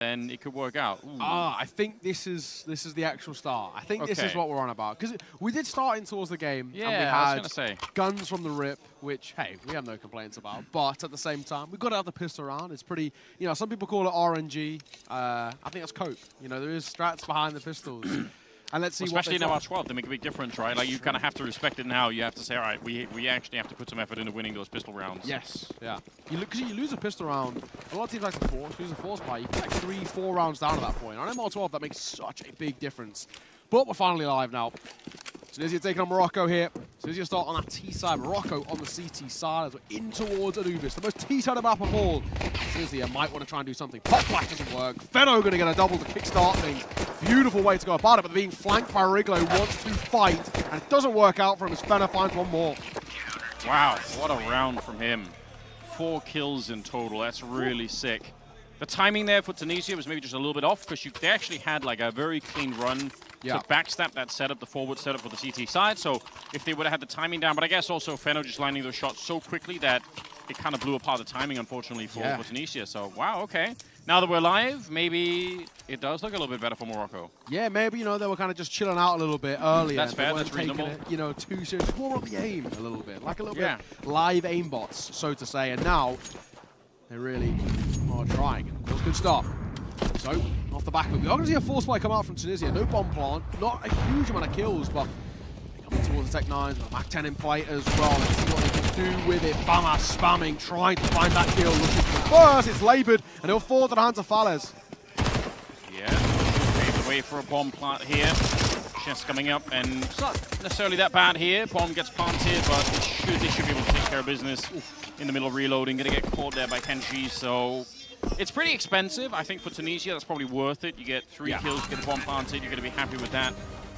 then it could work out. Ooh. I think this is the actual start. I think this is what we're on about. Because we did start in towards the game, and we had guns from the rip, which, hey, we have no complaints about. But at the same time, we've got to have the pistol around. It's pretty, you know, some people call it RNG. I think that's cope. You know, there is strats behind the pistols. And let's see especially in our squad, they make a big difference, right? Like, you kind of have to respect it now. You have to say, all right, we actually have to put some effort into winning those pistol rounds. Yes, yeah. Because you lose a pistol round, a lot of teams like to force, lose a force buy. You get like 3-4 rounds down at that point. On MR12, that makes such a big difference. But we're finally live now. Tunisia taking on Morocco here. Tunisia start on that T side, Morocco on the CT side as we're in towards Anubis, the most T-sided map of all. Tunisia might want to try and do something. Pop flash doesn't work. Feno going to get a double to kickstart things. Beautiful way to go about it, but they're being flanked by Riglo, wants to fight, and it doesn't work out for him as Feno finds one more. Wow, what a round from him. 4 kills in total, that's really sick. The timing there for Tunisia was maybe just a little bit off because they actually had like a very clean run to backstab that setup, the forward setup for the CT side. So if they would have had the timing down, but I guess also Feno just landing those shots so quickly that it kind of blew apart the timing, unfortunately, for Tunisia. So, wow, okay. Now that we're live, maybe it does look a little bit better for Morocco. Yeah, maybe, you know, they were kind of just chilling out a little bit earlier. That's fair, that's reasonable. It, you know, too serious. More on the aim a little bit. Like a little bit live aimbots, so to say. And now they really are trying. And of course, good start. So, off the back of it, we are going to see a force fly come out from Tunisia. No bomb plant, not a huge amount of kills, but coming towards the Tech 9s, with a Mac 10 in play as well. Let's see what they can do with it. Bama spamming, trying to find that kill. Looking for the first, it's laboured, and he'll fall to the hands of Fales. Yeah, paved the way for a bomb plant here. Just coming up, and it's not necessarily that bad here. Bomb gets planted, but they should be able to take care of business in the middle of reloading. Going to get caught there by Kenji, so it's pretty expensive. I think for Tunisia, that's probably worth it. You get 3 kills, you get a bomb planted, you're going to be happy with that.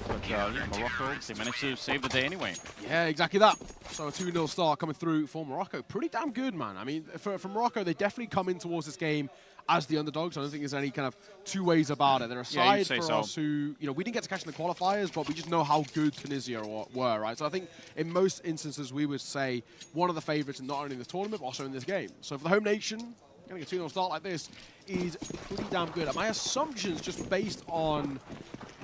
But Morocco, they managed to save the day anyway. Yeah, exactly that. So a 2-0 start coming through for Morocco. Pretty damn good, man. I mean, for Morocco, they definitely come in towards this game as the underdogs. I don't think there's any kind of 2 ways about it. They're a side for us who, you know, we didn't get to catch in the qualifiers, but we just know how good Tunisia were, right? So I think in most instances, we would say one of the favorites in not only this tournament, but also in this game. So for the home nation, getting a 2-0 start like this is pretty damn good. And my assumptions, just based on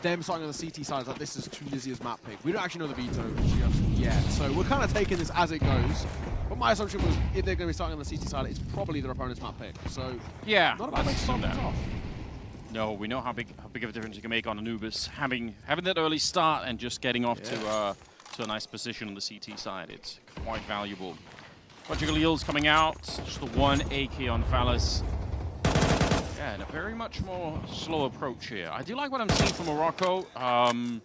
them starting on the CT side, is that this is Tunisia's map pick. We don't actually know the veto just yet, so we're kind of taking this as it goes. But my assumption was, if they're going to be starting on the CT side, it's probably their opponent's map pick. So yeah, not a bad way to start off. No, we know how big of a difference you can make on Anubis. Having that early start and just getting off to a nice position on the CT side, it's quite valuable. Project Leal's coming out, just the 1 AK on Fales. Yeah, and a very much more slow approach here. I do like what I'm seeing from Morocco. Kind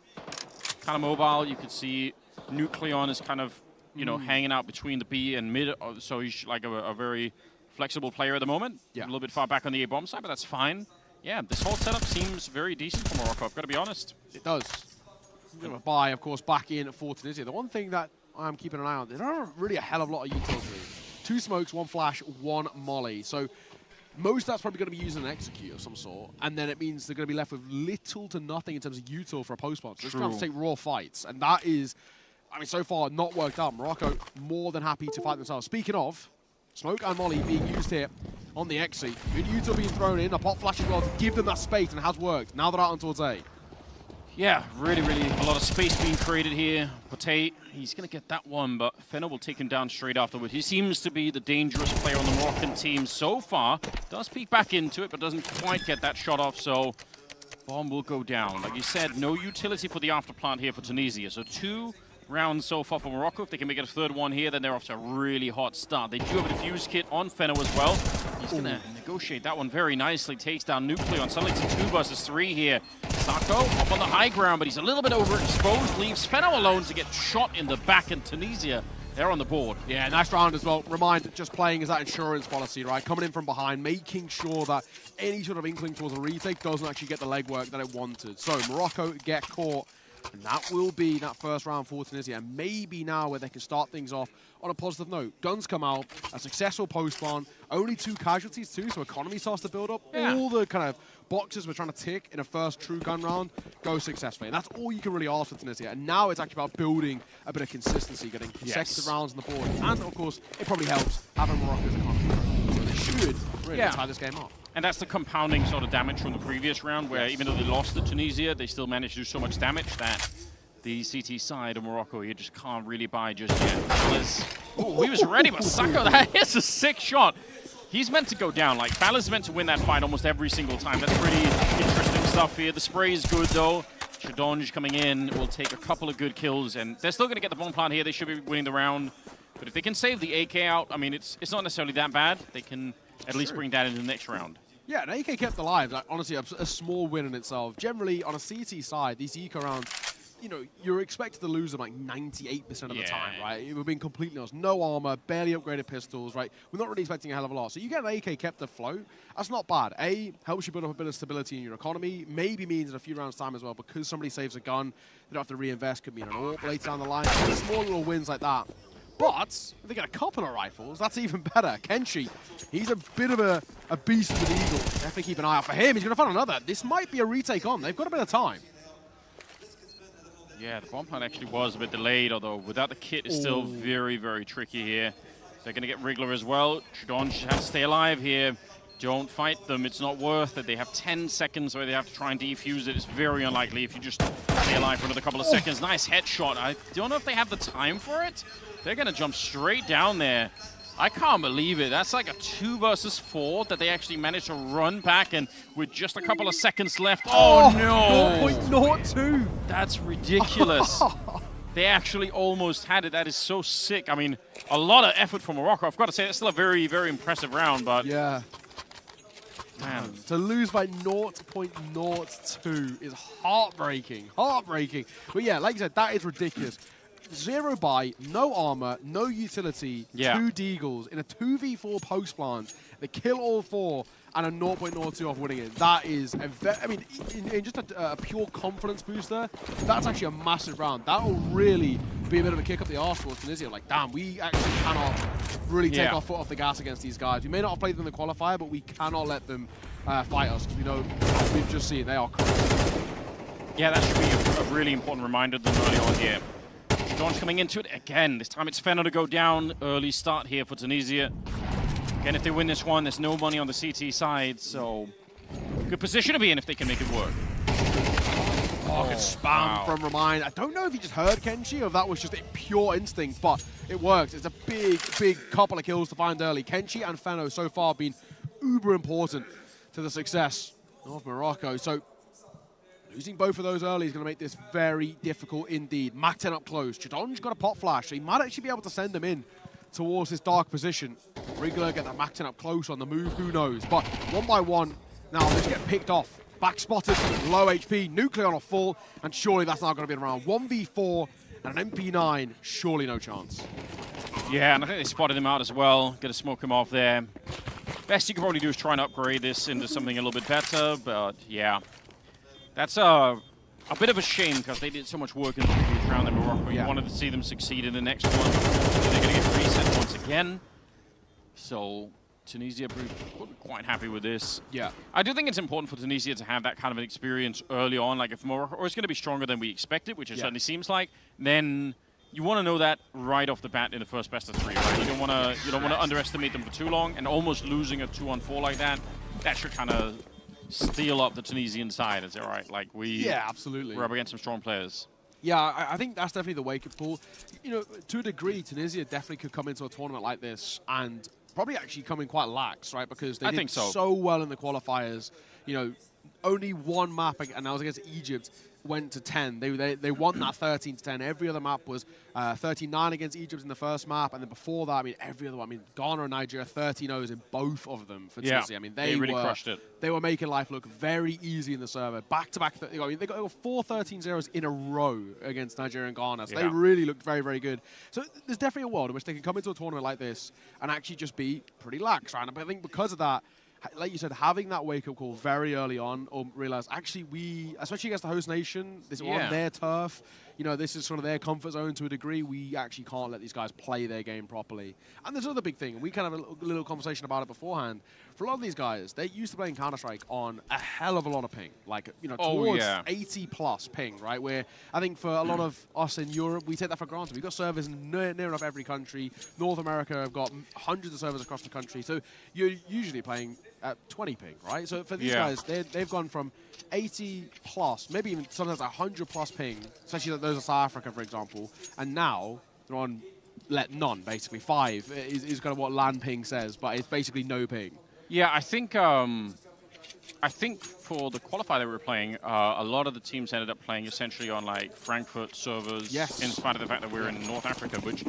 of mobile. You could see Nucleon is kind of, you know, hanging out between the B and mid. So he's like a very flexible player at the moment. Yeah. A little bit far back on the A-bomb side, but that's fine. Yeah, this whole setup seems very decent for Morocco, I've got to be honest. It does. Going to buy, of course, back in for Tunisia. The one thing that I'm keeping an eye on, there aren't really a hell of a lot of utility. 2 smokes, 1 flash, 1 molly. So most of that's probably going to be using an execute of some sort, and then it means they're going to be left with little to nothing in terms of util for a post-bomb. So they're going to have to take raw fights, and that is, I mean, so far not worked out. Morocco more than happy to fight themselves. Speaking of, smoke and molly being used here on the exit. Good util being thrown in, a pop flash as well to give them that space, and it has worked. Now they're out on towards A. Yeah, really a lot of space being created here. Potate, he's going to get that one, but Feno will take him down straight afterwards. He seems to be the dangerous player on the Moroccan team so far. Does peek back into it, but doesn't quite get that shot off, so bomb will go down. Like you said, no utility for the afterplant here for Tunisia. So 2 rounds so far for Morocco. If they can make it a 3rd one here, then they're off to a really hot start. They do have a defuse kit on Feno as well. He's going to negotiate that one very nicely. Takes down Nucleon. Suddenly it's a 2 versus 3 here. Sako up on the high ground, but he's a little bit overexposed. Leaves Feno alone to get shot in the back, and Tunisia, they're on the board. Yeah, nice round as well. Remind, just playing as that insurance policy, right? Coming in from behind, making sure that any sort of inkling towards a retake doesn't actually get the legwork that it wanted. So Morocco get caught. And that will be that 1st round for Tunisia. And maybe now where they can start things off on a positive note. Guns come out, a successful post-spawn, only 2 casualties too, so economy starts to build up. Yeah. All the kind of boxes we're trying to tick in a first true gun round go successfully. And that's all you can really ask for Tunisia. And now it's actually about building a bit of consistency, getting consecutive rounds on the board. And of course, it probably helps having Morocco's economy. So they should really tie this game up. And that's the compounding sort of damage from the previous round, where even though they lost to Tunisia, they still managed to do so much damage that the CT side of Morocco, you just can't really buy just yet. Oh, he was ready, but Sako, that is a sick shot. He's meant to go down. Like, Fala's meant to win that fight almost every single time. That's pretty interesting stuff here. The spray is good, though. Shadonj coming in will take a couple of good kills, and they're still going to get the bomb plant here. They should be winning the round. But if they can save the AK out, I mean, it's not necessarily that bad. They can at least bring that into the next round. Yeah, an AK kept alive. Like, honestly, a small win in itself. Generally, on a CT side, these eco rounds, you know, you're expected to lose them like 98% of the time, right? We're being completely honest. No armor, barely upgraded pistols, right? We're not really expecting a hell of a lot. So you get an AK kept afloat, that's not bad. A, helps you build up a bit of stability in your economy. Maybe means in a few rounds' time as well, because somebody saves a gun, they don't have to reinvest, could be in an AWP later down the line. Small little wins like that. But if they get a couple of rifles, that's even better. Kenshi, he's a bit of a beast with an eagle. Definitely keep an eye out for him. He's going to find another. This might be a retake on. They've got a bit of time. Yeah, the bomb plant actually was a bit delayed, although without the kit, it's still very, very tricky here. They're going to get Wriggler as well. Shadon has to stay alive here. Don't fight them. It's not worth it. They have 10 seconds where they have to try and defuse it. It's very unlikely if you just stay alive for another couple of seconds. Nice headshot. I don't know if they have the time for it. They're going to jump straight down there. I can't believe it. That's like a 2 versus 4 that they actually managed to run back, and with just a couple of seconds left. Oh, no. 0.02. That's ridiculous. They actually almost had it. That is so sick. I mean, a lot of effort from Morocco. I've got to say, it's still a very, very impressive round, but... Yeah. Man. To lose by 0.02 is heartbreaking. Heartbreaking. But yeah, like you said, that is ridiculous. 0 buy, no armor, no utility, 2 deagles in a 2v4 post plant. They kill all 4 and a 0.02 off winning it. That is, I mean, in just a pure confidence booster, that's actually a massive round. That will really be a bit of a kick up the arse towards Tunisia. Like, damn, we actually cannot really take our foot off the gas against these guys. We may not have played them in the qualifier, but we cannot let them fight us, because we know, we've just seen, they are crazy. Yeah, that should be a really important reminder to them early on here. Dawn's coming into it again. This time it's Fenner to go down. Early start here for Tunisia. Again, if they win this one, there's no money on the CT side, so good position to be in if they can make it work. Oh, good spam from Remind. I don't know if he just heard Kenshi or if that was just a pure instinct, but it works. It's a big, big couple of kills to find early. Kenshi and Fenno so far have been uber important to the success of Morocco. So losing both of those early is going to make this very difficult indeed. Mac 10 up close. Chidon's got a pot flash, so he might actually be able to send him in towards this dark position. Wriggler get that Mac 10 up close on the move, who knows. But 1 by 1, now they just get picked off. Back spotted, low HP, nuclear on a full, and surely that's not going to be around. 1v4 and an MP9, surely no chance. Yeah, and I think they spotted him out as well. Going to smoke him off there. Best you can probably do is try and upgrade this into something a little bit better, but yeah. That's a bit of a shame, because they did so much work in the previous round in Morocco. You wanted to see them succeed in the next one. They're going to get reset once again. So Tunisia quite happy with this. Yeah. I do think it's important for Tunisia to have that kind of an experience early on. Like, if Morocco is going to be stronger than we expected, which it certainly seems like, then you want to know that right off the bat in the first best of 3, right? You don't want to underestimate them for too long, and almost losing a 2-on-4 like that should kind of steal up the Tunisian side. Is that right? Like, absolutely. We're up against some strong players. Yeah, I think that's definitely the wake-up call. You know, to a degree, Tunisia definitely could come into a tournament like this and probably actually come in quite lax, right? Because they did so well in the qualifiers. You know, only one map, and that was against Egypt, went to 10. They won that 13-10. Every other map was 13-9 against Egypt in the first map, and then before that, I mean, every other one. I mean, Ghana and Nigeria 13-0s in both of them for Tunisia. I mean, they really crushed it. They were making life look very easy in the server. Back-to-back, I mean, they got 4 13-0s in a row against Nigeria and Ghana, so they really looked very, very good. So there's definitely a world in which they can come into a tournament like this and actually just be pretty lax, right? But I think because of that, like you said, having that wake-up call very early on, or realize actually especially against the host nation, this is on their turf. You know, this is sort of their comfort zone to a degree. We actually can't let these guys play their game properly. And there's another big thing, and we kind of had a little conversation about it beforehand. For a lot of these guys, they're used to playing Counter-Strike on a hell of a lot of ping. Like, you know, towards 80+ ping, right? Where I think for a lot of us in Europe, we take that for granted. We've got servers in near enough every country. North America have got hundreds of servers across the country. So you're usually playing at 20 ping, right? So for these guys, they've gone from 80+, maybe even sometimes 100+ ping, especially those of South Africa, for example, and now they're on none, basically. 5 is kind of what LAN ping says, but it's basically no ping. Yeah, I think for the qualifier that we were playing, a lot of the teams ended up playing essentially on like Frankfurt servers, in spite of the fact that we're in North Africa, which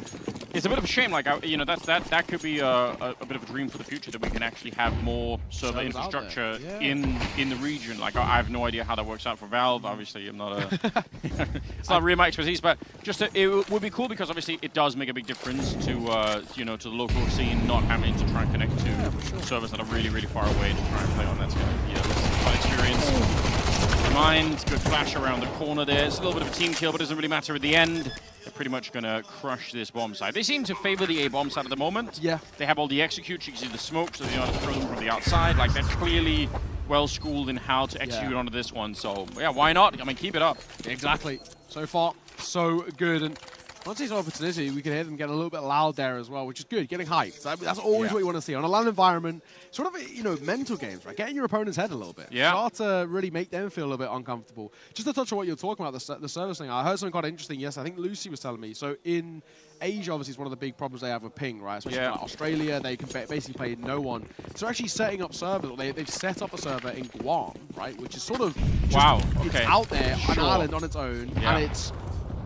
is a bit of a shame. Like, you know, that could be a bit of a dream for the future, that we can actually have more server infrastructure in the region. Like, I have no idea how that works out for Valve. Obviously, I'm not a it's not really my expertise, but just it would be cool because obviously it does make a big difference to you know, to the local scene, not having to try and connect to servers that are really, really far away to try and play on. That's gonna be a fun experience. Mind, good flash around the corner there. It's a little bit of a team kill, but it doesn't really matter at the end. They're pretty much going to crush this bomb side. They seem to favor the A bomb side at the moment. Yeah. They have all the executes. You can see the smoke, so they know how to throw them from the outside. Like, they're clearly well-schooled in how to execute onto this one. So, yeah, why not? I mean, keep it up. Exactly. So far, so good. And once he's over Tunisia, we can hear them get a little bit loud there as well, which is good, getting hyped. That's always what you want to see. On a LAN environment, sort of, you know, mental games, right? Get in your opponent's head a little bit. Yeah. Start to really make them feel a little bit uncomfortable. Just to touch on what you're talking about, the service thing, I heard something quite interesting. Yes, I think Lucy was telling me. So in Asia, obviously, is one of the big problems they have with ping, right? Especially like Australia, they can basically play no one. So actually setting up servers, they've set up a server in Guam, right? Which is sort of it's out there, an island on its own, and it's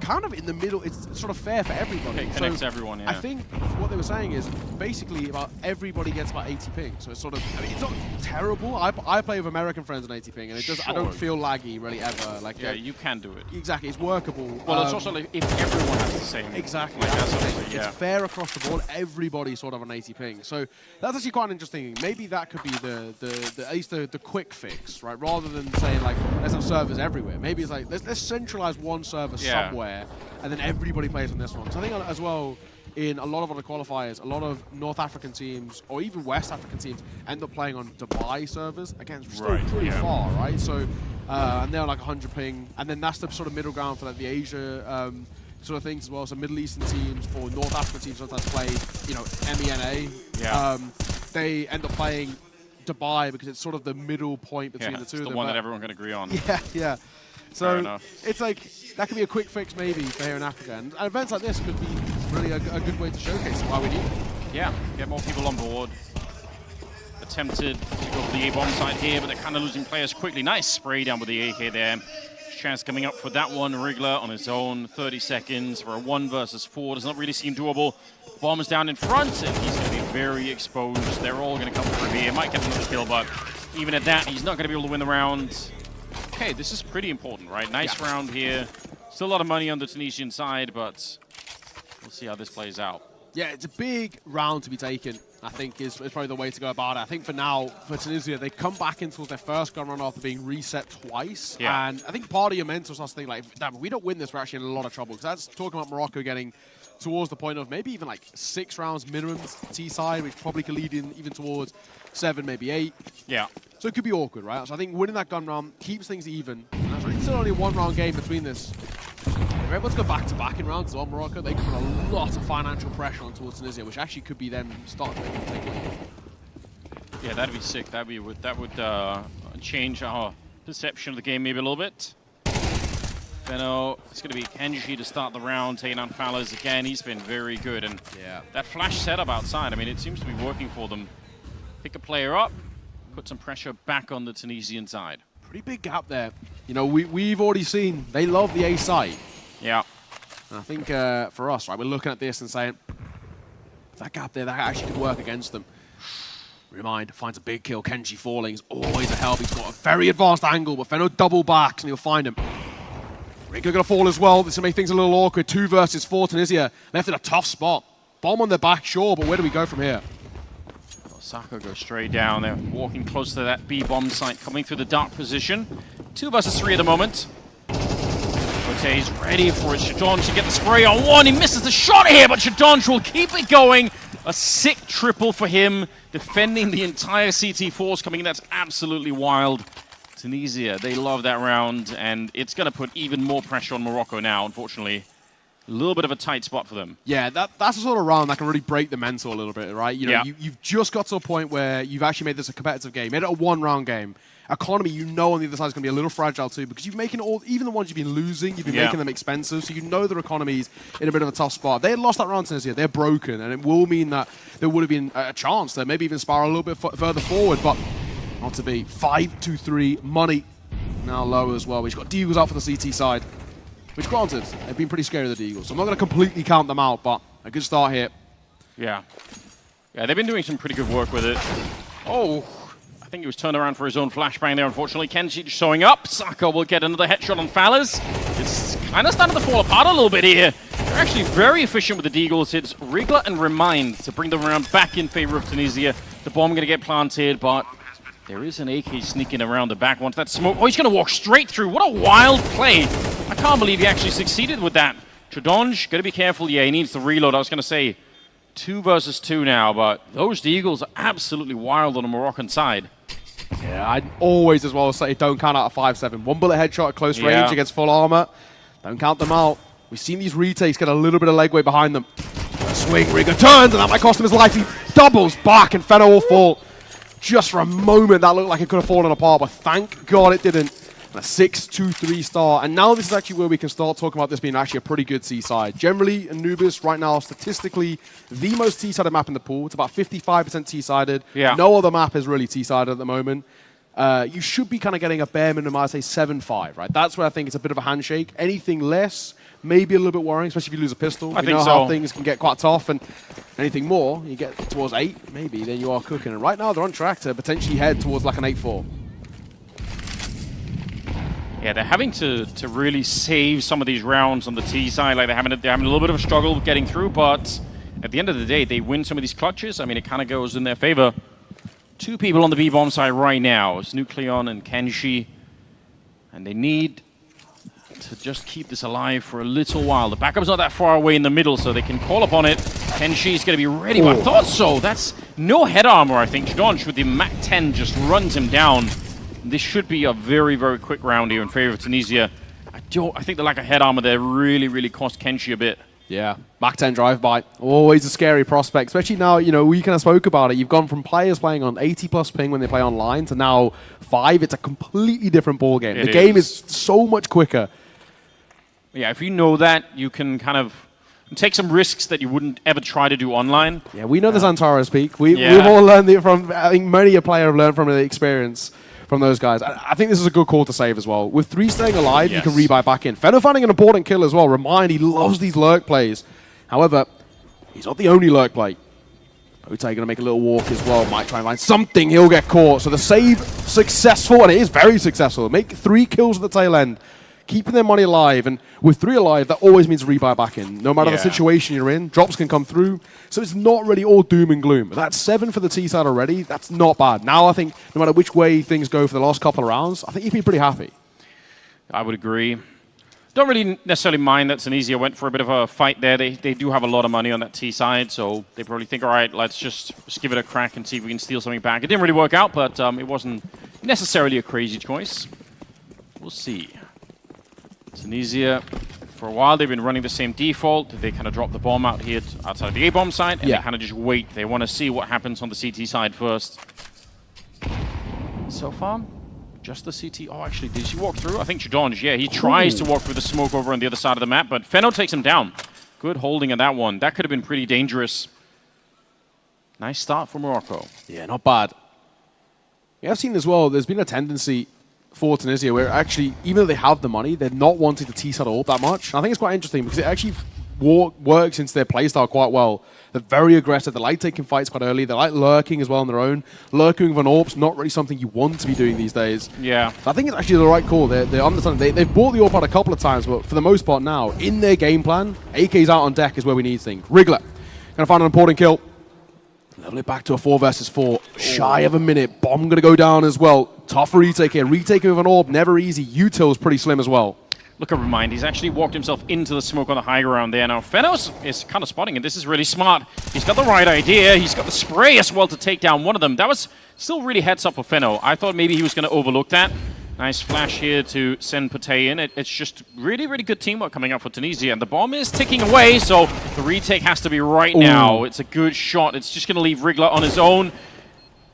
kind of in the middle. It's sort of fair for everybody. It connects everyone, I think what they were saying is basically about everybody gets about 80 ping. So it's sort of, I mean, it's not terrible. I play with American friends on 80 ping, and it does. I don't feel laggy really ever. Like, you can do it. Exactly, it's workable. Well, it's also like if everyone has the same. Exactly. Like, it's fair across the board. Everybody sort of on 80 ping. So that's actually quite an interesting thing. Maybe that could be at least the quick fix, right? Rather than saying like let's have servers everywhere. Maybe it's like let's centralize one server somewhere, and then everybody plays on this one. So I think as well, in a lot of other qualifiers, a lot of North African teams, or even West African teams, end up playing on Dubai servers. Again, it's still pretty far, right? So, and they're like 100 ping, and then that's the sort of middle ground for like the Asia sort of things as well. So Middle Eastern teams or North African teams sometimes play, you know, MENA. They end up playing Dubai because it's sort of the middle point between the two of them. The one that everyone can agree on. Yeah. So it's like, that could be a quick fix maybe for here in Africa. And events like this could be really a good way to showcase why we need it. Yeah, get more people on board. Attempted to go for the A-bomb side here, but they're kind of losing players quickly. Nice spray down with the AK there. Chance coming up for that one. Wriggler on his own. 30 seconds for a 1 versus 4. Does not really seem doable. Bomb is down in front, and he's going to be very exposed. They're all going to come through here. Might get another kill, but even at that, he's not going to be able to win the round. Okay, this is pretty important, right? Nice round here. Still a lot of money on the Tunisian side, but we'll see how this plays out. Yeah, it's a big round to be taken, I think, is probably the way to go about it. I think for now, for Tunisia, they come back into their first gun run after being reset twice. Yeah. And I think part of your mental starts to think, like, damn, if we don't win this, we're actually in a lot of trouble. Because that's talking about Morocco getting towards the point of maybe even like 6 rounds minimum T-side, which probably could lead in even towards 7, maybe 8. Yeah. So it could be awkward, right? So I think winning that gun round keeps things even. And it's still only a 1-round game between this. If they're able to go back-to-back in rounds on Morocco, they can put a lot of financial pressure on towards Tunisia, which actually could be them starting to take a lead. Yeah, that'd be sick. That would change our perception of the game maybe a little bit. Feno, it's going to be Kenji to start the round, taking on Fallas again. He's been very good, and that flash setup outside, I mean, it seems to be working for them. Pick a player up, put some pressure back on the Tunisian side. Pretty big gap there. You know, we've already seen they love the A site. Yeah. And I think for us, right, we're looking at this and saying, that gap there, that actually could work against them. Remind, finds a big kill. Kenji falling is always a help. He's got a very advanced angle, but Feno double backs and he'll find him. Wriggler gonna fall as well. This will make things a little awkward. 2 versus 4 Tunisia. Left in a tough spot. Bomb on their back, sure, but where do we go from here? Saka goes straight down. They're walking close to that B bomb site, coming through the dark position. 2 versus 3 at the moment. Is ready for it. Shadonj to get the spray on one. He misses the shot here, but Shadonj will keep it going. A sick triple for him, defending the entire CT force coming in. That's absolutely wild. Tunisia, they love that round, and it's going to put even more pressure on Morocco now, unfortunately. A little bit of a tight spot for them. Yeah, that's the sort of round that can really break the mental a little bit, right? You know, you've just got to a point where you've actually made this a competitive game, made it a one-round game. Economy, you know, on the other side is going to be a little fragile too, because you've making even the ones you've been losing, you've been making them expensive, so you know their economy's in a bit of a tough spot. They had lost that round to Tunisia, they're broken, and it will mean that there would have been a chance to maybe even spiral a little bit further forward, but not to be. 5-2-3, money now low as well. We've got Deagles out for the CT side, which granted, they've been pretty scary, the Deagles, so I'm not going to completely count them out, but a good start here. Yeah, they've been doing some pretty good work with it. Oh, I think he was turned around for his own flashbang there, unfortunately. Kenji showing up. Saka will get another headshot on Fallas. It's kind of starting to fall apart a little bit here. They're actually very efficient with the Deagles. It's Rigler and Remind to bring them around back in favor of Tunisia. The bomb going to get planted, but there is an AK sneaking around the back once that smoke. Oh, he's going to walk straight through. What a wild play. I can't believe he actually succeeded with that. Shadonj, got to be careful. Yeah, he needs to reload. I was going to say 2 versus 2 now, but those Deagles are absolutely wild on the Moroccan side. Yeah, I'd always as well say don't count out a 5-7. 1 bullet headshot at close range against full armor. Don't count them out. We've seen these retakes get a little bit of legway behind them. A swing, Rigger turns, and that might cost him his life. He doubles back, and Fenner will fall. Just for a moment, that looked like it could have fallen apart, but thank God it didn't. A 6-2-3 start, and now this is actually where we can start talking about this being actually a pretty good T-side. Generally, Anubis right now, statistically, the most T-sided map in the pool. It's about 55% T-sided. Yeah. No other map is really T-sided at the moment. You should be kind of getting a bare minimum, I'd say 7-5, right? That's where I think it's a bit of a handshake. Anything less, maybe a little bit worrying, especially if you lose a pistol. I we think know so. how things can get quite tough, and anything more, you get towards 8, maybe, then you are cooking. And right now, they're on track to potentially head towards like an 8-4. Yeah, they're having to really save some of these rounds on the T side. Like they're having a little bit of a struggle getting through, but at the end of the day, they win some of these clutches. I mean, it kind of goes in their favor. 2 people on the B-bomb side right now. It's Nucleon and Kenshi. And they need to just keep this alive for a little while. The backup's not that far away in the middle, so they can call upon it. Kenshi's going to be ready, but I thought so. That's no head armor, I think. Shadonj with the Mac 10 just runs him down. This should be a very, very quick round here in favor of Tunisia. I think the lack of head armor there really cost Kenshi a bit. Yeah, Mac 10 drive-by. Always a scary prospect, especially now, you know, we kind of spoke about it. You've gone from players playing on 80+ ping when they play online to now 5. It's a completely different ballgame. The game is so much quicker. Yeah, if you know that, you can kind of take some risks that you wouldn't ever try to do online. Yeah, we know this Antares peak. We've all learned it from, I think many a player have learned from the experience from those guys. I think this is a good call to save as well. With 3 staying alive, you can rebuy back in. Fenner finding an important kill as well. Remind, he loves these lurk plays. However, he's not the only lurk play. Ote going to make a little walk as well. Might try and find something. He'll get caught. So the save successful, and it is very successful. Make 3 kills at the tail end, keeping their money alive. And with 3 alive, that always means rebuy back in. No matter the situation you're in, drops can come through. So it's not really all doom and gloom. That's 7 for the T side already. That's not bad. Now I think no matter which way things go for the last couple of rounds, I think you'd be pretty happy. I would agree. Don't really necessarily mind that Tunisia went for a bit of a fight there. They do have a lot of money on that T side, so they probably think, all right, let's just give it a crack and see if we can steal something back. It didn't really work out, but it wasn't necessarily a crazy choice. We'll see. Tunisia, for a while, they've been running the same default. They kind of drop the bomb out here outside the A-bomb side, and they kind of just wait. They want to see what happens on the CT side first. So far, just the CT. Oh, actually, did she walk through? I think Shadonj, yeah, he tries to walk through the smoke over on the other side of the map, but Fenno takes him down. Good holding of that one. That could have been pretty dangerous. Nice start for Morocco. Yeah, not bad. Yeah, I've seen as well, there's been a tendency for Tunisia where actually, even though they have the money, they're not wanting to T-side all that much. I think it's quite interesting because it actually works into their playstyle quite well. They're very aggressive. They like taking fights quite early. They like lurking as well on their own. Lurking with an AWP's not really something you want to be doing these days. Yeah. So I think it's actually the right call. They're understanding. They've bought the AWP out a couple of times, but for the most part now, in their game plan, AK's out on deck is where we need things. Rigler, going to find an important kill. Level it back to a 4 versus 4. Shy of a minute. Bomb going to go down as well. Tough retake here. Retaking with an orb, never easy. Util's pretty slim as well. Look at Remind, he's actually walked himself into the smoke on the high ground there. Now, Fenos is kind of spotting it. This is really smart. He's got the right idea. He's got the spray as well to take down one of them. That was still really heads up for Feno. I thought maybe he was going to overlook that. Nice flash here to send Pate in. It's just really, really good teamwork coming up for Tunisia. And the bomb is ticking away, so the retake has to be right now. It's a good shot. It's just going to leave Wriggler on his own.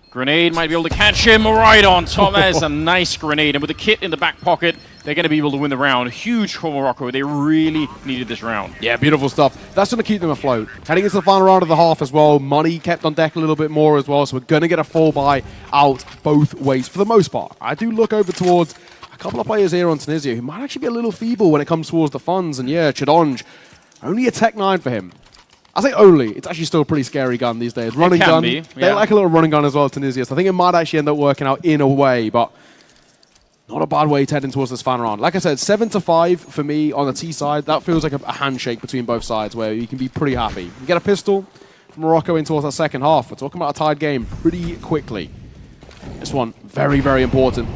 Grenade might be able to catch him right on top. That is a nice grenade. And with the kit in the back pocket, they're going to be able to win the round. Huge for Morocco. They really needed this round. Yeah, beautiful stuff. That's going to keep them afloat. Heading into the final round of the half as well. Money kept on deck a little bit more as well. So we're going to get a full buy out both ways for the most part. I do look over towards a couple of players here on Tunisia who might actually be a little feeble when it comes towards the funds. And yeah, Chidonge, only a Tech 9 for him. I say only. It's actually still a pretty scary gun these days. Running gun. Be, yeah. They like a little running gun as well, Tunisia. So I think it might actually end up working out in a way, but not a bad way to head in towards this final round. Like I said, 7-5 for me on the T side. That feels like a handshake between both sides where you can be pretty happy. You get a pistol from Morocco in towards that second half. We're talking about a tied game pretty quickly. This one, very, very important.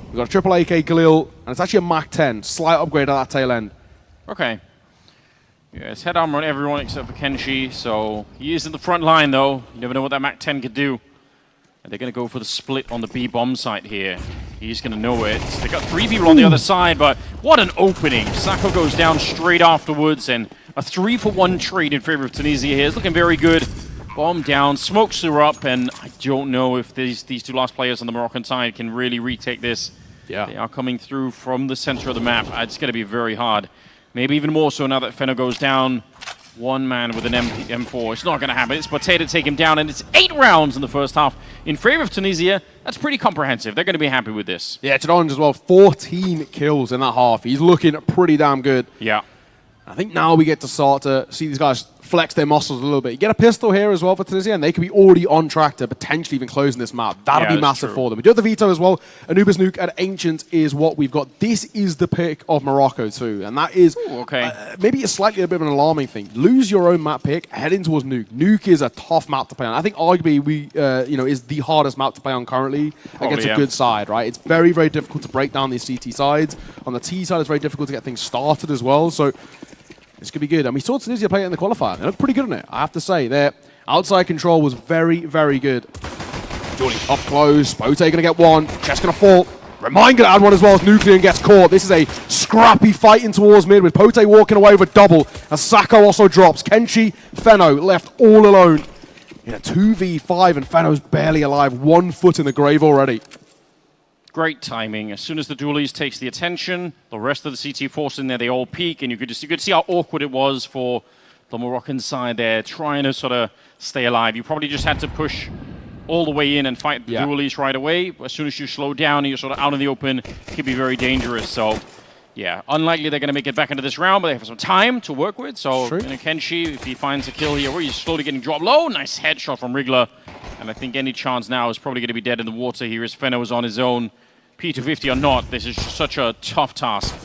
We've got a triple AK Galil, and it's actually a Mach 10. Slight upgrade at that tail end. Okay. Yeah, it's head armor on everyone except for Kenshi, so he is in the front line though. You never know what that Mach 10 could do. And they're going to go for the split on the B bomb site here. He's going to know it. They got 3 people on the other side, but what an opening. Sako goes down straight afterwards, and a 3-for-1 trade in favor of Tunisia here. It's looking very good. Bomb down, smokes her up, and I don't know if these two last players on the Moroccan side can really retake this. Yeah. They are coming through from the center of the map. It's going to be very hard. Maybe even more so now that Feno goes down. One man with an M4. It's not going to happen. It's Pate to take him down, and it's 8 rounds in the first half in favor of Tunisia. That's pretty comprehensive. They're going to be happy with this. Yeah, Chidonge as well. 14 kills in that half. He's looking pretty damn good. Yeah. I think now we get to start to see these guys flex their muscles a little bit. You get a pistol here as well for Tunisia, and they could be already on track to potentially even closing this map. That'll be massive for them. We do have the veto as well. Anubis Nuke at Ancient is what we've got. This is the pick of Morocco too, and that is maybe a slightly a bit of an alarming thing. Lose your own map pick, heading towards Nuke. Nuke is a tough map to play on. I think arguably we, is the hardest map to play on currently against a good side, right? It's very, very difficult to break down these CT sides. On the T side, it's very difficult to get things started as well. So this could be good. And we saw Tunisia play it in the qualifier. They looked pretty good on it, I have to say. Their outside control was very, very good. Jordy up close. Pote going to get one. Chest going to fall. Remind going to add one as well as Nuclean gets caught. This is a scrappy fight in towards mid with Pote walking away with a double. And Sako also drops. Kenshi, Feno left all alone in a 2v5, and Feno's barely alive. 1 foot in the grave already. Great timing. As soon as the dualies takes the attention, the rest of the CT force in there, they all peek, and you could see how awkward it was for the Moroccan side there, trying to sort of stay alive. You probably just had to push all the way in and fight the dualies right away. As soon as you slow down and you're sort of out in the open, it can be very dangerous. So, yeah, unlikely they're going to make it back into this round, but they have some time to work with. So, Kenshi, if he finds a kill here, he's slowly getting dropped low. Nice headshot from Wriggler. And I think any chance now is probably going to be dead in the water here as Feno is on his own. P250 or not, this is such a tough task.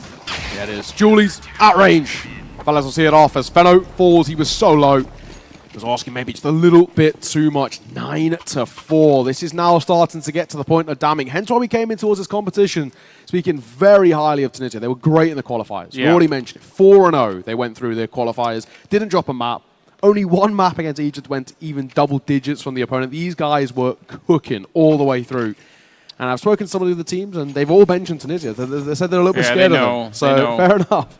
Yeah, it is. Julie's at range. Fellas will see it off as Feno falls. He was so low. He was asking maybe just a little bit too much. 9-4. This is now starting to get to the point of damning. Hence why we came in towards this competition speaking very highly of Tunisia. They were great in the qualifiers. We already mentioned it. 4-0 they went through the qualifiers. Didn't drop a map. Only one map against Egypt went even double digits from the opponent. These guys were cooking all the way through. And I've spoken to some of the other teams, and they've all mentioned Tunisia. They said they're a little bit scared of them. So fair enough.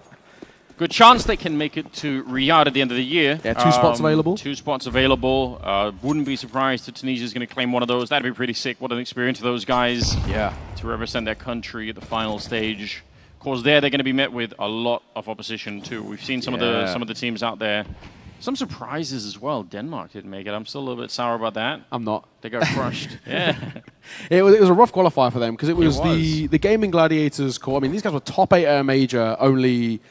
Good chance they can make it to Riyadh at the end of the year. Yeah, 2 spots available. 2 spots available. Wouldn't be surprised if Tunisia is going to claim one of those. That'd be pretty sick. What an experience for those guys. Yeah. To represent their country at the final stage. Of course, they're going to be met with a lot of opposition too. We've seen some of the teams out there. Some surprises as well. Denmark didn't make it. I'm still a little bit sour about that. I'm not. They got crushed. Yeah. It was a rough qualifier for them because it was the Gaming Gladiators core. I mean, these guys were top 8 at a major only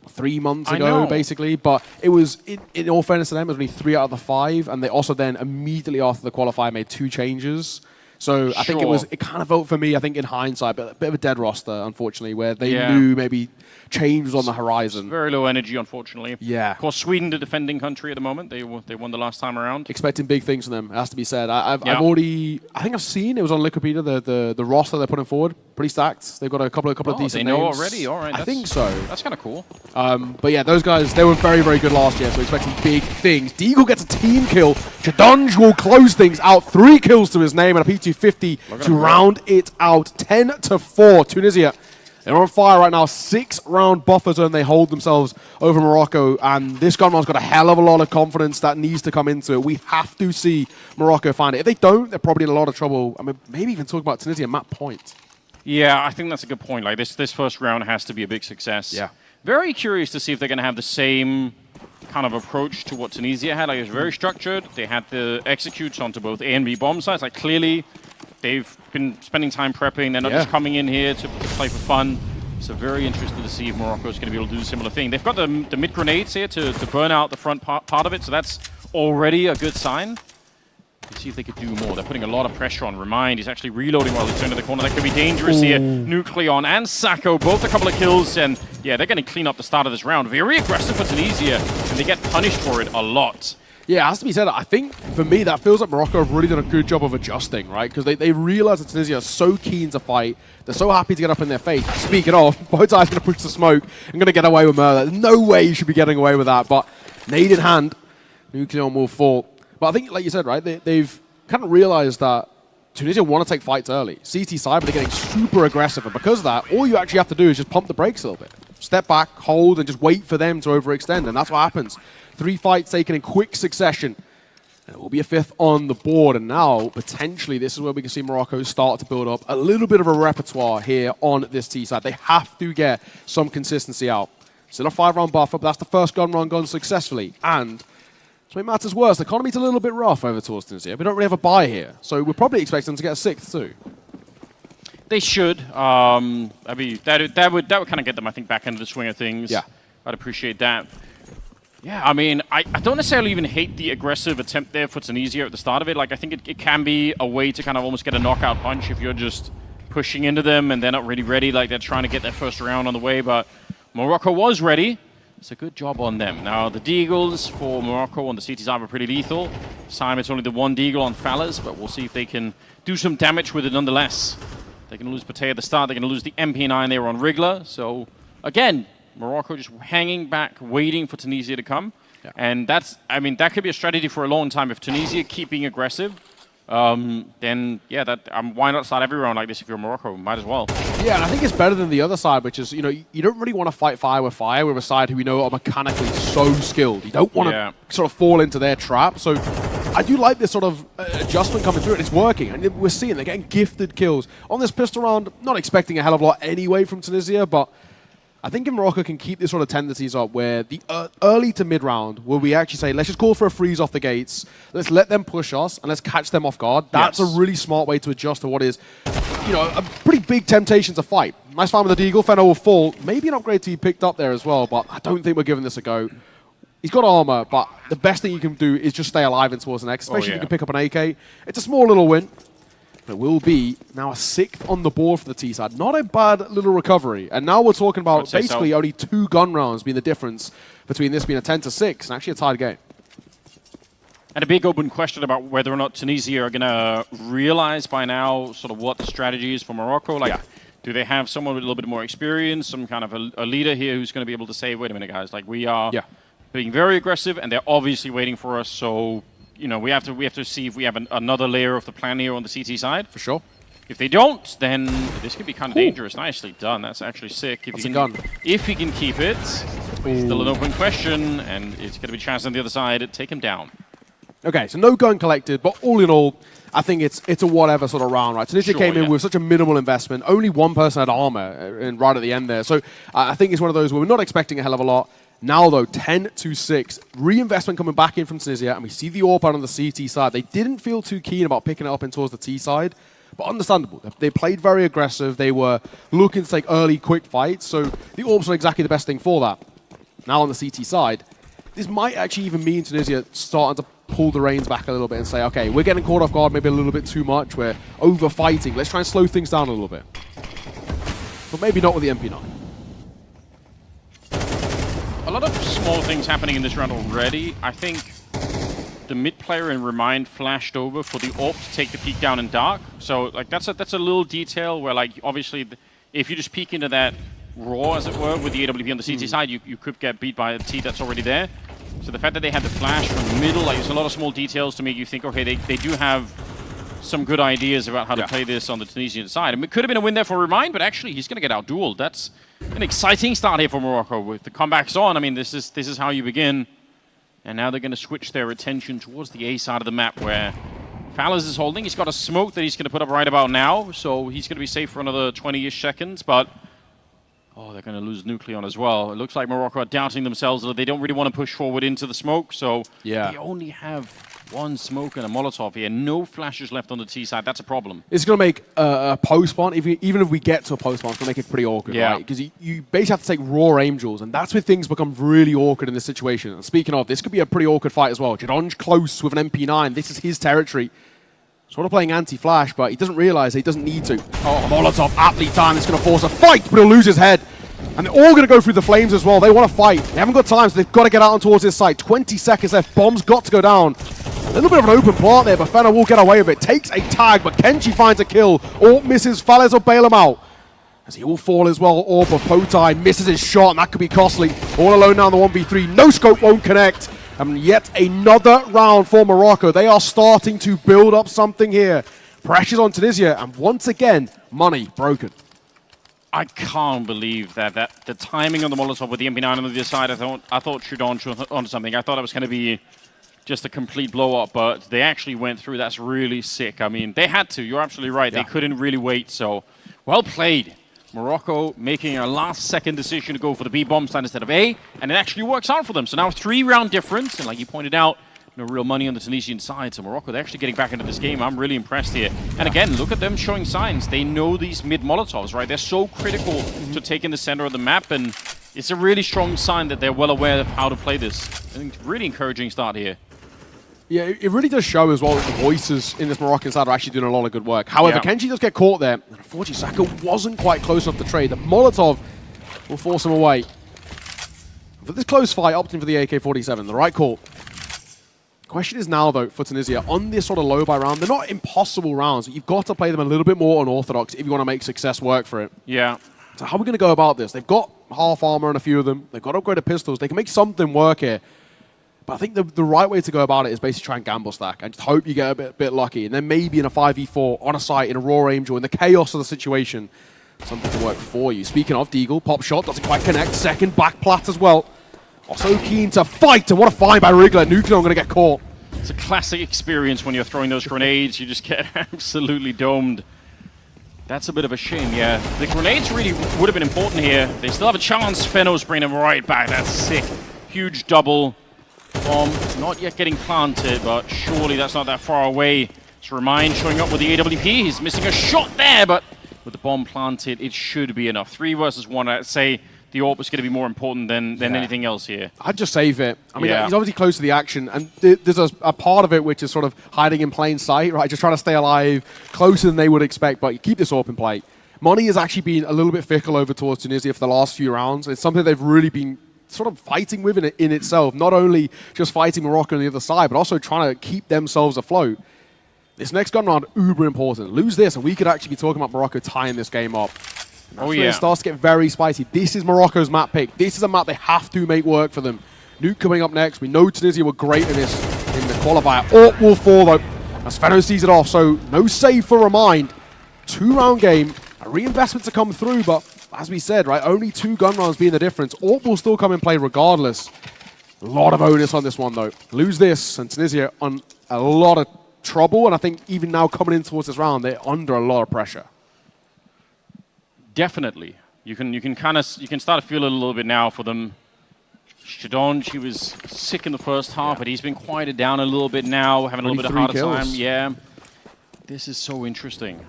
3 months ago, basically. But it was, in all fairness to them, it was only 3 out of the 5. And they also then, immediately after the qualifier, made 2 changes. So I think it kind of felt for me, I think in hindsight, but a bit of a dead roster, unfortunately, where they Yeah. knew maybe change was on the horizon. Very low energy, unfortunately. Yeah. Of course, Sweden, the defending country at the moment, they won the last time around. Expecting big things from them, it has to be said. I've already, I think I've seen, it was on Wikipedia, the roster they're putting forward. Pretty stacked. They've got a couple of decent names. They know already? All right. I think so. That's kind of cool. But yeah, those guys, they were very, very good last year, so expecting big things. Deagle gets a team kill. Chadonge will close things out. 3 kills to his name and a P250 to round it out. 10-4, Tunisia. They're on fire right now. 6-round buffer zone they hold themselves over Morocco, and this gunman's got a hell of a lot of confidence that needs to come into it. We have to see Morocco find it. If they don't, they're probably in a lot of trouble. I mean, maybe even talk about Tunisia map point. Yeah, I think that's a good point. Like this first round has to be a big success. Yeah. Very curious to see if they're going to have the same kind of approach to what Tunisia had. Like, it was very structured. They had the executes onto both A and B bomb sites. Like, clearly, they've been spending time prepping. They're not just coming in here to play for fun. So very interested to see if Morocco is going to be able to do a similar thing. They've got the mid grenades here to burn out the front part of it. So that's already a good sign. Let's see if they could do more. They're putting a lot of pressure on Remind. He's actually reloading while he's turning the corner. That could be dangerous here. Nucleon and Sacco, both a couple of kills. And yeah, they're going to clean up the start of this round. Very aggressive for Tunisia, and they get punished for it a lot. Yeah, it has to be said. I think, for me, that feels like Morocco have really done a good job of adjusting, right? Because they realize that Tunisia are so keen to fight. They're so happy to get up in their face. Speaking of, both sides going to push the smoke and going to get away with murder. There's no way you should be getting away with that. But nade in hand, Nucleon will fall. But I think, like you said, right, they've kind of realized that Tunisia want to take fights early. CT side, but they're getting super aggressive. And because of that, all you actually have to do is just pump the brakes a little bit. Step back, hold, and just wait for them to overextend. And that's what happens. 3 fights taken in quick succession. And it will be a 5th on the board. And now, potentially, this is where we can see Morocco start to build up a little bit of a repertoire here on this T side. They have to get some consistency out. Still a 5-round buffer, but that's the first gun run gone successfully. And to make matters worse, the economy's a little bit rough over towards Tunisia. We don't really have a buy here. So we're probably expecting them to get a 6th too. They should. I mean, that would kind of get them, I think, back into the swing of things. Yeah. I'd appreciate that. Yeah, I mean, I don't necessarily even hate the aggressive attempt there for Tunisia at the start of it. Like, I think it can be a way to kind of almost get a knockout punch if you're just pushing into them and they're not really ready. Like, they're trying to get their first round on the way, but Morocco was ready. It's a good job on them. Now, the Deagles for Morocco on the CT side were pretty lethal. This time it's only the 1 Deagle on Fallas, but we'll see if they can do some damage with it nonetheless. They're going to lose Pate at the start. They're going to lose the MP9 there on Wriggler. So, again, Morocco just hanging back, waiting for Tunisia to come. Yeah. And that's, I mean, that could be a strategy for a long time. If Tunisia keeping aggressive, then, yeah, why not start every round like this if you're Morocco? Might as well. Yeah, and I think it's better than the other side, which is, you know, you don't really want to fight fire with a side who we know are mechanically so skilled. You don't want to sort of fall into their trap. So I do like this sort of adjustment coming through, and it's working. And we're seeing they're getting gifted kills. On this pistol round, not expecting a hell of a lot anyway from Tunisia, but I think if Morocco can keep this sort of tendencies up where the early to mid-round, where we actually say, let's just call for a freeze off the gates, let's let them push us, and let's catch them off guard. That's a really smart way to adjust to what is, you know, a pretty big temptation to fight. Nice find with the Deagle. Fenner will fall. Maybe an upgrade to be picked up there as well, but I don't think we're giving this a go. He's got armor, but the best thing you can do is just stay alive in towards the next, especially if you can pick up an AK. It's a small little win. It will be now a 6th on the board for the T side. Not a bad little recovery. And now we're talking about basically only 2 gun rounds being the difference between this being a 10-6 and actually a tied game. And a big open question about whether or not Tunisia are going to realize by now sort of what the strategy is for Morocco. Like, do they have someone with a little bit more experience, some kind of a leader here who's going to be able to say, wait a minute, guys, like we are being very aggressive and they're obviously waiting for us, so you know, we have to see if we have another layer of the plan here on the CT side. For sure. If they don't, then this could be kind of dangerous. Nicely done. That's actually sick. If he can keep it, still an open question, and it's going to be chance on the other side. Take him down. Okay, so no gun collected, but all in all, I think it's a whatever sort of round, right? Tunisia came in with such a minimal investment. Only one person had armor right at the end there. So I think it's one of those where we're not expecting a hell of a lot. Now, though, 10-6. Reinvestment coming back in from Tunisia, and we see the AWP out on the CT side. They didn't feel too keen about picking it up in towards the T side, but understandable. They played very aggressive. They were looking to take early, quick fights, so the AWP's not exactly the best thing for that. Now on the CT side, this might actually even mean Tunisia starting to pull the reins back a little bit and say, okay, we're getting caught off guard maybe a little bit too much. We're over-fighting. Let's try and slow things down a little bit. But maybe not with the MP9. A lot of small things happening in this round already. I think the mid player in Remind flashed over for the AWP to take the peek down in Dark. So like that's a little detail where like obviously if you just peek into that raw, as it were, with the AWP on the CT side, you could get beat by a T that's already there. So the fact that they had the flash from the middle, like there's a lot of small details to make you think, okay, they do have some good ideas about how to play this on the Tunisian side. I mean, it could have been a win there for Remind, but actually he's going to get out-dueled. That's an exciting start here for Morocco with the comebacks on. I mean, this is how you begin. And now they're going to switch their attention towards the A side of the map where Fallas is holding. He's got a smoke that he's going to put up right about now, so he's going to be safe for another 20-ish seconds, but oh, they're going to lose Nucleon as well. It looks like Morocco are doubting themselves that they don't really want to push forward into the smoke, so they only have one smoke and a Molotov here. No flashes left on the T side. That's a problem. It's going to make a post-spawn. Even if we get to a post-spawn, it's going to make it pretty awkward, right? Because you basically have to take raw angels, and that's where things become really awkward in this situation. And speaking of, this could be a pretty awkward fight as well. Jadonj close with an MP9. This is his territory. Sort of playing anti-flash, but he doesn't realize he doesn't need to. Oh, Molotov aptly timed. It's going to force a fight, but he'll lose his head. And they're all going to go through the flames as well. They want to fight. They haven't got time, so they've got to get out on towards this side. 20 seconds left. Bomb's got to go down. A little bit of an open plant there, but Fenner will get away with it. Takes a tag, but Kenchi finds a kill. Or misses. Fallas will bail him out. As he will fall as well. Orb of Potai misses his shot, and that could be costly. All alone now in the 1v3. No scope won't connect. And yet another round for Morocco. They are starting to build up something here. Pressure's on Tunisia, and once again, money broken. I can't believe that the timing on the Molotov with the MP9 on the other side, I thought Jadonj onto something. I thought it was going to be just a complete blow-up, but they actually went through. That's really sick. I mean, they had to. You're absolutely right. They couldn't really wait, so well played. Morocco making a last-second decision to go for the B bomb stand instead of A, and it actually works out for them. So now 3-round difference, and like you pointed out, no real money on the Tunisian side. So Morocco, they're actually getting back into this game. I'm really impressed here. And again, look at them showing signs. They know these mid-Molotovs, right? They're so critical to taking the center of the map, and it's a really strong sign that they're well aware of how to play this. I think really encouraging start here. Yeah, it really does show as well that the voices in this Moroccan side are actually doing a lot of good work. However, Kenchi does get caught there. And unfortunately, Saka wasn't quite close enough to trade. The Molotov will force him away. For this close fight, opting for the AK-47, the right call. Question is now, though, for Tunisia, on this sort of low-buy round, they're not impossible rounds, but you've got to play them a little bit more unorthodox if you want to make success work for it. Yeah. So how are we going to go about this? They've got half armor on a few of them. They've got upgraded pistols. They can make something work here. But I think the right way to go about it is basically try and gamble stack and just hope you get a bit lucky. And then maybe in a 5v4, on a site, in a raw angel, in the chaos of the situation, something to work for you. Speaking of, Deagle, pop shot, doesn't quite connect. Second back plat as well. Also keen to fight, and what a find by Wriggler. Nucleon going to get caught. It's a classic experience when you're throwing those grenades. You just get absolutely domed. That's a bit of a shame, yeah. The grenades really would have been important here. They still have a chance. Fenno's bringing them right back. That's sick. Huge double. Bomb not yet getting planted, but surely that's not that far away. It's Remind showing up with the AWP. He's missing a shot there, but with the bomb planted, it should be enough. 3 versus 1, I'd say the AWP is going to be more important than anything else here. I'd just save it. I mean, he's obviously close to the action, and there's a part of it which is sort of hiding in plain sight, right? Just trying to stay alive, closer than they would expect, but you keep this AWP in play. Money has actually been a little bit fickle over towards Tunisia for the last few rounds. It's something they've really been sort of fighting with in itself, not only just fighting Morocco on the other side, but also trying to keep themselves afloat. This next gun round, uber important. Lose this, and we could actually be talking about Morocco tying this game up. That's where it starts to get very spicy. This is Morocco's map pick. This is a map they have to make work for them. Nuke coming up next. We know Tunisia were great in this in the qualifier. AWP will fall, though, as Fenno sees it off, so no save for Remind. 2-round game. A reinvestment to come through, but as we said, right, only 2 gun rounds being the difference. AWP will still come in play regardless. A lot of onus on this one, though. Lose this, and Tunisia on a lot of trouble, and I think even now coming in towards this round, they're under a lot of pressure. Definitely. You can start to feel it a little bit now for them. Jadonj, he was sick in the first half, but he's been quieted down a little bit now, having a little bit of harder time. Yeah. This is so interesting.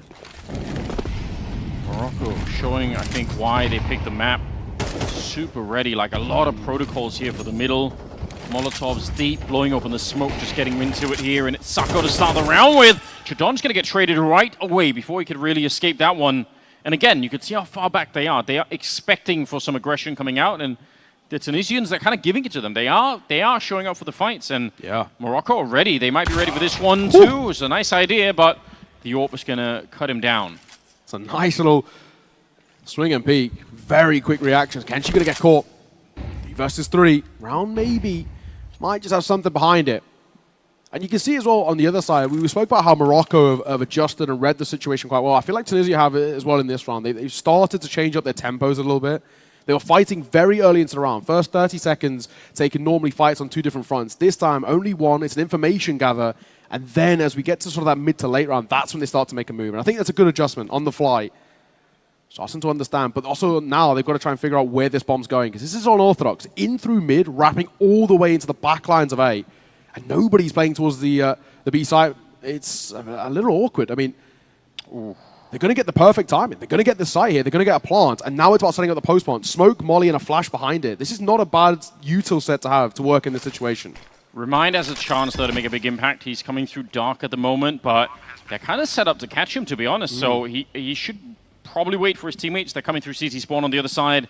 Morocco showing, I think, why they picked the map. Super ready, like a lot of protocols here for the middle. Molotov's deep, blowing open the smoke, just getting into it here, and it's Sako to start the round with. Chidon's going to get traded right away before he could really escape that one. And again, you can see how far back they are. They are expecting for some aggression coming out, and the Tunisians are kind of giving it to them. They are showing up for the fights, and Morocco are ready. They might be ready for this one too. It's a nice idea, but the AWP is going to cut him down. It's a nice little swing and peek. Very quick reactions. Kenshi going to get caught. 3 versus 3. Round maybe. Might just have something behind it. And you can see as well on the other side, we spoke about how Morocco have adjusted and read the situation quite well. I feel like Tunisia have it as well in this round. They've started to change up their tempos a little bit. They were fighting very early into the round. First 30 seconds, taking normally fights on 2 different fronts. This time, only one. It's an information gather. And then as we get to sort of that mid to late round, that's when they start to make a move. And I think that's a good adjustment on the fly. Starting to understand. But also now they've got to try and figure out where this bomb's going. Because this is unorthodox. In through mid, wrapping all the way into the back lines of A. And nobody's playing towards the B side. It's a little awkward. I mean, they're going to get the perfect timing. They're going to get the site here. They're going to get a plant. And now it's about setting up the post plant. Smoke, molly, and a flash behind it. This is not a bad util set to have to work in this situation. Remind has a chance, though, to make a big impact. He's coming through dark at the moment, but they're kind of set up to catch him, to be honest. So he should probably wait for his teammates. They're coming through CT spawn on the other side.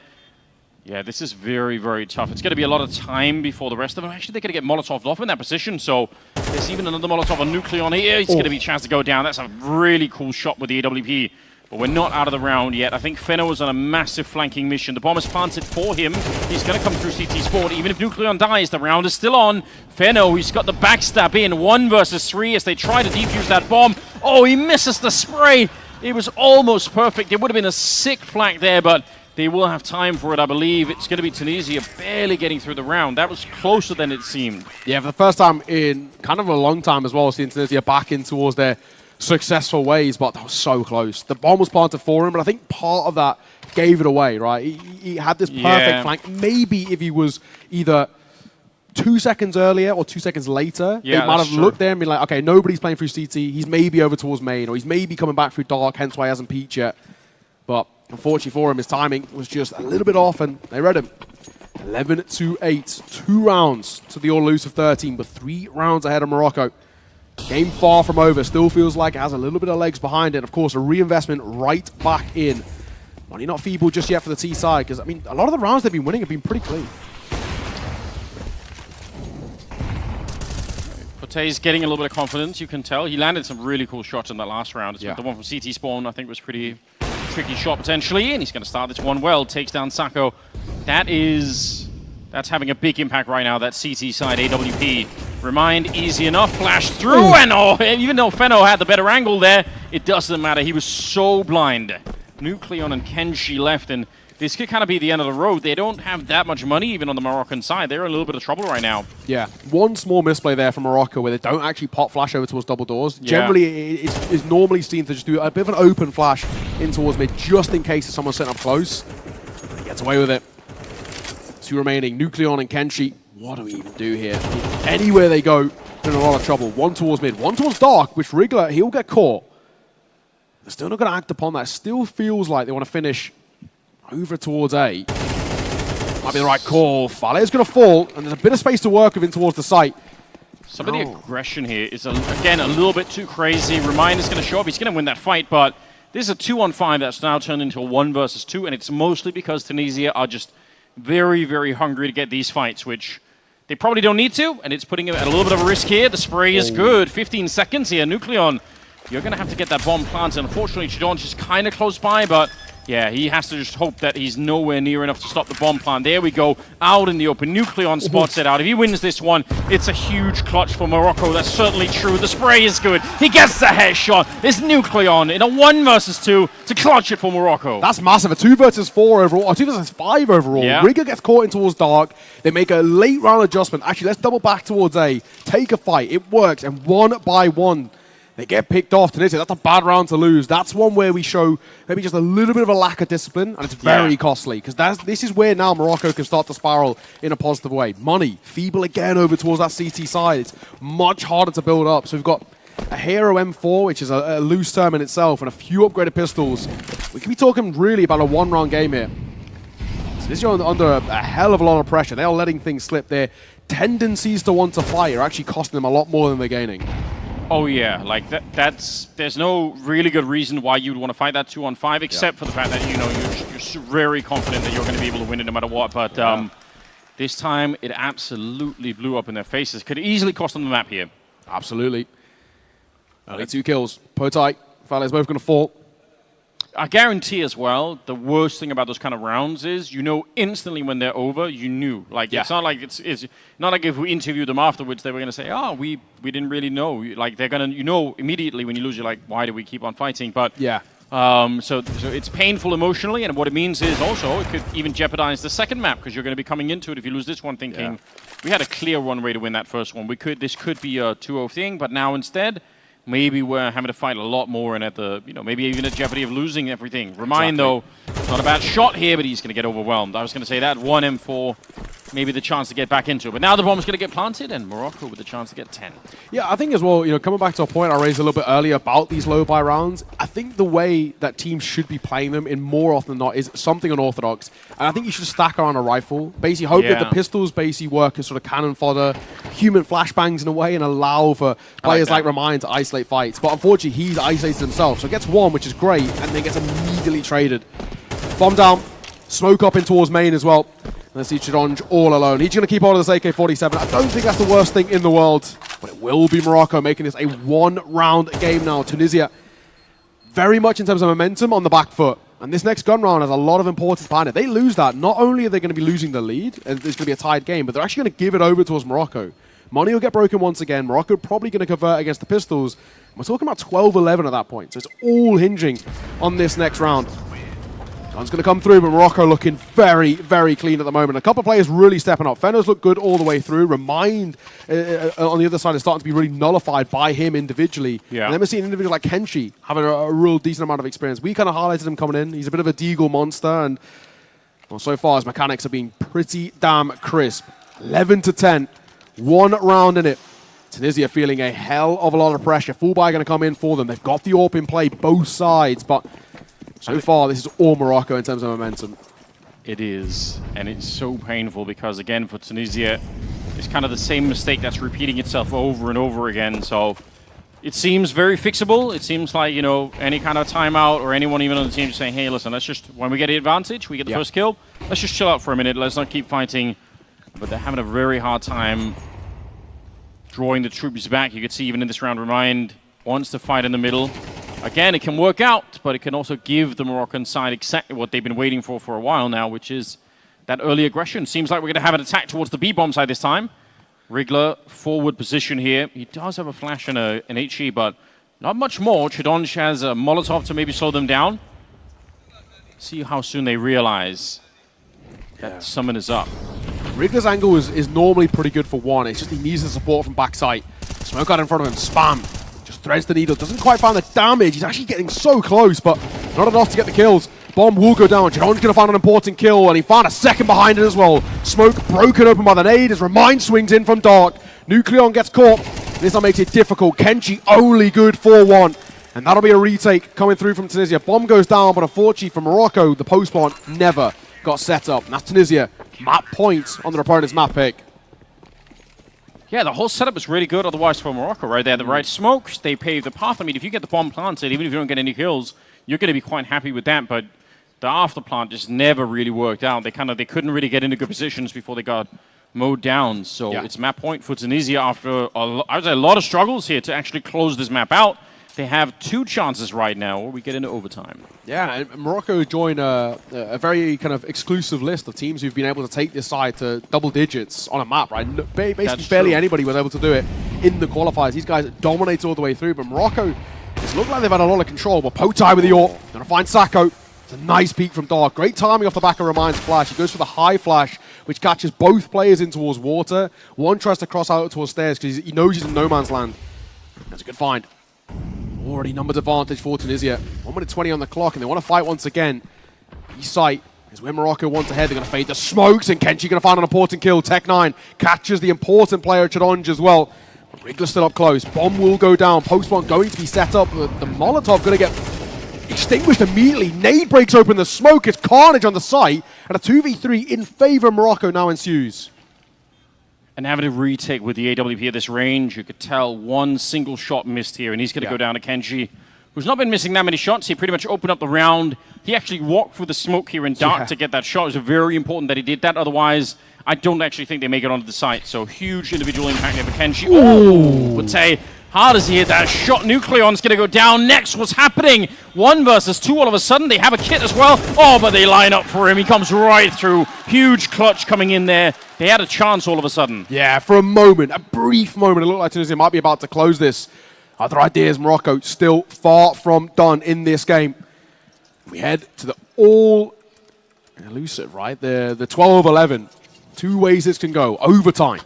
Yeah, this is very, very tough. It's going to be a lot of time before the rest of them. Actually, they're going to get Molotov'd off in that position. So there's even another Molotov on Nucleon here. It's going to be a chance to go down. That's a really cool shot with the AWP. But we're not out of the round yet. I think Fenno was on a massive flanking mission. The bomb is planted for him. He's going to come through CT spawn. Even if Nucleon dies, the round is still on. Fenno, he's got the backstab in. 1 versus 3 as they try to defuse that bomb. Oh, he misses the spray. It was almost perfect. It would have been a sick flank there, but they will have time for it, I believe. It's going to be Tunisia barely getting through the round. That was closer than it seemed. Yeah, for the first time in kind of a long time as well, seeing Tunisia back in towards their successful ways, but that was so close. The bomb was planted for him, but I think part of that gave it away, right? He had this perfect flank. Maybe if he was either 2 seconds earlier or 2 seconds later, they might have looked there and been like, okay, nobody's playing through CT. He's maybe over towards main, or he's maybe coming back through dark, hence why he hasn't peeked yet. But unfortunately for him, his timing was just a little bit off, and they read him. 11-8. 2 rounds to the all-elusive 13, but 3 rounds ahead of Morocco. Game far from over. Still feels like it has a little bit of legs behind it. Of course, a reinvestment right back in. Money not feeble just yet for the T side, because, I mean, a lot of the rounds they've been winning have been pretty clean. Potay's getting a little bit of confidence, you can tell. He landed some really cool shots in that last round. The one from CT spawn, I think, was pretty tricky shot potentially, and he's going to start this one well. Takes down Sako. That's having a big impact right now, that CT side AWP. Remind, easy enough, flash through, and even though Fenno had the better angle there, it doesn't matter. He was so blind. Nucleon and Kenshi left, and this could kind of be the end of the road. They don't have that much money even on the Moroccan side. They're in a little bit of trouble right now. Yeah, one small misplay there from Morocco where they don't actually pop flash over towards double doors. Generally, it's normally seen to just do a bit of an open flash in towards mid, just in case someone's sitting up close. But he gets away with it. 2 remaining, Nucleon and Kenshi. What do we even do here? Anywhere they go, they're in a lot of trouble. 1 towards mid, 1 towards dark, which Wriggler, he'll get caught. They're still not going to act upon that. Still feels like they want to finish over towards A. Might be the right call. Fale's going to fall, and there's a bit of space to work with in towards the site. Some of the aggression here is, again, a little bit too crazy. Remind is going to show up. He's going to win that fight, but this is a 2-on-5 that's now turned into a 1 versus 2, and it's mostly because Tunisia are just very, very hungry to get these fights, which they probably don't need to, and it's putting it at a little bit of a risk here. The spray is good. 15 seconds here. Nucleon, you're going to have to get that bomb planted. Unfortunately, Chidon's just kind of close by, but yeah, he has to just hope that he's nowhere near enough to stop the bomb plant. There we go, out in the open. Nucleon spots it out. If he wins this one, it's a huge clutch for Morocco. That's certainly true. The spray is good. He gets the headshot. It's Nucleon in a 1 versus 2 to clutch it for Morocco. That's massive. A 2 versus 4 overall, or 2 versus 5 overall. Rigger gets caught in towards dark. They make a late round adjustment. Actually, let's double back towards A. Take a fight. It works, and 1 by 1. They get picked off. Tunisia, that's a bad round to lose. That's one where we show maybe just a little bit of a lack of discipline, and it's very costly, because this is where now Morocco can start to spiral in a positive way. Money, feeble again over towards that CT side. It's much harder to build up. So we've got a Hero M4, which is a loose term in itself, and a few upgraded pistols. We could be talking really about a 1-round game here. So this is under a hell of a lot of pressure. They are letting things slip. They're tendencies to want to fight are actually costing them a lot more than they're gaining. Oh yeah, like there's no really good reason why you'd want to fight that 2-on-5, except for the fact that you're very confident that you're going to be able to win it no matter what. But this time it absolutely blew up in their faces. Could easily cost them the map here. Absolutely. Only 2 kills. Potai, Vale's both going to fall. I guarantee as well, the worst thing about those kind of rounds is you know instantly when they're over, you knew. Like it's not like it's not like if we interviewed them afterwards, they were going to say, "Oh, we didn't really know." Like they're gonna, immediately when you lose, you're like, "Why do we keep on fighting?" But so it's painful emotionally, and what it means is also it could even jeopardize the second map because you're going to be coming into it if you lose this one thinking we had a clear one-way to win that first one. This could be a 2-0 thing, but now instead. Maybe we're having to fight a lot more and at the, maybe even at jeopardy of losing everything. Remind, though, not a bad shot here, but he's going to get overwhelmed. I was going to say that 1 M4, maybe the chance to get back into it. But now the bomb's going to get planted, and Morocco with the chance to get 10. Yeah, I think as well, coming back to a point I raised a little bit earlier about these low buy rounds, I think the way that teams should be playing them in more often than not is something unorthodox. And I think you should stack around a rifle. Basically hope that the pistols basically work as sort of cannon fodder, human flashbangs in a way, and allow for players like Remind to isolate fights. But unfortunately, he's isolated himself. So gets one, which is great, and then gets immediately traded. Bomb down, smoke up in towards main as well. Let's see Chidonj all alone. He's going to keep hold of this AK-47. I don't think that's the worst thing in the world, but it will be Morocco making this a 1-round game now. Tunisia, very much in terms of momentum, on the back foot. And this next gun round has a lot of importance behind it. They lose that, not only are they going to be losing the lead, and there's going to be a tied game, but they're actually going to give it over towards Morocco. Money will get broken once again. Morocco probably going to convert against the pistols. We're talking about 12-11 at that point, so it's all hinging on this next round. Gun's going to come through, but Morocco looking very, very clean at the moment. A couple of players really stepping up. Fenner's look good all the way through. Remind on the other side is starting to be really nullified by him individually. And then we're seeing an individual like Kenshi having a real decent amount of experience. We kind of highlighted him coming in. He's a bit of a deagle monster, and well, so far his mechanics have been pretty damn crisp. 11-10, 1 round in it. Tunisia feeling a hell of a lot of pressure. Full buy going to come in for them. They've got the AWP in play, both sides, but so far, this is all Morocco in terms of momentum. It is, and it's so painful because, again, for Tunisia, it's kind of the same mistake that's repeating itself over and over again. So it seems very fixable. It seems like, any kind of timeout or anyone even on the team just saying, hey, listen, let's just, when we get the advantage, we get the first kill, let's just chill out for a minute. Let's not keep fighting. But they're having a very hard time drawing the troops back. You could see even in this round, Remind wants to fight in the middle. Again, it can work out, but it can also give the Moroccan side exactly what they've been waiting for a while now, which is that early aggression. Seems like we're going to have an attack towards the B-bomb side this time. Wriggler, forward position here. He does have a flash and an HE, but not much more. Chidonj has a Molotov to maybe slow them down. See how soon they realize that summon is up. Wriggler's angle is normally pretty good for one. It's just he needs the support from backside. Smoke out in front of him, spam. Just threads the needle, doesn't quite find the damage. He's actually getting so close, but not enough to get the kills. Bomb will go down. Chidonj's going to find an important kill, and he found a second behind it as well. Smoke broken open by the nade as Remind swings in from dark. Nucleon gets caught. This one makes it difficult. Kenshi only good 4-1. And that'll be a retake coming through from Tunisia. Bomb goes down, but unfortunately for Morocco, the post plant never got set up. And that's Tunisia. Map points on their opponent's map pick. Yeah, the whole setup is really good otherwise for Morocco, right? They had the right smokes, they paved the path. I mean, if you get the bomb planted, even if you don't get any kills, you're going to be quite happy with that, but the after plant just never really worked out. They couldn't really get into good positions before they got mowed down. So it's map point for Tunisia after, I would say, a lot of struggles here to actually close this map out. They have 2 chances right now where we get into overtime. Yeah, and Morocco joined a very kind of exclusive list of teams who've been able to take this side to double digits on a map, right? Basically, barely anybody was able to do it in the qualifiers. These guys dominate all the way through, but Morocco, it's looked like they've had a lot of control. But Potai with the AWP, gonna find Sacco. It's a nice peek from Dark. Great timing off the back of Remind's flash. He goes for the high flash, which catches both players in towards water. One tries to cross out towards stairs because he knows he's in no man's land. That's a good find. Already numbers advantage for Tunisia. 1 minute 20 on the clock, and they want to fight once again. B-site is where Morocco wants ahead. They're going to fade the smokes, and Kenshi going to find an important kill. Tech9 catches the important player, Chidonj, as well. But Wriggler's still up close. Bomb will go down. Post-bomb going to be set up. The Molotov going to get extinguished immediately. Nade breaks open the smoke. It's carnage on the site, and a 2v3 in favor of Morocco now ensues. And having a retake with the AWP at this range, you could tell one single shot missed here, and he's going to go down to Kenji, who's not been missing that many shots. He pretty much opened up the round. He actually walked through the smoke here in dark to get that shot. It was very important that he did that. Otherwise, I don't actually think they make it onto the site. So huge individual impact there for Kenji. Oh, Bate, how does he hit that shot? Nucleon's going to go down next. What's happening? 1 versus 2 all of a sudden. They have a kit as well. Oh, but they line up for him. He comes right through. Huge clutch coming in there. They had a chance all of a sudden. Yeah, for a moment, a brief moment, it looked like Tunisia might be about to close this. Other ideas, Morocco still far from done in this game. We head to the all elusive, right? The 12-11. 2 ways this can go. Overtime.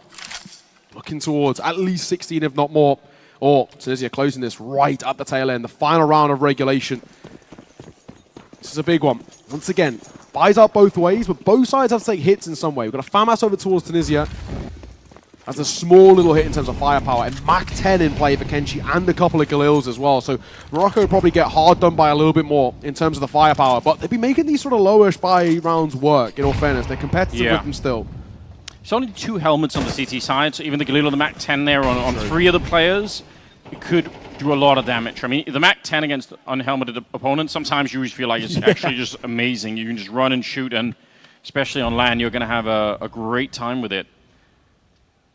Looking towards at least 16, if not more. Or Tunisia closing this right at the tail end. The final round of regulation. This is a big one. Once again, buys out both ways, but both sides have to take hits in some way. We've got a FAMAS over towards Tunisia. That's a small little hit in terms of firepower. And Mach 10 in play for Kenji and a couple of Galils as well. So Morocco will probably get hard done by a little bit more in terms of the firepower. But they've been making these sort of lowish buy rounds work, in all fairness. They're competitive with them still. It's only 2 helmets on the CT side, so even the Galil and the Mach 10 there on 3 of the players, it could do a lot of damage. I mean, the Mach 10 against unhelmeted opponents, sometimes you just feel like it's actually just amazing. You can just run and shoot, and especially on land, you're going to have a great time with it.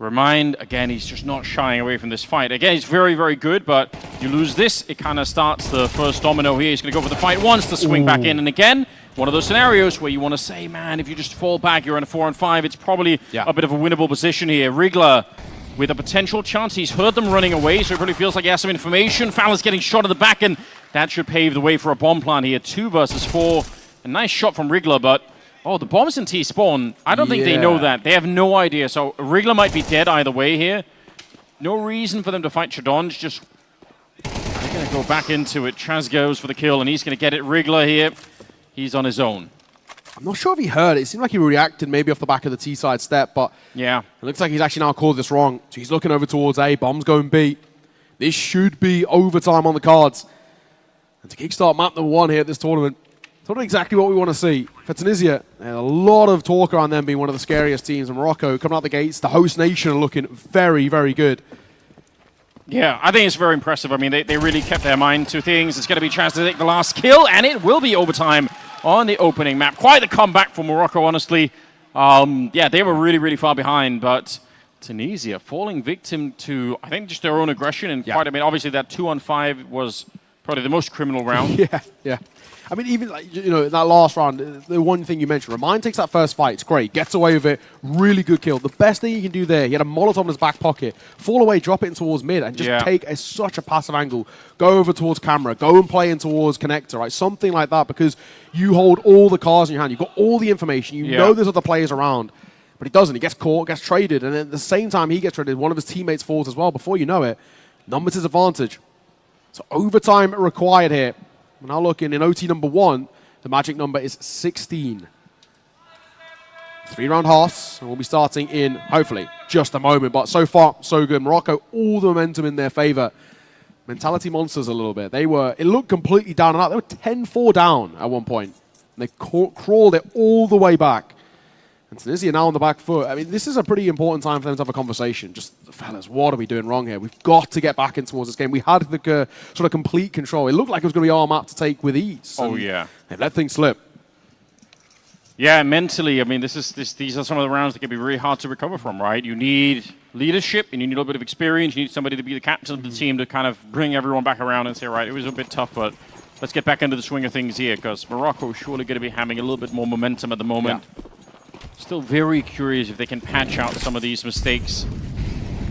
Remind, again, he's just not shying away from this fight. Again, he's very, very good, but you lose this, it kind of starts the first domino here. He's going to go for the fight once to swing back in, and again, one of those scenarios where you want to say, man, if you just fall back, you're in a 4-on-5, it's probably a bit of a winnable position here. Rigler with a potential chance. He's heard them running away, so it really feels like he has some information. Fowler's getting shot in the back, and that should pave the way for a bomb plant here. 2 versus 4. A nice shot from Rigler, but oh, the bomb's in T-spawn. I don't think they know that. They have no idea. So Rigler might be dead either way here. No reason for them to fight Chadonge. Just they're going to go back into it. Chaz goes for the kill, and he's going to get it. Rigler here. He's on his own. I'm not sure if he heard it. It seemed like he reacted maybe off the back of the T-side step, but it looks like he's actually now called this wrong. So he's looking over towards A. Bomb's going B. This should be overtime on the cards. And to kickstart map number 1 here at this tournament, it's not exactly what we want to see. For Tunisia, there's a lot of talk around them being one of the scariest teams. And Morocco coming out the gates, the host nation are looking very, very good. Yeah, I think it's very impressive. I mean, they really kept their mind to things. It's going to be a chance to take the last kill, and it will be overtime on the opening map. Quite the comeback for Morocco, honestly. Yeah, they were really, really far behind, but Tunisia falling victim to, I think, just their own aggression. And quite, I mean, obviously that 2-on-5 was probably the most criminal round. Yeah. I mean, even, like, you know, in that last round, the one thing you mentioned, Remind takes that first fight. It's great. Gets away with it. Really good kill. The best thing you can do there, he had a Molotov in his back pocket. Fall away, drop it in towards mid, and just take such a passive angle. Go over towards camera. Go and play in towards connector, right? Something like that, because you hold all the cards in your hand. You've got all the information. You know there's other players around. But he doesn't. He gets caught, gets traded, and at the same time he gets traded, one of his teammates falls as well. Before you know it, numbers his advantage. So overtime required here. We're now looking in OT number 1. The magic number is 16. 3-round halves, and we'll be starting in, hopefully, just a moment. But so far, so good. Morocco, all the momentum in their favor. Mentality monsters a little bit. It looked completely down and out. They were 10-4 down at one point. And they crawled it all the way back. And Tunisia now on the back foot. I mean, this is a pretty important time for them to have a conversation. Just, fellas, what are we doing wrong here? We've got to get back in towards this game. We had the sort of complete control. It looked like it was going to be our map to take with ease. Oh, yeah. They let things slip. Yeah, mentally, I mean, these are some of the rounds that can be really hard to recover from, right? You need leadership, and you need a little bit of experience. You need somebody to be the captain of the team to kind of bring everyone back around and say, right, it was a bit tough, but let's get back into the swing of things here, because Morocco is surely going to be having a little bit more momentum at the moment. Yeah. Still very curious if they can patch out some of these mistakes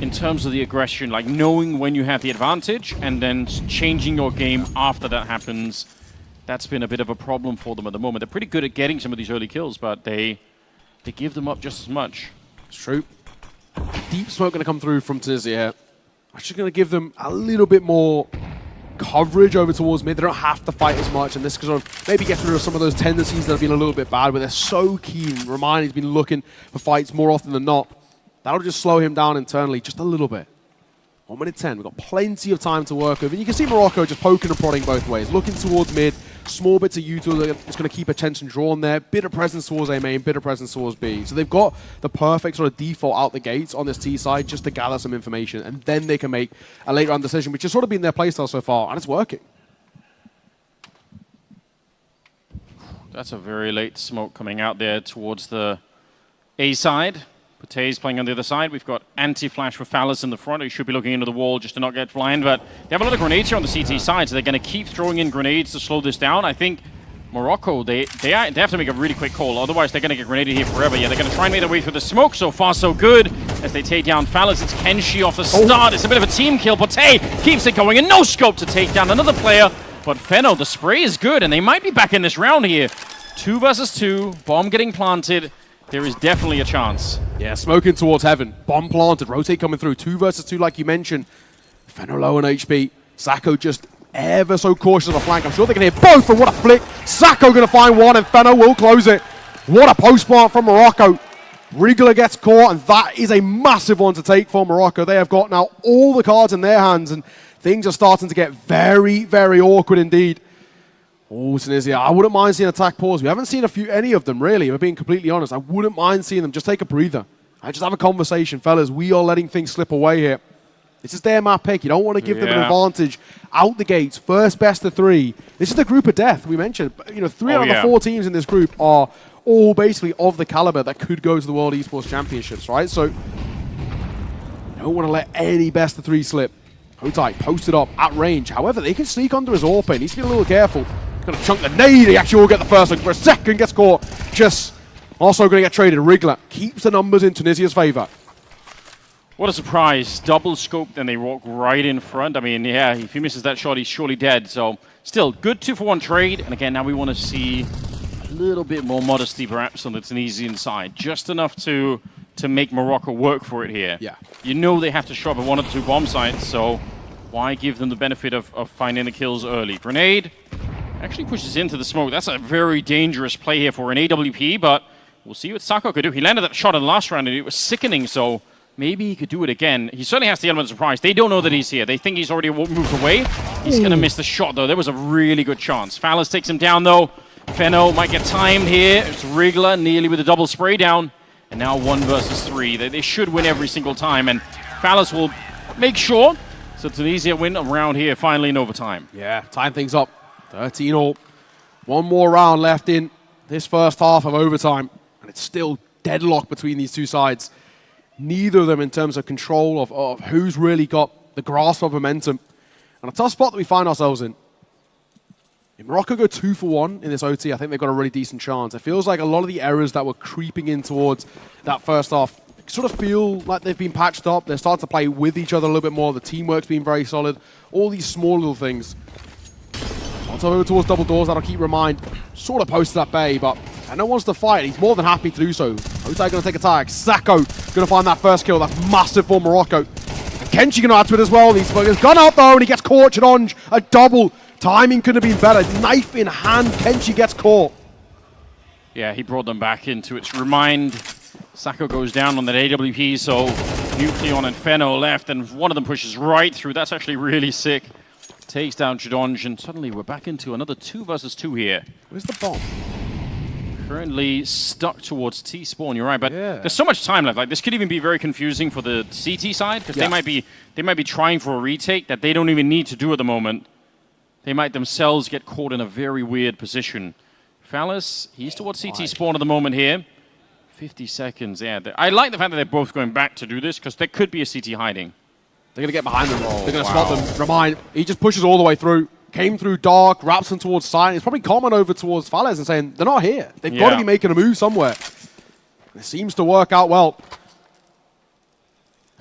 in terms of the aggression, like knowing when you have the advantage and then changing your game after that happens. That's been a bit of a problem for them at the moment. They're pretty good at getting some of these early kills, but they give them up just as much. It's true. Deep smoke going to come through from Tunisia here. I'm just going to give them a little bit more coverage over towards mid. They don't have to fight as much, and this can sort of maybe get rid of some of those tendencies that have been a little bit bad, where they're so keen. Remind, he's been looking for fights more often than not. That'll just slow him down internally just a little bit. 1 minute 10. We've got plenty of time to work with. And you can see Morocco just poking and prodding both ways, looking towards mid, small bits of util that's going to keep attention drawn there. Bit of presence towards A main, bit of presence towards B. So they've got the perfect sort of default out the gates on this T side just to gather some information, and then they can make a late round decision, which has sort of been their playstyle so far, and it's working. That's a very late smoke coming out there towards the A side. Pate's playing on the other side. We've got anti-flash for Phallus in the front, who should be looking into the wall just to not get blind, but they have a lot of grenades here on the CT side, so they're going to keep throwing in grenades to slow this down. I think Morocco, they have to make a really quick call, otherwise they're going to get grenaded here forever. Yeah, they're going to try and make their way through the smoke. So far, so good as they take down Phallus. It's Kenshi off the start. It's a bit of a team kill. Pate keeps it going, and no scope to take down another player. But Feno, the spray is good, and they might be back in this round here. 2 versus 2, bomb getting planted. There is definitely a chance. Yeah, smoking towards heaven. Bomb planted, rotate coming through. 2 versus 2, like you mentioned. Feno low on HP. Sacco just ever so cautious of the flank. I'm sure they can hit both, and what a flick. Sacco going to find one, and Feno will close it. What a post plant from Morocco. Rigler gets caught, and that is a massive one to take for Morocco. They have got now all the cards in their hands, and things are starting to get very, very awkward indeed. Oh, Tunisia, I wouldn't mind seeing attack pause. We haven't seen any of them, really, if I'm being completely honest. I wouldn't mind seeing them just take a breather. I just have a conversation. Fellas, we are letting things slip away here. This is their map pick. You don't want to give them an advantage out the gates. First best of 3. This is the group of death we mentioned. You know, 3 out of the 4 teams in this group are all basically of the caliber that could go to the World Esports Championships, right? So, you don't want to let any best of 3 slip. Hotite posted up at range. However, they can sneak under his AWP. He needs to be a little careful. Going to chunk the nade. He actually will get the first look for a second. Gets caught. Just also going to get traded. Rigler keeps the numbers in Tunisia's favor. What a surprise. Double scope, then they walk right in front. I mean, yeah, if he misses that shot, he's surely dead. So, still, good 2-for-1 trade. And again, now we want to see a little bit more modesty, perhaps, on the Tunisian side. Just enough to make Morocco work for it here. Yeah. You know they have to shove at 1 of the 2 bomb sites, so why give them the benefit of finding the kills early? Grenade actually pushes into the smoke. That's a very dangerous play here for an AWP, but we'll see what Sacco could do. He landed that shot in the last round, and it was sickening, so maybe he could do it again. He certainly has the element of surprise. They don't know that he's here. They think he's already moved away. He's going to miss the shot, though. There was a really good chance. Phallus takes him down, though. Feno might get timed here. It's Rigler nearly with a double spray down. And now 1 versus 3. They should win every single time, and Phallus will make sure. So Tunisia win a round here, finally in overtime. Yeah, time things up. 13-all. 1 more round left in this first half of overtime, and it's still deadlock between these 2 sides. Neither of them in terms of control of who's really got the grasp of momentum. And a tough spot that we find ourselves in. If Morocco go 2-for-1 in this OT, I think they've got a really decent chance. It feels like a lot of the errors that were creeping in towards that first half sort of feel like they've been patched up. They're starting to play with each other a little bit more. The teamwork's been very solid. All these small little things. Onto over towards double doors, that'll keep remind. Sort of posted at bay, but no wants to fight. He's more than happy to do so. Hotai going to take a tag. Sacco going to find that first kill. That's massive for Morocco. And Kenshi going to add to it as well. He's gone out though, and he gets caught. Chidonge, a double. Timing could have been better. Knife in hand, Kenshi gets caught. Yeah, he brought them back into it. Remind, Sacco goes down on that AWP, so Nucleon and Feno left, and one of them pushes right through. That's actually really sick. Takes down Chidonge, and suddenly we're back into another 2 versus 2 here. Where's the bomb? Currently stuck towards T-spawn, you're right, but there's so much time left. Like, this could even be very confusing for the CT side, because they might be trying for a retake that they don't even need to do at the moment. They might themselves get caught in a very weird position. Phallus, he's towards CT spawn at the moment here. 50 seconds, yeah. I like the fact that they're both going back to do this, because there could be a CT hiding. They're going to get behind them. They're going to spot them. Remind, he just pushes all the way through. Came through dark, wraps them towards side. It's probably common over towards Phallus and saying, they're not here. They've got to be making a move somewhere. It seems to work out well.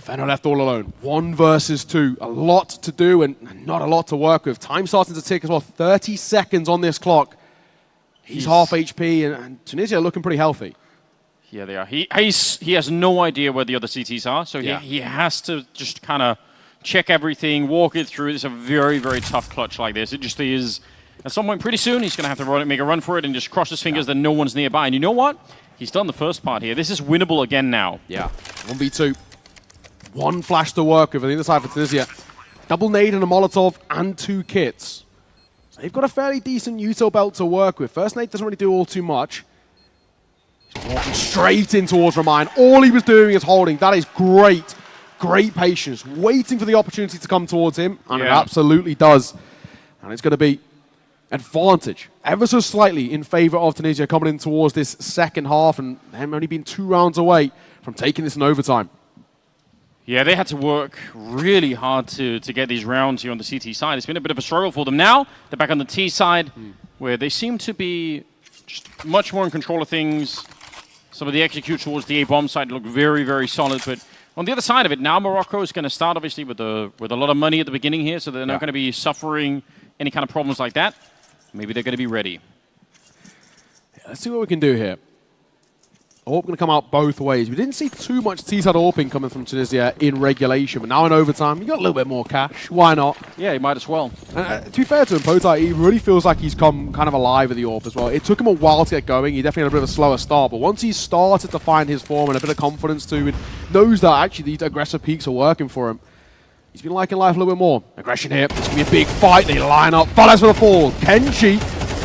Feno left all alone. 1 versus 2. A lot to do and not a lot to work with. Time starting to tick as well. 30 seconds on this clock. He's half HP, and Tunisia looking pretty healthy. Yeah, they are. He has no idea where the other CTs are, so he has to just kind of check everything, walk it through. It's a very, very tough clutch like this. It just is. At some point pretty soon, he's going to have to make a run for it and just cross his fingers that no one's nearby. And you know what? He's done the first part here. This is winnable again now. Yeah, 1v2. 1 flash to work with on the other side for Tunisia. Double nade and a Molotov and 2 kits. So they've got a fairly decent util belt to work with. First Nate doesn't really do all too much. He's walking straight in towards Remind. All he was doing is holding. That is great. Great patience. Waiting for the opportunity to come towards him. And it absolutely does. And it's going to be advantage ever so slightly in favor of Tunisia coming in towards this second half, and them only being 2 rounds away from taking this in overtime. Yeah, they had to work really hard to get these rounds here on the CT side. It's been a bit of a struggle for them. Now they're back on the T side, where they seem to be just much more in control of things. Some of the execute towards the A bomb side look very, very solid, but on the other side of it, now Morocco is going to start obviously with a lot of money at the beginning here, so they're not going to be suffering any kind of problems like that. Maybe they're going to be ready. Yeah, let's see what we can do here. AWP going to come out both ways. We didn't see too much T-side AWPing coming from Tunisia in regulation, but now in overtime, you got a little bit more cash. Why not? Yeah, he might as well. To be fair to him, Potai, he really feels like he's come kind of alive with the AWP as well. It took him a while to get going. He definitely had a bit of a slower start, but once he's started to find his form and a bit of confidence too, and knows that actually these aggressive peaks are working for him, he's been liking life a little bit more. Aggression here. It's going to be a big fight. They line up. Follows for the fall. Kenshi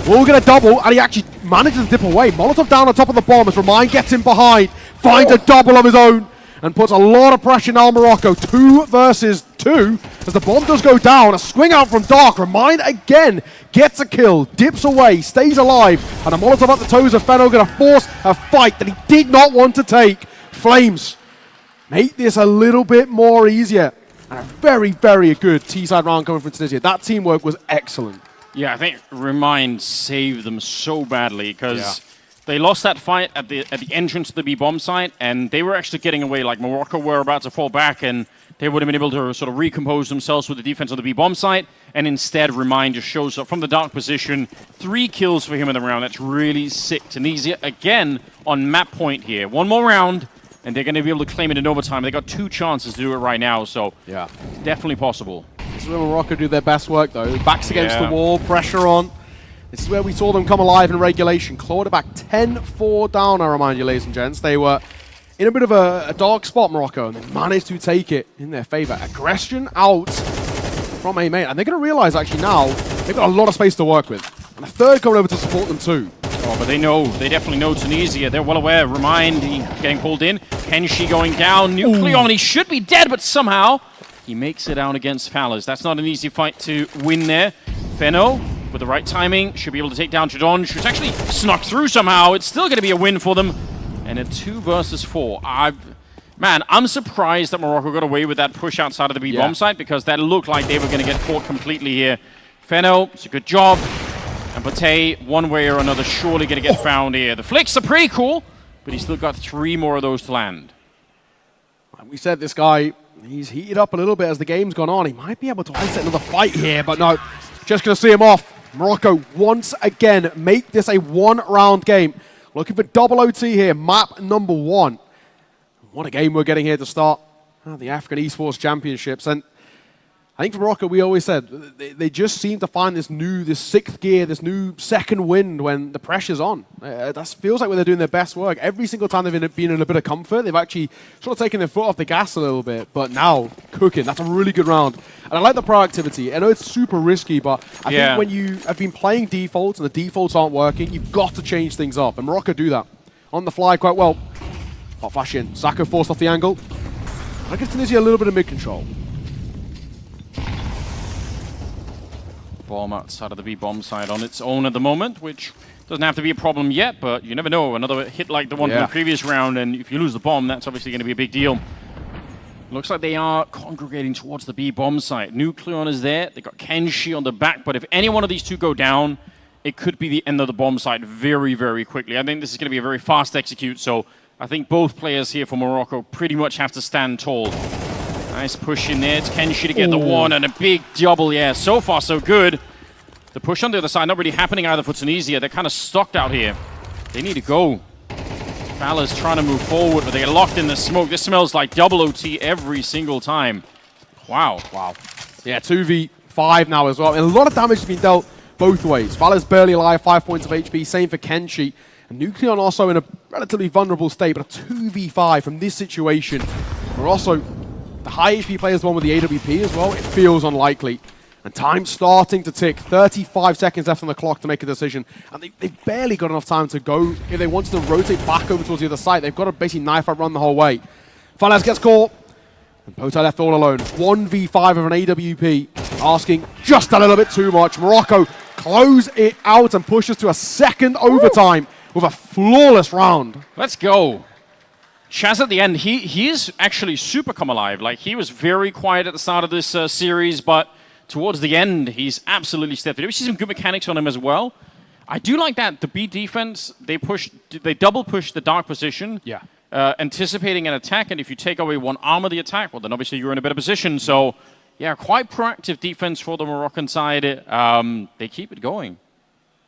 will get a double, and he actually manages to dip away. Molotov down on top of the bomb as Remind gets in behind, finds a double of his own, and puts a lot of pressure now on Morocco. 2 versus 2 as the bomb does go down. A swing out from Dark. Remind again gets a kill, dips away, stays alive, and a Molotov at the toes of Fenno going to force a fight that he did not want to take. Flames make this a little bit more easier. And a very, very good T-side round coming from Tunisia. That teamwork was excellent. Yeah, I think Remind saved them so badly because they lost that fight at the entrance to the B bomb site, and they were actually getting away. Like Morocco were about to fall back, and they would have been able to sort of recompose themselves with the defense on the B bomb site, and instead Remind just shows up from the dark position. 3 kills for him in the round. That's really sick. Tunisia again on map point here. 1 more round, and they're going to be able to claim it in overtime. They got 2 chances to do it right now, so definitely possible. This is where Morocco do their best work, though. Backs against the wall, pressure on. This is where we saw them come alive in regulation. Clawed back 10-4 down, I remind you, ladies and gents. They were in a bit of a dark spot, Morocco, and they managed to take it in their favor. Aggression out from A main. And they're going to realize, actually, now they've got a lot of space to work with. And a third coming over to support them, too. Oh, but they definitely know Tunisia. They're well aware. Remind getting pulled in. Kenshi going down. Nucleon, he should be dead, but somehow he makes it out against Fallas. That's not an easy fight to win there. Fenno, with the right timing, should be able to take down Jadon. She's actually snuck through somehow. It's still going to be a win for them. And a 2 versus 4. Man, I'm surprised that Morocco got away with that push outside of the B-bomb site, because that looked like they were going to get caught completely here. Fenno, it's a good job. And Bate, one way or another, surely going to get found here. The flicks are pretty cool, but he's still got 3 more of those to land. We said this guy, he's heated up a little bit as the game's gone on. He might be able to ice another fight here, but no, just going to see him off. Morocco once again make this a 1-round game. Looking for double OT here, map number 1. What a game we're getting here to start the African Esports Championships. And I think for Morocco, we always said, they just seem to find this 6th gear, this new second wind when the pressure's on. That feels like when they're doing their best work. Every single time they've been in a bit of comfort, they've actually sort of taken their foot off the gas a little bit. But now, cooking. That's a really good round. And I like the proactivity. I know it's super risky, but I think when you have been playing defaults and the defaults aren't working, you've got to change things up. And Morocco do that on the fly quite well. Hot flash in. Sako forced off the angle. That gives Tunisia a little bit of mid-control. Bomb outside of the B-bomb side on its own at the moment, which doesn't have to be a problem yet, but you never know. Another hit like the one from the previous round, and if you lose the bomb, that's obviously going to be a big deal. Looks like they are congregating towards the B-bomb site. Nucleon is there. They got Kenshi on the back, but if any one of these 2 go down, it could be the end of the bomb site very, very quickly. I think this is going to be a very fast execute, so I think both players here for Morocco pretty much have to stand tall. Nice push in there. It's Kenshi to get the 1 and a big double. Yeah, so far so good. The push on the other side not really happening either for Tunisia. They're kind of stuck out here. They need to go. Fala's trying to move forward, but they get locked in the smoke. This smells like double OT every single time. Wow. Wow. Yeah, 2v5 now as well. And a lot of damage has been dealt both ways. Fala's barely alive, 5 points of HP. Same for Kenshi. And Nucleon also in a relatively vulnerable state, but a 2v5 from this situation. We're also the high HP players, the one with the AWP as well. It feels unlikely. And time's starting to tick. 35 seconds left on the clock to make a decision. And they've barely got enough time to go. If they wanted to rotate back over towards the other side, they've got to basically knife out run the whole way. Falaz gets caught. And Potai left all alone. 1v5 of an AWP. Asking just a little bit too much. Morocco close it out and pushes to a second overtime with a flawless round. Let's go. Chaz at the end, he is actually super come alive. Like, he was very quiet at the start of this series, but towards the end, he's absolutely stepped it. We see some good mechanics on him as well. I do like that. The B defense, they double push the dark position, anticipating an attack, and if you take away one arm of the attack, well, then obviously you're in a better position. So, yeah, quite proactive defense for the Moroccan side. They keep it going.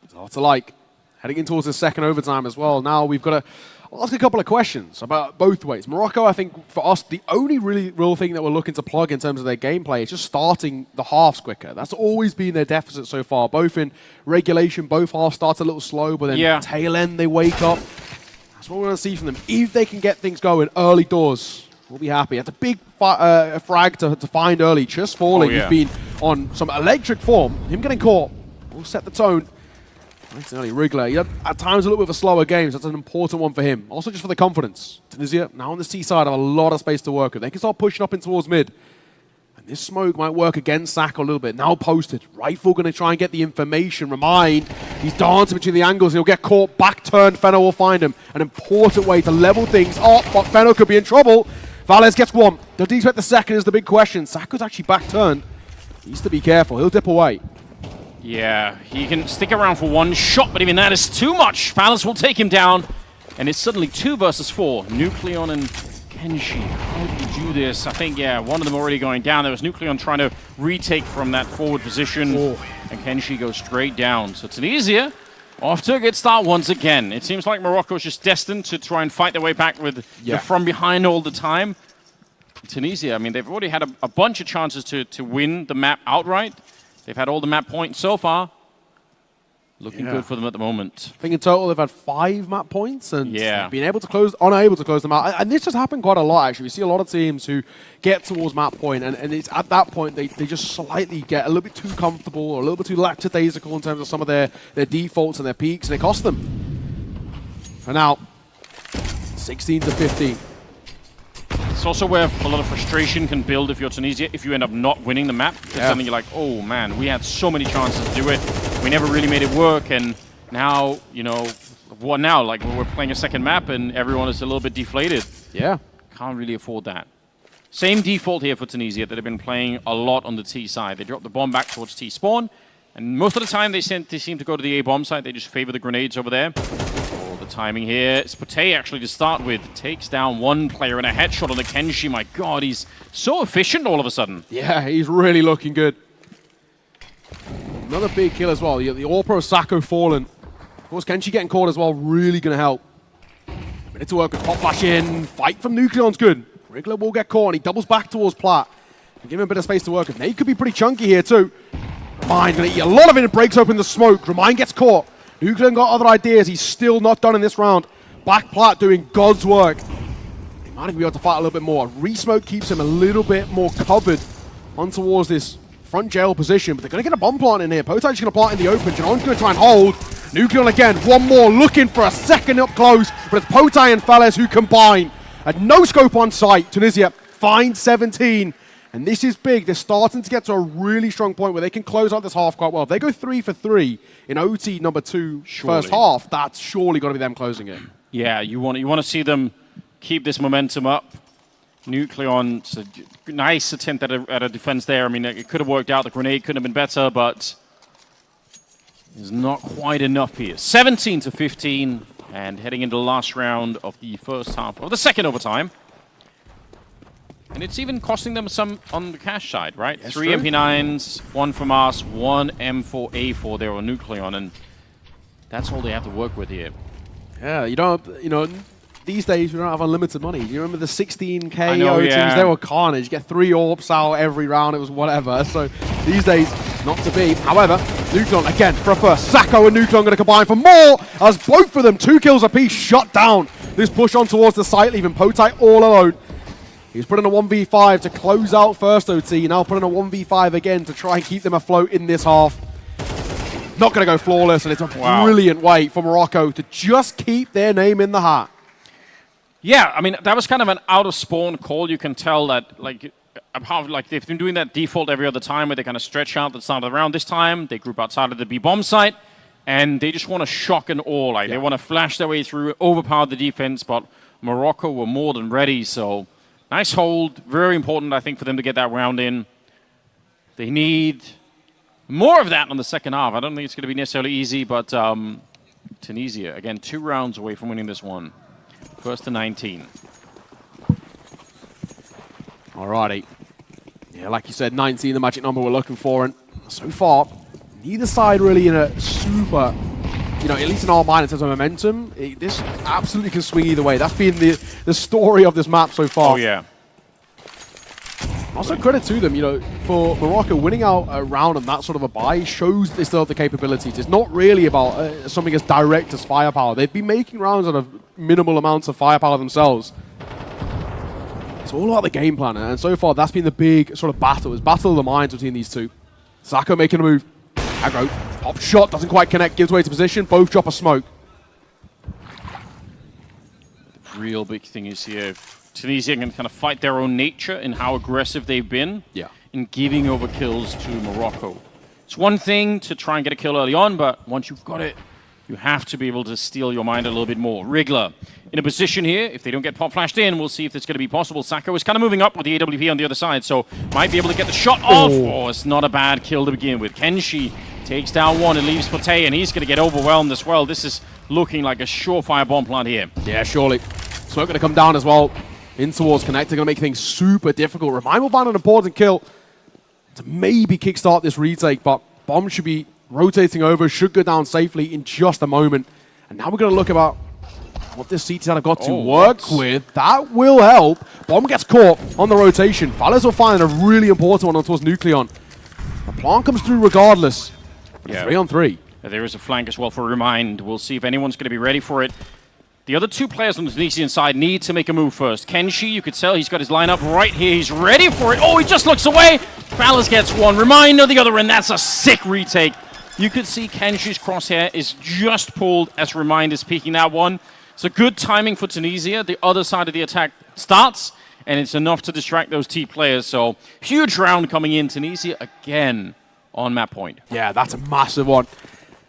There's lots to like. Heading in towards the second overtime as well. Now we've got to ask a couple of questions about both ways. Morocco, I think, for us, the only real thing that we're looking to plug in terms of their gameplay is just starting the halves quicker. That's always been their deficit so far, both in regulation, both halves start a little slow, but then tail end, they wake up. That's what we want to see from them. If they can get things going early doors, we'll be happy. It's a big frag to find early, just falling. He's been on some electric form. Him getting caught will set the tone. Nice early Wriggler. He had at times a little bit of a slower game, so that's an important one for him. Also just for the confidence. Tunisia, now on the C side, have a lot of space to work with. They can start pushing up in towards mid. And this smoke might work against Sacco a little bit. Now posted. Rightful going to try and get the information. Remind, he's dancing between the angles. He'll get caught. Back turn. Fenno will find him. An important way to level things up, but Fenno could be in trouble. Valles gets one. Does he expect the second is the big question. Sacco's actually back turned. He needs to be careful. He'll dip away. Yeah, he can stick around for one shot, but even that is too much. Fallas will take him down, and it's suddenly 2 versus 4. Nucleon and Kenshi. How do you do this? I think, one of them already going down. There was Nucleon trying to retake from that forward position, and Kenshi goes straight down. So Tunisia off to a good start once again. It seems like Morocco is just destined to try and fight their way back with the from behind all the time. Tunisia, I mean, they've already had a bunch of chances to win the map outright. They've had all the map points so far. Looking good for them at the moment. I think in total they've had 5 map points and been able to close, unable to close them out. And this has happened quite a lot, actually. We see a lot of teams who get towards map point, and it's at that point they just slightly get a little bit too comfortable or a little bit too lackadaisical in terms of some of their defaults and their peaks, and it costs them. For now, 16 to 15. It's also where a lot of frustration can build if you're Tunisia, if you end up not winning the map. It's something you're like, oh man, we had so many chances to do it. We never really made it work, and now, you know, what now? Like, we're playing a second map and everyone is a little bit deflated. Yeah. Can't really afford that. Same default here for Tunisia that have been playing a lot on the T side. They drop the bomb back towards T spawn, and most of the time they seem to go to the A bomb side. They just favor the grenades over there. The timing here, it's Potay actually to start with. Takes down one player and a headshot on the Kenshi. My god, he's so efficient all of a sudden. Yeah, he's really looking good. Another big kill as well. The All-Pro Sacco fallen. Of course, Kenshi getting caught as well, really going to help. Minute to work with pop flash in. Fight from Nucleon's good. Wriggler will get caught and he doubles back towards Plat. Give him a bit of space to work with. They could be pretty chunky here too. Remind going to eat a lot of it and breaks open the smoke. Remind gets caught. Nucleon got other ideas. He's still not done in this round. Back Plat doing God's work. He might even be able to fight a little bit more. Resmoke keeps him a little bit more covered on towards this front jail position, but they're going to get a bomb plant in here. Potai's going to plant in the open. Janon's going to try and hold. Nucleon again, one more, looking for a second up close, but it's Potai and Falles who combine. At no scope on sight, Tunisia finds 17. And this is big. They're starting to get to a really strong point where they can close out this half quite well. If they go 3 for 3 in OT number 2 first half, that's surely got to be them closing it. Yeah, you want to see them keep this momentum up. Nucleon, a nice attempt at a defense there. I mean, it could have worked out. The grenade could have been better, but it's not quite enough here. 17 to 15, and heading into the last round of the first half of the second overtime. And it's even costing them some on the cash side, right? Yes, 3 MP9s, 1 from us, 1 M4A4 there on Nucleon, and that's all they have to work with here. Yeah, you don't, these days we don't have unlimited money. Do you remember the 16K OTs? They were carnage. You get 3 AWPs out every round, it was whatever. So these days, not to be. However, Nucleon again for a first. Sacco and Nucleon going to combine for more, as both of them 2 kills apiece shut down. This push on towards the site, leaving Potai all alone. He's put in a 1v5 to close out first OT. Now put in a 1v5 again to try and keep them afloat in this half. Not going to go flawless, and it's a brilliant way for Morocco to just keep their name in the hat. Yeah, I mean, that was kind of an out-of-spawn call. You can tell that, like they've been doing that default every other time where they kind of stretch out the start of the round. This time, they group outside of the B-bomb site, and they just want to shock and awe. Like, they want to flash their way through, overpower the defense, but Morocco were more than ready, so nice hold. Very important, I think, for them to get that round in. They need more of that on the second half. I don't think it's going to be necessarily easy, but Tunisia, again, 2 rounds away from winning this one. First to 19. Alrighty. Yeah, like you said, 19, the magic number we're looking for. And so far, neither side really in a super, at least in our mind in terms of momentum. This absolutely can swing either way. That's been the story of this map so far. Oh, yeah. Also, credit to them, for Morocco winning out a round and that sort of a bye shows they still have the capabilities. It's not really about something as direct as firepower. They've been making rounds out of minimal amounts of firepower themselves. It's all about the game plan, and so far that's been the big sort of battle. It's battle of the minds between these two. Sako making a move. Aggro. Pop shot, doesn't quite connect, gives way to position. Both drop a smoke. The real big thing is here, if Tunisia can kind of fight their own nature in how aggressive they've been in giving over kills to Morocco. It's one thing to try and get a kill early on, but once you've got it, you have to be able to steal your mind a little bit more. Wriggler in a position here. If they don't get pop flashed in, we'll see if it's going to be possible. Sako is kind of moving up with the AWP on the other side, so might be able to get the shot off. Oh, it's not a bad kill to begin with. Kenshi takes down one and leaves Potay, and he's going to get overwhelmed as well. This is looking like a surefire bomb plant here. Yeah, surely. Smoke going to come down as well. In towards Connector, going to make things super difficult. Remind will find an important kill to maybe kickstart this retake, but Bomb should be rotating over, should go down safely in just a moment. And now we're going to look about what this CT have got to work with. That will help. Bomb gets caught on the rotation. Fallas will find a really important one on towards Nucleon. The plant comes through regardless. Yeah. 3-on-3. There is a flank as well for Remind. We'll see if anyone's going to be ready for it. The other 2 players on the Tunisian side need to make a move first. Kenshi, you could tell he's got his lineup right here. He's ready for it. Oh, he just looks away. Fallas gets one. Remind on the other end. That's a sick retake. You could see Kenshi's crosshair is just pulled as Remind is peeking that one. It's a good timing for Tunisia. The other side of the attack starts, and it's enough to distract those T players. So huge round coming in. Tunisia again on map point. Yeah, that's a massive one.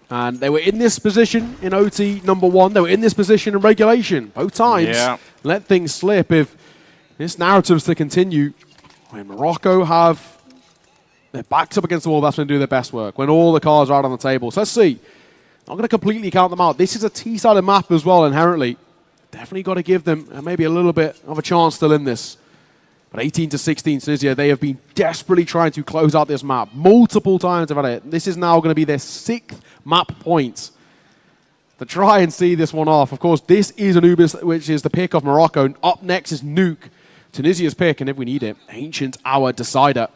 And they were in this position in OT number 1. They were in this position in regulation. Both times let things slip. If this narrative's to continue, when Morocco have their backs up against the wall, that's when they do their best work. When all the cards are out on the table. So let's see. Not going to completely count them out. This is a T-sided map as well, inherently. Definitely got to give them maybe a little bit of a chance still in this. But 18-16 Tunisia, they have been desperately trying to close out this map. Multiple times they've had it. This is now going to be their 6th map point to try and see this one off. Of course, this is Anubis, which is the pick of Morocco. And up next is Nuke, Tunisia's pick, and if we need it, Ancient Hour Decider.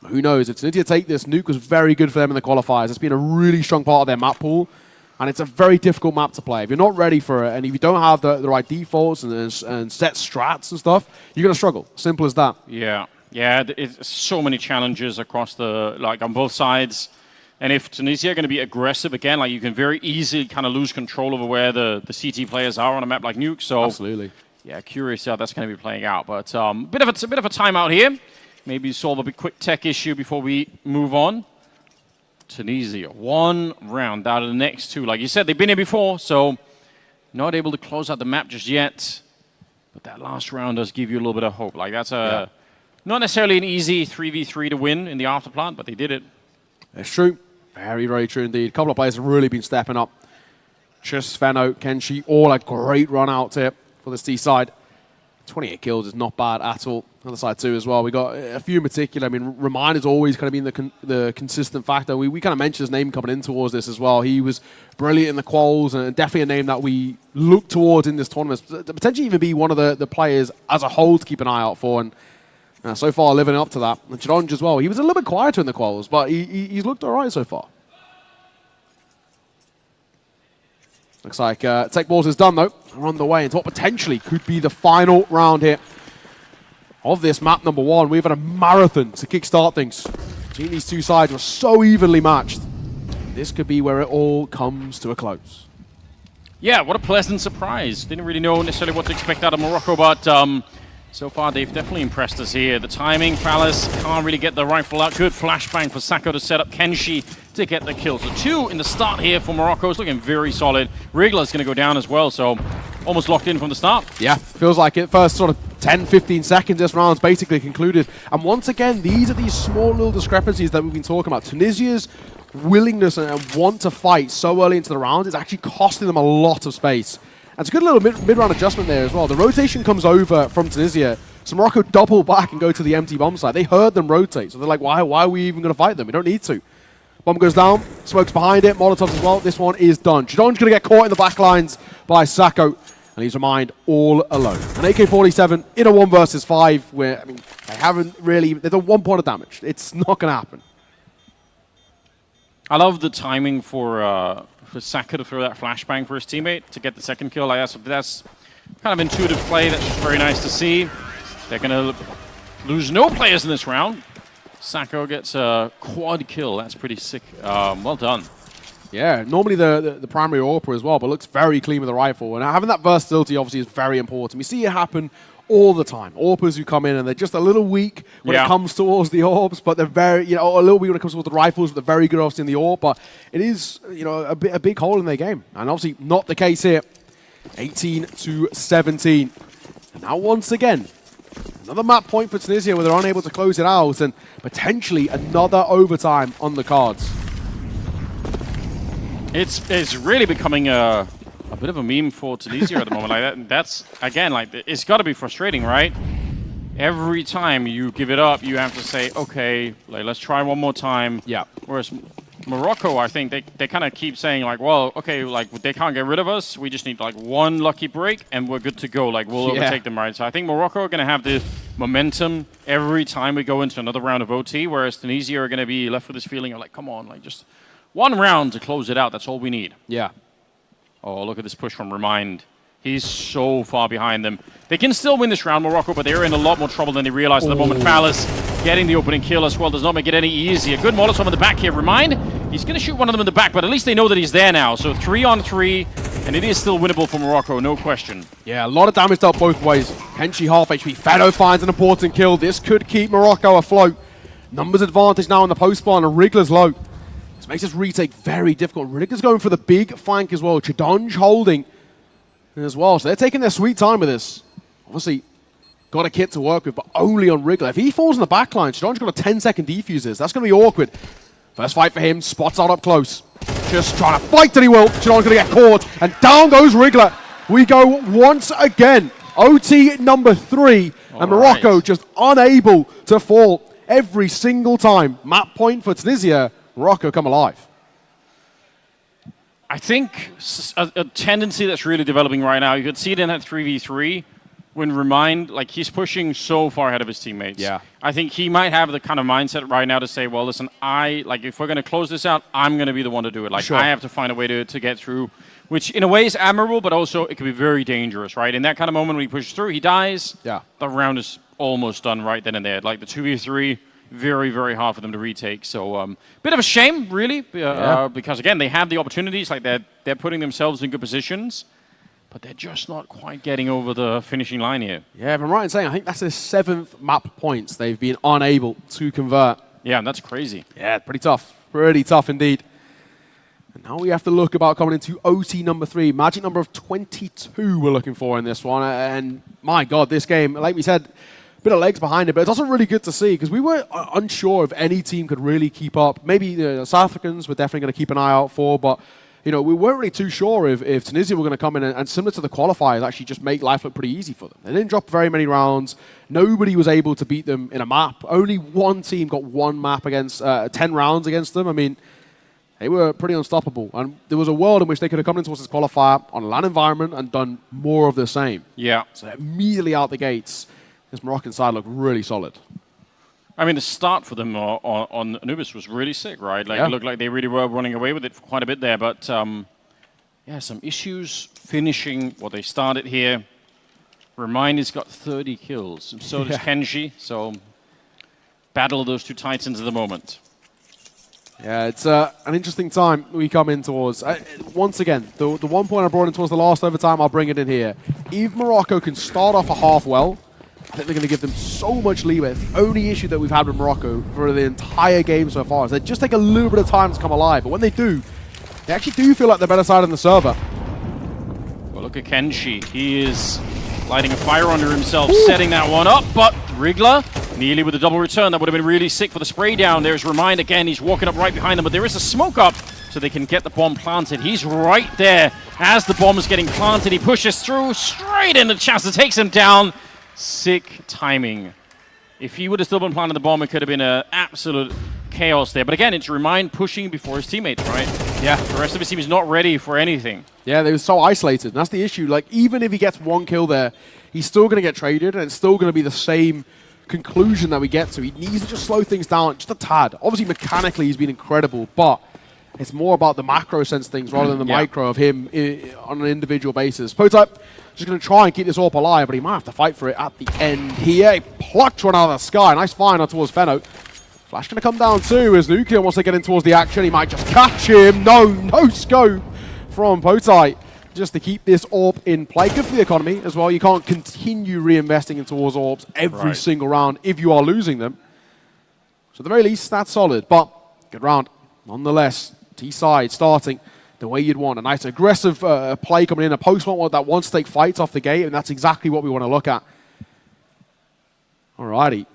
Who knows? If Tunisia take this, Nuke was very good for them in the qualifiers. It's been a really strong part of their map pool. And it's a very difficult map to play. If you're not ready for it, and if you don't have the right defaults and set strats and stuff, you're going to struggle. Simple as that. Yeah. Yeah, it's so many challenges across on both sides. And if Tunisia are going to be aggressive again, you can very easily kind of lose control over where the CT players are on a map like Nuke. So absolutely. Yeah, curious how that's going to be playing out. But a bit of a timeout here. Maybe solve a big quick tech issue before we move on. Tunisia, 1 round out of the next 2. Like you said, they've been here before, so not able to close out the map just yet. But that last round does give you a little bit of hope. That's not necessarily an easy 3v3 to win in the afterplant, but they did it. It's true. Very, very true indeed. A couple of players have really been stepping up. Chus, Feno, Kenshi, all a great run out tip for this T side. 28 kills is not bad at all. Other side too as well. We got a few in particular. I mean, Remind has always kind of been the consistent factor. We kind of mentioned his name coming in towards this as well. He was brilliant in the quals and definitely a name that we look towards in this tournament. Potentially even be one of the players as a whole to keep an eye out for. And so far living up to that. And Chidonj as well. He was a little bit quieter in the quals, but he's looked all right so far. Looks like Tech Balls is done though. We're on the way into what potentially could be the final round here. of this map number 1. We've had a marathon to kickstart things. Between these two sides were so evenly matched. This could be where it all comes to a close. Yeah, what a pleasant surprise. Didn't really know necessarily what to expect out of Morocco, but so far they've definitely impressed us here. The timing, Fallas can't really get the rifle out. Good flashbang for Sacco to set up Kenshi to get the kill. So 2 in the start here for Morocco. It's looking very solid. Wriggler's going to go down as well, so almost locked in from the start. Yeah, feels like it. First sort of 10, 15 seconds, this round's basically concluded. And once again, these are these small little discrepancies that we've been talking about. Tunisia's willingness and want to fight so early into the round is actually costing them a lot of space. And it's a good little mid-round adjustment there as well. The rotation comes over from Tunisia, so Morocco double back and go to the empty bomb site. They heard them rotate, so they're like, why are we even going to fight them? We don't need to. Bomb goes down, smoke's behind it, Molotovs as well. This one is done. Jadon's going to get caught in the back lines by Sacco, and he's remained all alone. An AK-47 in a 1 versus 5, where, I mean, they haven't really, they've done 1 point of damage. It's not going to happen. I love the timing for Sacco to throw that flashbang for his teammate to get the second kill. That's kind of intuitive play. That's just very nice to see. They're going to lose no players in this round. Sacco gets a quad kill. That's pretty sick. Well done. Yeah, normally the primary AWPer as well, but looks very clean with the rifle. And having that versatility obviously is very important. We see it happen all the time. AWPers who come in and they're just a little weak when it comes towards the AWPs, but they're very, a little weak when it comes towards the rifles, but they're very good obviously in the AWP. But it is, a big hole in their game. And obviously not the case here. 18-17. And now once again, another map point for Tunisia where they're unable to close it out and potentially another overtime on the cards. It's really becoming a bit of a meme for Tunisia at the moment. Like that. That's, again, like, it's got to be frustrating, right? Every time you give it up, you have to say, okay, like, let's try one more time. Yeah. Whereas Morocco, I think they kind of keep saying, like, well, okay, like, they can't get rid of us. We just need, like, 1 lucky break, and we're good to go. Like, we'll overtake them, right? So I think Morocco are going to have the momentum every time we go into another round of OT, whereas Tunisia are going to be left with this feeling of, like, come on, like, just 1 round to close it out. That's all we need. Yeah. Oh, look at this push from Remind. He's so far behind them. They can still win this round, Morocco, but they're in a lot more trouble than they realized at the moment. Fallas getting the opening kill as well does not make it any easier. Good Molotov in the back here. Remind, he's going to shoot one of them in the back, but at least they know that he's there now. So 3-on-3, and it is still winnable for Morocco, no question. Yeah, a lot of damage dealt both ways. Kenshi half HP. Fado finds an important kill. This could keep Morocco afloat. Numbers advantage now on the post spawn, and Wriggler's low. This makes this retake very difficult. Wriggler's going for the big flank as well. Chidonge holding as well. So they're taking their sweet time with this. Obviously, got a kit to work with, but only on Wriggler. If he falls in the backline, Chidonge's got a 10-second defuses. That's going to be awkward. First fight for him. Spots out up close. Just trying to fight till he will. Chidonge's going to get caught. And down goes Wriggler. We go once again. OT number 3. And Morocco just unable to fall every single time. Map point for Tunisia. Morocco come alive. I think a tendency that's really developing right now, you could see it in that 3v3 when Remind, like, he's pushing so far ahead of his teammates. Yeah. I think he might have the kind of mindset right now to say, well, listen, if we're going to close this out, I'm going to be the one to do it. Like, I have to find a way to get through, which in a way is admirable, but also it can be very dangerous, right? In that kind of moment when he pushes through, he dies. Yeah. The round is almost done right then and there. Like, the 2v3, very, very hard for them to retake. So, bit of a shame, really, because, again, they have the opportunities. Like, they're putting themselves in good positions, but they're just not quite getting over the finishing line here. Yeah, if I'm right in saying, I think that's their 7th map points they've been unable to convert. Yeah, that's crazy. Yeah, pretty tough. Pretty tough indeed. And now we have to look about coming into OT number 3. Magic number of 22 we're looking for in this one. And, my God, this game, like we said, bit of legs behind it, but it's also really good to see because we were unsure if any team could really keep up. Maybe the South Africans we're definitely going to keep an eye out for, but we weren't really too sure if Tunisia were going to come in and similar to the qualifiers, actually just make life look pretty easy for them. They didn't drop very many rounds. Nobody was able to beat them in a map. Only one team got 1 map against 10 rounds against them. I mean, they were pretty unstoppable. And there was a world in which they could have come into this qualifier on a LAN environment and done more of the same. Yeah. So immediately out the gates, this Moroccan side looked really solid. I mean, the start for them on Anubis was really sick, right? Like, it looked like they really were running away with it for quite a bit there. But, yeah, some issues finishing what they started here. Remind has got 30 kills, and so does Kenji. So, battle of those two titans at the moment. Yeah, it's an interesting time we come in towards. Once again, the 1 point I brought in towards the last overtime, I'll bring it in here. If Morocco can start off a half well, I think they're going to give them so much leeway. It's the only issue that we've had with Morocco for the entire game so far is they just take a little bit of time to come alive. But when they do, they actually do feel like they're better side on the server. Well, look at Kenji. He is lighting a fire under himself, setting that one up, but Wriggler nearly with a double return. That would have been really sick for the spray down. There's Remind again. He's walking up right behind them, but there is a smoke up so they can get the bomb planted. He's right there as the bomb is getting planted. He pushes through straight into Chasta, takes him down. Sick timing. If he would have still been planting the bomb, it could have been an absolute chaos there. But again, it's Remind pushing before his teammates, right? Yeah. The rest of his team is not ready for anything. Yeah, they were so isolated. And that's the issue. Like, even if he gets one kill there, he's still going to get traded, and it's still going to be the same conclusion that we get to. He needs to just slow things down just a tad. Obviously, mechanically, he's been incredible, but it's more about the macro sense things rather than the micro of him on an individual basis. Potype just going to try and keep this AWP alive, but he might have to fight for it at the end here. He plucked one out of the sky. Nice final towards Feno. Flash going to come down too as Nuclear wants to get in towards the action. He might just catch him. No scope from Potype just to keep this AWP in play. Good for the economy as well. You can't continue reinvesting in towards AWPs every single round if you are losing them. So at the very least, that's solid, but good round. Nonetheless, T-side starting the way you'd want. A nice aggressive play coming in, a post-one that wants to take fights off the gate, and that's exactly what we want to look at. Alrighty.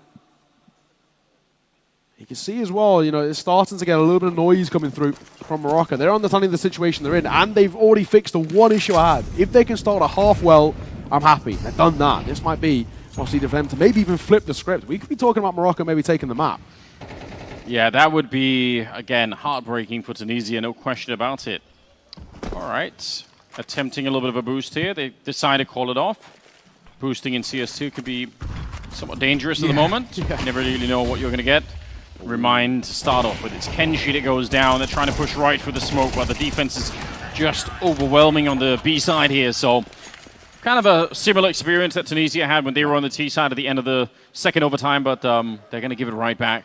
You can see as well, you know, it's starting to get a little bit of noise coming through from Morocco. They're understanding the situation they're in, and they've already fixed the one issue I had. If they can start a half well, I'm happy. They've done that. This might be what's needed for them to maybe even flip the script. We could be talking about Morocco maybe taking the map. Yeah, that would be, again, heartbreaking for Tunisia, no question about it. All right, attempting a little bit of a boost here. They decide to call it off. Boosting in CS2 could be somewhat dangerous at the moment. You never really know what you're going to get. Remind to start off with. It's Kenji that goes down. They're trying to push right through the smoke, but the defense is just overwhelming on the B side here. So kind of a similar experience that Tunisia had when they were on the T side at the end of the second overtime, but they're going to give it right back.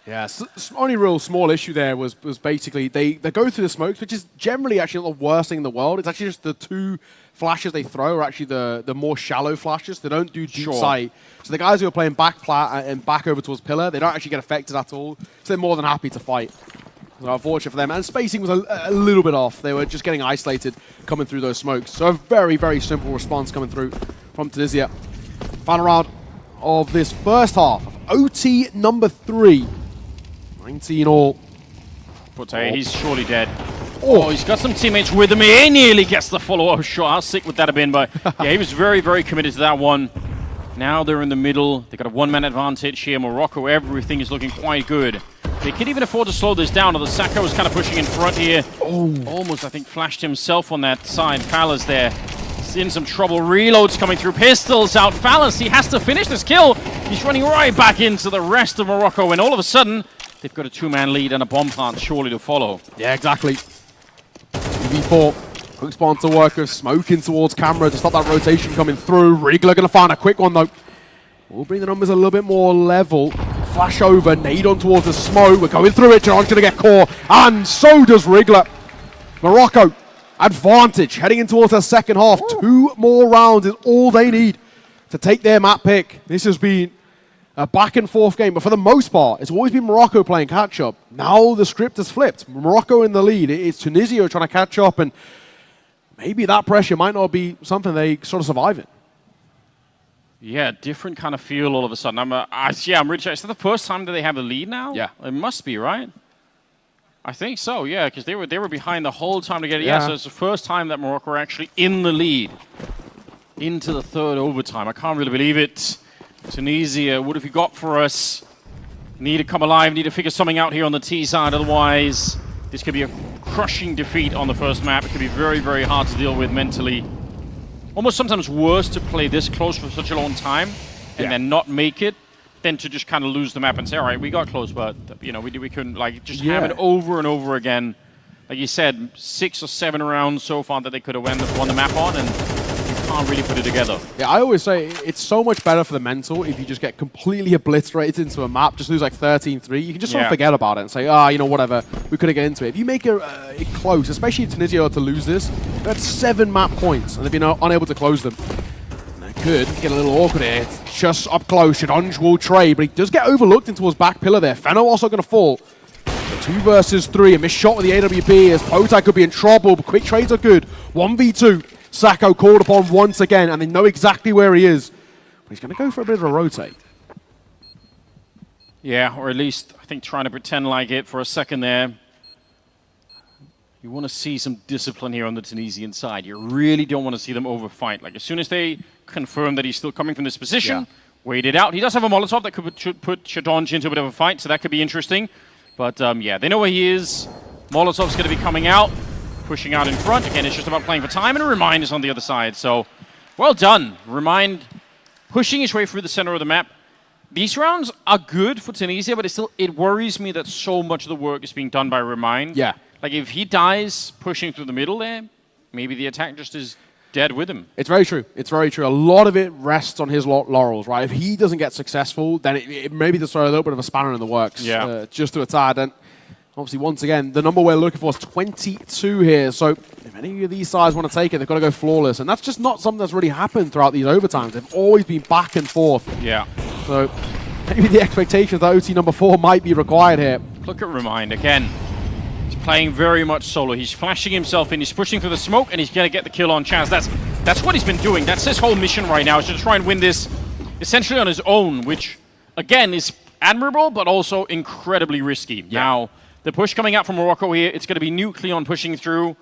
Yeah, only real small issue there was basically they go through the smokes, which is generally actually not the worst thing in the world. It's actually just the two flashes they throw are actually the more shallow flashes. They don't do deep sight. So the guys who are playing back plat and back over towards pillar, they don't actually get affected at all. So they're more than happy to fight. So unfortunate for them. And spacing was a little bit off. They were just getting isolated coming through those smokes. So a very, very simple response coming through from Tunisia. Final round of this first half of OT number 3. 19 all. He's surely dead. Oh, he's got some teammates with him. He nearly gets the follow-up shot. How sick would that have been? But yeah, he was very, very committed to that one. Now they're in the middle. They've got a one-man advantage here. Morocco, everything is looking quite good. They can even afford to slow this down. Although Sacco is kind of pushing in front here. Almost, I think, flashed himself on that side. Fallas there. He's in some trouble. Reloads coming through. Pistols out. Fallas, he has to finish this kill. He's running right back into the rest of Morocco. And all of a sudden, they've got a two-man lead and a bomb plant surely to follow. Yeah, exactly. V4. Quick spawn to work with. Smoking towards camera to stop that rotation coming through. Wriggler going to find a quick one, though. We'll bring the numbers a little bit more level. Flash over. Nade on towards the smoke. We're going through it. John's going to get caught. And so does Wriggler. Morocco, advantage. Heading in towards the second half. 2 more rounds is all they need to take their map pick. This has been a back and forth game, but for the most part, it's always been Morocco playing catch up. Now the script has flipped. Morocco in the lead. It's Tunisia trying to catch up, and maybe that pressure might not be something they sort of survive in. Yeah, different kind of feel all of a sudden. I'm really sure. Is that the first time that they have the lead now? Yeah. It must be, right? I think so, yeah, because they were behind the whole time to get it. Yeah, so it's the first time that Morocco are actually in the lead into the third overtime. I can't really believe it. Tunisia, what have you got for us? Need to come alive, need to figure something out here on the T side, otherwise this could be a crushing defeat on the first map. It could be very, very hard to deal with mentally. Almost sometimes worse to play this close for such a long time and then not make it than to just kind of lose the map and say, all right, we got close, but you know, we couldn't like just have it over and over again. Like you said, 6 or 7 rounds so far that they could have won the map on, and you can't really put it together. Yeah, I always say it's so much better for the mental if you just get completely obliterated into a map, just lose like 13-3. You can just sort of forget about it and say, you know, whatever, we couldn't get into it. If you make it close, especially if Tunisia are to lose this, they're at 7 map points and they've been unable to close them. And they could get a little awkward here. It's just up close, Shadonj will trade, but he does get overlooked into his back pillar there. Fenno also going to fall. 2 versus 3, a missed shot with the AWP as Potai could be in trouble, but quick trades are good. 1v2, Sacco called upon once again, and they know exactly where he is. But he's going to go for a bit of a rotate. Yeah, or at least, I think, trying to pretend like it for a second there. You want to see some discipline here on the Tunisian side. You really don't want to see them overfight. Like, as soon as they confirm that he's still coming from this position, wait it out. He does have a Molotov that could put Shadonj into a bit of a fight, so that could be interesting. But yeah, they know where he is. Molotov's going to be coming out, pushing out in front. Again, it's just about playing for time, and Remind is on the other side. So, well done. Remind pushing his way through the center of the map. These rounds are good for Tunisia, but it worries me that so much of the work is being done by Remind. Yeah. Like, if he dies pushing through the middle there, maybe the attack just is dead with him. It's very true. It's very true. A lot of it rests on his laurels, right? If he doesn't get successful, then it maybe does throw a little bit of a spanner in the works. Yeah. Just to a tad. And obviously, once again, the number we're looking for is 22 here. So if any of these sides want to take it, they've got to go flawless. And that's just not something that's really happened throughout these overtimes. They've always been back and forth. Yeah. So maybe the expectation that OT number 4 might be required here. Look at Remind again. He's playing very much solo. He's flashing himself in. He's pushing through the smoke, and he's going to get the kill on Chaz. That's what he's been doing. That's his whole mission right now, is to try and win this essentially on his own, which, again, is admirable, but also incredibly risky. Yeah. Now, the push coming out from Morocco here, it's going to be Nucleon pushing through.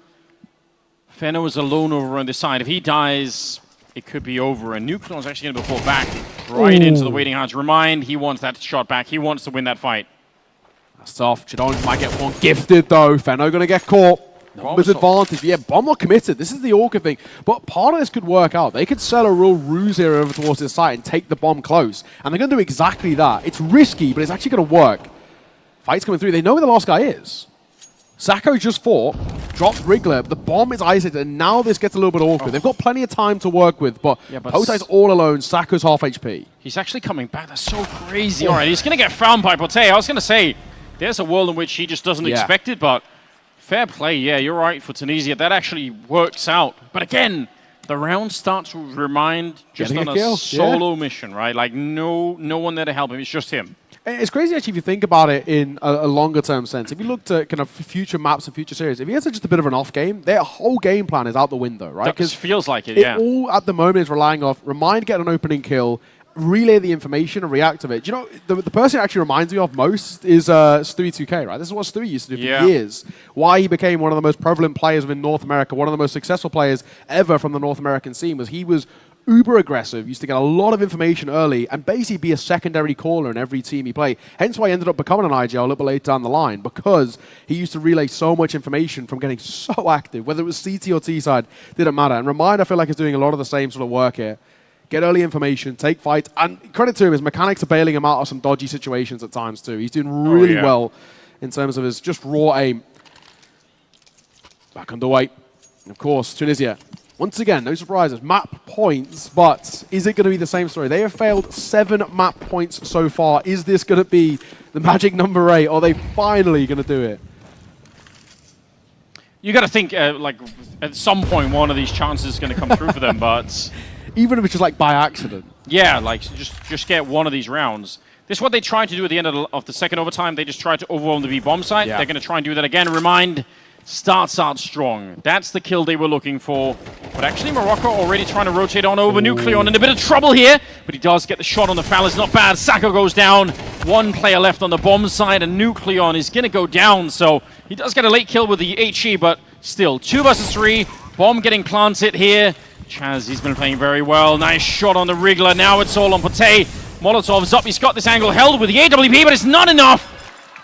Fenno is alone over on this side. If he dies, it could be over, and Nucleon's actually going to fall back right into the waiting hands. Remind, he wants that shot back. He wants to win that fight. That's tough. Shadonj might get one gifted, though. Fenno going to get caught. Numbers advantage. Yeah, Bomb not committed. This is the awkward thing. But part of this could work out. They could sell a real ruse here over towards this site and take the bomb close. And they're going to do exactly that. It's risky, but it's actually going to work. Fight's coming through. They know where the last guy is. Sacco just fought, dropped Wriggler. The bomb is isolated, and now this gets a little bit awkward. They've got plenty of time to work with, but Potai's all alone. Sacco's half HP. He's actually coming back. That's so crazy. All right, he's going to get found by Potay. I was going to say, there's a world in which he just doesn't expect it, but fair play. Yeah, you're right for Tunisia. That actually works out. But again, the round starts with Remind just on a solo mission, right? Like, no one there to help him. It's just him. It's crazy, actually, if you think about it in a longer-term sense. If you look to kind of future maps and future series, if he has just a bit of an off game, their whole game plan is out the window, right? Because feels like it, yeah. All at the moment is relying off Remind, get an opening kill, relay the information, and react to it. Do you know, the person it actually reminds me of most is Stewie2K, right? This is what Stewie used to do for years. Why he became one of the most prevalent players within North America, one of the most successful players ever from the North American scene, was he was uber aggressive, used to get a lot of information early, and basically be a secondary caller in every team he played. Hence why he ended up becoming an IGL a little bit later down the line, because he used to relay so much information from getting so active, whether it was CT or T side, didn't matter. And Remind, I feel like, is doing a lot of the same sort of work here. Get early information, take fights, and credit to him, his mechanics are bailing him out of some dodgy situations at times too. He's doing really well in terms of his just raw aim. Back underway. And of course, Tunisia. Once again, no surprises. Map points, but is it going to be the same story? They have failed 7 map points so far. Is this going to be the magic number 8? Or are they finally going to do it? You got to think, like, at some point, one of these chances is going to come through for them, but even if it's just like by accident. Yeah, like, just get one of these rounds. This is what they tried to do at the end of the second overtime. They just tried to overwhelm the B bomb site. They're going to try and do that again. Remind, starts out strong. That's the kill they were looking for. But actually, Morocco already trying to rotate on over. Nucleon in a bit of trouble here, but he does get the shot on the foul. It's not bad. Sacco goes down. One player left on the bomb side, and Nucleon is going to go down. So he does get a late kill with the HE, but still, 2 versus 3. Bomb getting planted here. Chaz, he's been playing very well. Nice shot on the Wriggler. Now it's all on Potay. Molotov's up. He's got this angle held with the AWP, but it's not enough.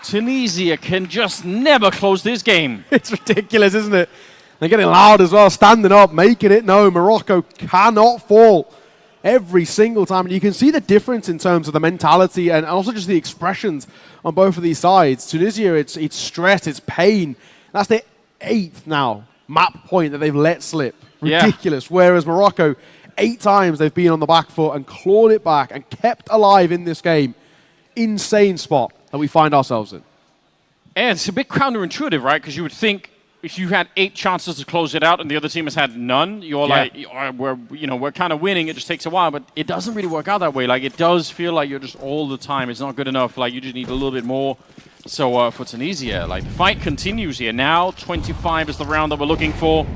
Tunisia can just never close this game. It's ridiculous, isn't it? They're getting loud as well, standing up, making it known. Morocco cannot fall every single time. And you can see the difference in terms of the mentality and also just the expressions on both of these sides. Tunisia, it's stress, it's pain. That's their 8th now map point that they've let slip. Ridiculous. Whereas Morocco, 8 times they've been on the back foot and clawed it back and kept alive in this game. Insane spot that we find ourselves in. And it's a bit counterintuitive, right? Because you would think if you had 8 chances to close it out and the other team has had none, you're like, we're kind of winning. It just takes a while, but it doesn't really work out that way. Like, it does feel like you're just all the time. It's not good enough. Like, you just need a little bit more. So for Tunisia, like, the fight continues here. Now 25 is the round that we're looking for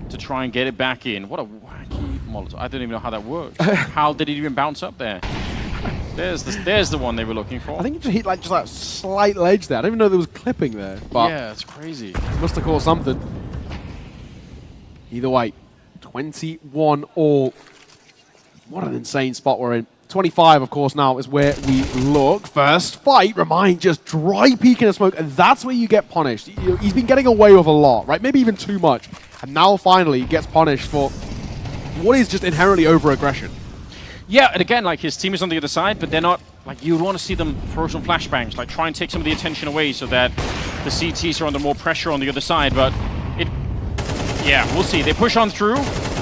to try and get it back in. What a wacky Molotov. I don't even know how that works. How did it even bounce up there? There's the one they were looking for. I think it just hit like just that slight ledge there. I didn't even know there was clipping there. But yeah, it's crazy. Must have caught something. Either way, 21 all. What an insane spot we're in. 25, of course, now is where we look. First fight, Remind just dry peeking a smoke, and that's where you get punished. He's been getting away with a lot, right? Maybe even too much. And now finally he gets punished for what is just inherently over-aggression. Yeah, and again, like, his team is on the other side, but they're not, like, you want to see them throw some flashbangs, like, try and take some of the attention away so that the CTs are under more pressure on the other side, but yeah, we'll see. They push on through.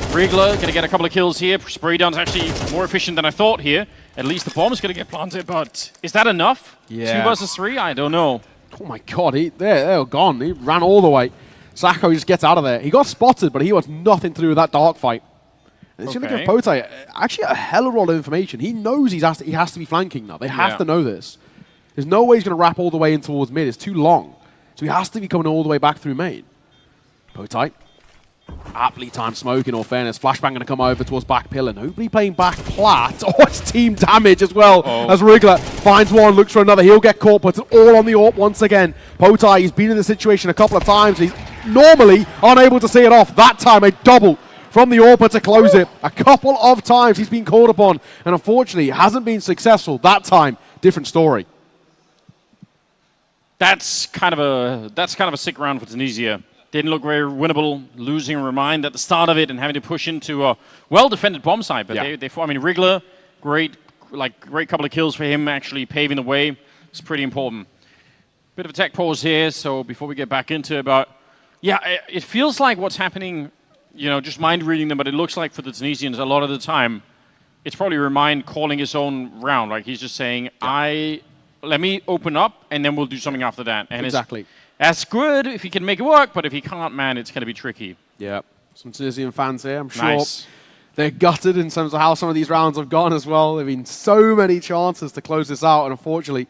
Wriggler going to get a couple of kills here. Spray down's actually more efficient than I thought here. At least the bomb's going to get planted, but is that enough? Yeah. 2 versus 3? I don't know. Oh my god, they're gone. He ran all the way. Sacco just gets out of there. He got spotted, but he wants nothing to do with that dark fight. And it's going to give Pote actually a hell of a lot of information. He knows he has to be flanking now. They have to know this. There's no way he's going to wrap all the way in towards mid. It's too long. So he has to be coming all the way back through main. Pote. Aptly timed smoke, in all fairness. Flashbang going to come over towards back pillar. Nobody playing back plat. Oh, it's team damage as well. As Wriggler finds one, looks for another. He'll get caught, puts it all on the AWP once again. Pote, he's been in the situation a couple of times. He's normally unable to see it off. That time, a double from the AWP to close it. A couple of times he's been called upon, and unfortunately hasn't been successful. That time, different story. That's kind of a sick round for Tunisia. Didn't look very winnable, losing Remind at the start of it and having to push into a well-defended bomb site. But I mean, Wriggler, great couple of kills for him, actually paving the way. It's pretty important. Bit of a tech pause here, so before we get back into it, but yeah, it feels like what's happening, just mind reading them, but it looks like for the Tunisians a lot of the time, it's probably Remind calling his own round. Like, he's just saying, let me open up and then we'll do something after that. And exactly. That's good if he can make it work, but if he can't, man, it's going to be tricky. Yeah, some Tunisian fans here, I'm sure. They're gutted in terms of how some of these rounds have gone as well. There have been so many chances to close this out, and unfortunately,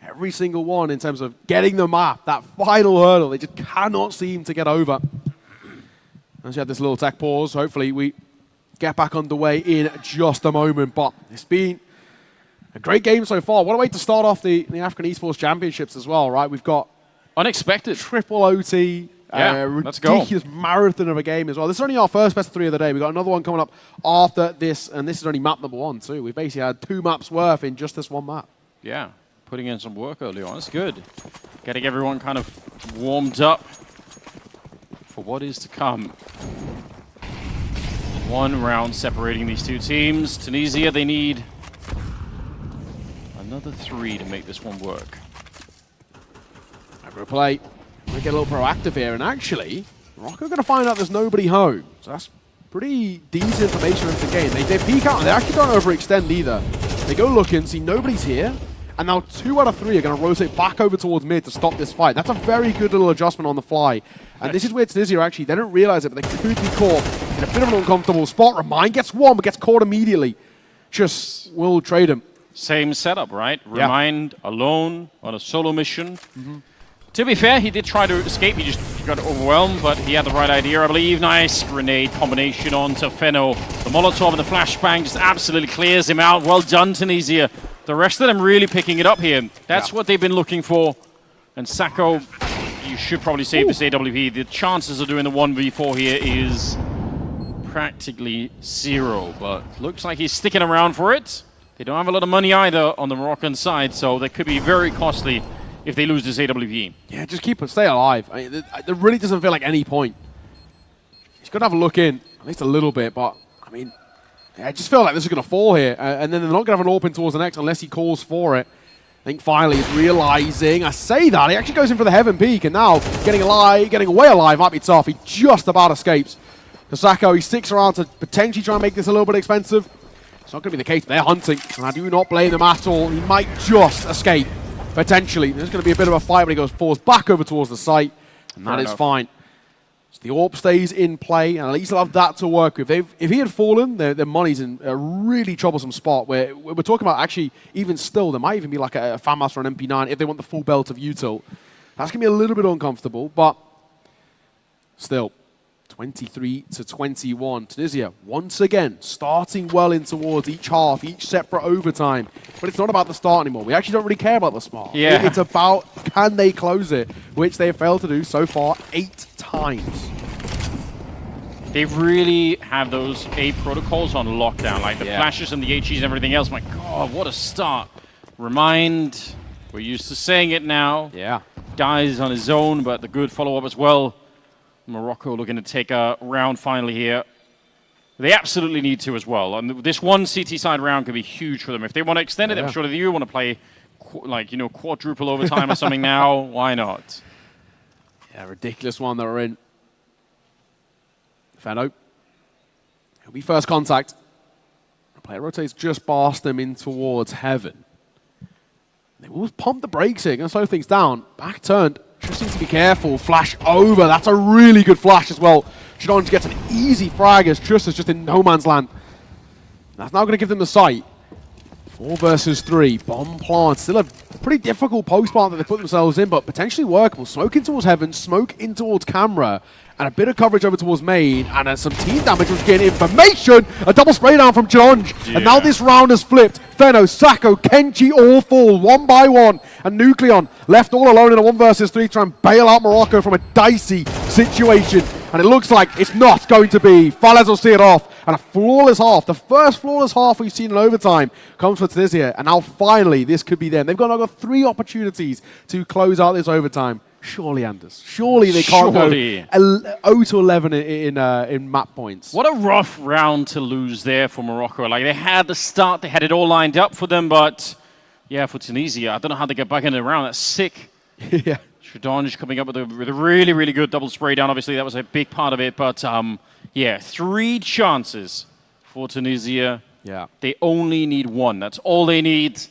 every single one in terms of getting the map, that final hurdle, they just cannot seem to get over. As you had this little tech pause, hopefully we get back underway in just a moment, but it's been a great game so far. What a way to start off the African Esports Championships as well, right? We've got unexpected triple OT, ridiculous marathon of a game as well. This is only our first best of 3 of the day. We've got another one coming up after this, and this is only map number 1 too. We've basically had 2 maps worth in just this one map. Yeah, putting in some work early on. It's good. Getting everyone kind of warmed up for what is to come. 1 round separating these 2 teams. Tunisia, they need another 3 to make this one work. Play. We get a little proactive here, and actually, Morocco are going to find out there's nobody home. So that's pretty decent information into the game. They peek out, and they actually don't overextend either. They go looking, see nobody's here, and now 2 out of 3 are going to rotate back over towards mid to stop this fight. That's a very good little adjustment on the fly. And this is where Tunisia actually, they don't realize it, but they could be caught in a bit of an uncomfortable spot. Remind gets one, but gets caught immediately. Just will trade him. Same setup, right? Remind alone on a solo mission. To be fair, he did try to escape. He just got overwhelmed, but he had the right idea, I believe. Nice grenade combination onto Fenno. The Molotov and the flashbang just absolutely clears him out. Well done, Tunisia. The rest of them really picking it up here. That's what they've been looking for. And Sacco, you should probably save this AWP. The chances of doing the 1v4 here is practically 0, but looks like he's sticking around for it. They don't have a lot of money either on the Moroccan side, so that could be very costly if they lose this AWP. Yeah, just stay alive. I mean, there really doesn't feel like any point. He's got to have a look in, at least a little bit, but, I mean, I just feel like this is going to fall here, and then they're not going to have an open towards the next unless he calls for it. I think finally he's realizing, I say that, he actually goes in for the heaven peak, and now getting away alive might be tough. He just about escapes. for Sacco. He sticks around to potentially try and make this a little bit expensive. It's not going to be the case. They're hunting, and I do not blame them at all. He might just escape, potentially. There's going to be a bit of a fight, but he falls back over towards the site, and that is fine. So the AWP stays in play, and at least they'll have that to work with. If he had fallen, their money's in a really troublesome spot, where we're talking about actually, even still, there might even be like a Fan Master or an MP9 if they want the full belt of util. That's going to be a little bit uncomfortable, but still. 23-21. Tunisia, once again, starting well in towards each half, each separate overtime. But it's not about the start anymore. We actually don't really care about the smart. Yeah. It's about can they close it, which they have failed to do so far 8 times. They really have those A protocols on lockdown, like the flashes and the HEs and everything else. My God, what a start. Remind, we're used to saying it now. Yeah. Dies on his own, but the good follow-up as well. Morocco looking to take a round finally here. They absolutely need to as well. And this one CT side round could be huge for them. If they want to extend it, I'm sure they do want to play quadruple overtime or something now. Why not? Yeah, ridiculous one that we're in. Feno. It'll be first contact. The player rotates just past them in towards heaven. They will pump the brakes here, going to slow things down. Back turned. Just needs to be careful. Flash over. That's a really good flash as well. Shidon gets an easy frag as Trust is just in no man's land. That's now going to give them the sight. 4 versus 3. Bomb plant. Still a pretty difficult post plant that they put themselves in, but potentially workable. Smoke in towards heaven. Smoke in towards camera. And a bit of coverage over towards main. And some team damage was getting information. A double spray down from Challenge. Yeah. And now this round has flipped. Feno, Sacco, Kenji all fall 1 by 1. And Nucleon left all alone in a 1 versus 3 to try and bail out Morocco from a dicey situation. And it looks like it's not going to be. Falaise will see it off. And a flawless half. The first flawless half we've seen in overtime comes for Tunisia. And now finally this could be them. They've got another 3 opportunities to close out this overtime. Surely, Anders. Surely they can't go 0-11 in map points. What a rough round to lose there for Morocco. Like, they had the start, they had it all lined up for them, but yeah, for Tunisia, I don't know how they get back in the round. That's sick. Yeah. Shidon coming up with a really, really good double spray down. Obviously, that was a big part of it, but yeah, 3 chances for Tunisia. Yeah. They only need 1. That's all they need.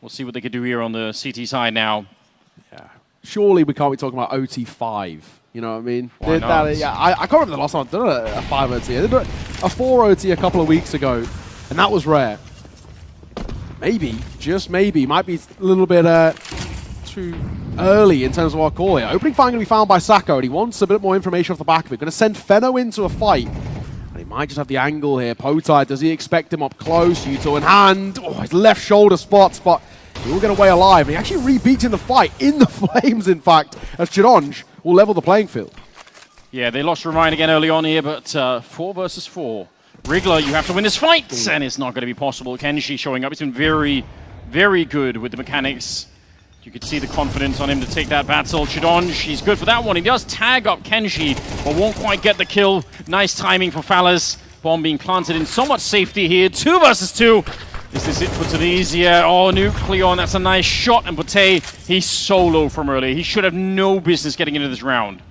We'll see what they can do here on the CT side now. Yeah. Surely we can't be talking about OT5. You know what I mean? Why not? Yeah, I can't remember the last time I've done a 5 OT. I did a 4 OT a couple of weeks ago, and that was rare. Maybe, just maybe, might be a little bit too early in terms of our call here. Opening fire going to be found by Sacco, and he wants a bit more information off the back of it. Going to send Feno into a fight. And he might just have the angle here. Potide, does he expect him up close? Yuto in hand. Oh, his left shoulder spots, but he will get away alive. And he actually repeats in the fight, in the flames, in fact, as Chironge will level the playing field. Yeah, they lost Remind again early on here, but 4 versus 4. Wriggler, you have to win this fight, and it's not going to be possible. Kenji showing up. He's been very, very good with the mechanics. You could see the confidence on him to take that battle. Chidonge, he's good for that one. He does tag up Kenji, but won't quite get the kill. Nice timing for Falaise. Bomb being planted in so much safety here. 2 versus 2. This is it for Tunisia. Oh, Nucleon, that's a nice shot. And Bate, he's solo from early. He should have no business getting into this round.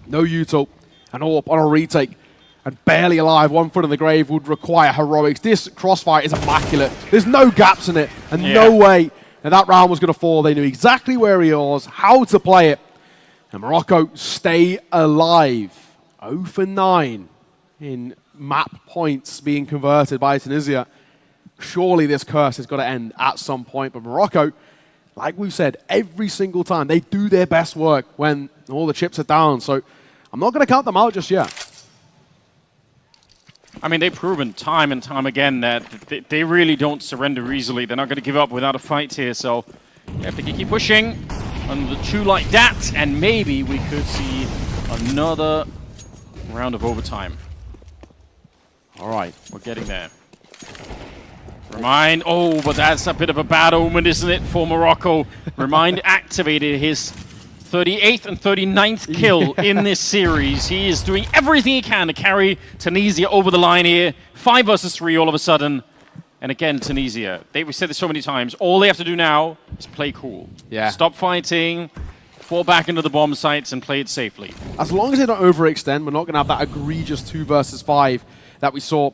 No Yuto. And all up on a retake. And barely alive, 1 foot in the grave would require heroics. This crossfire is immaculate. There's no gaps in it. And no way that that round was going to fall. They knew exactly where he was, how to play it. And Morocco stay alive. 0 for 9 in map points being converted by Tunisia. Surely this curse has got to end at some point. But Morocco, like we've said, every single time, they do their best work when all the chips are down. So I'm not going to count them out just yet. I mean, they've proven time and time again that they really don't surrender easily. They're not going to give up without a fight here. So you have to keep pushing on the 2 like that. And maybe we could see another round of overtime. All right. We're getting there. Remind, oh, but that's a bit of a bad omen, isn't it, for Morocco? Remind activated his 38th and 39th kill in this series. He is doing everything he can to carry Tunisia over the line here. 5 versus 3 all of a sudden. And again, Tunisia, we've said this so many times, all they have to do now is play cool. Yeah. Stop fighting, fall back into the bomb sites and play it safely. As long as they don't overextend, we're not going to have that egregious 2 versus 5 that we saw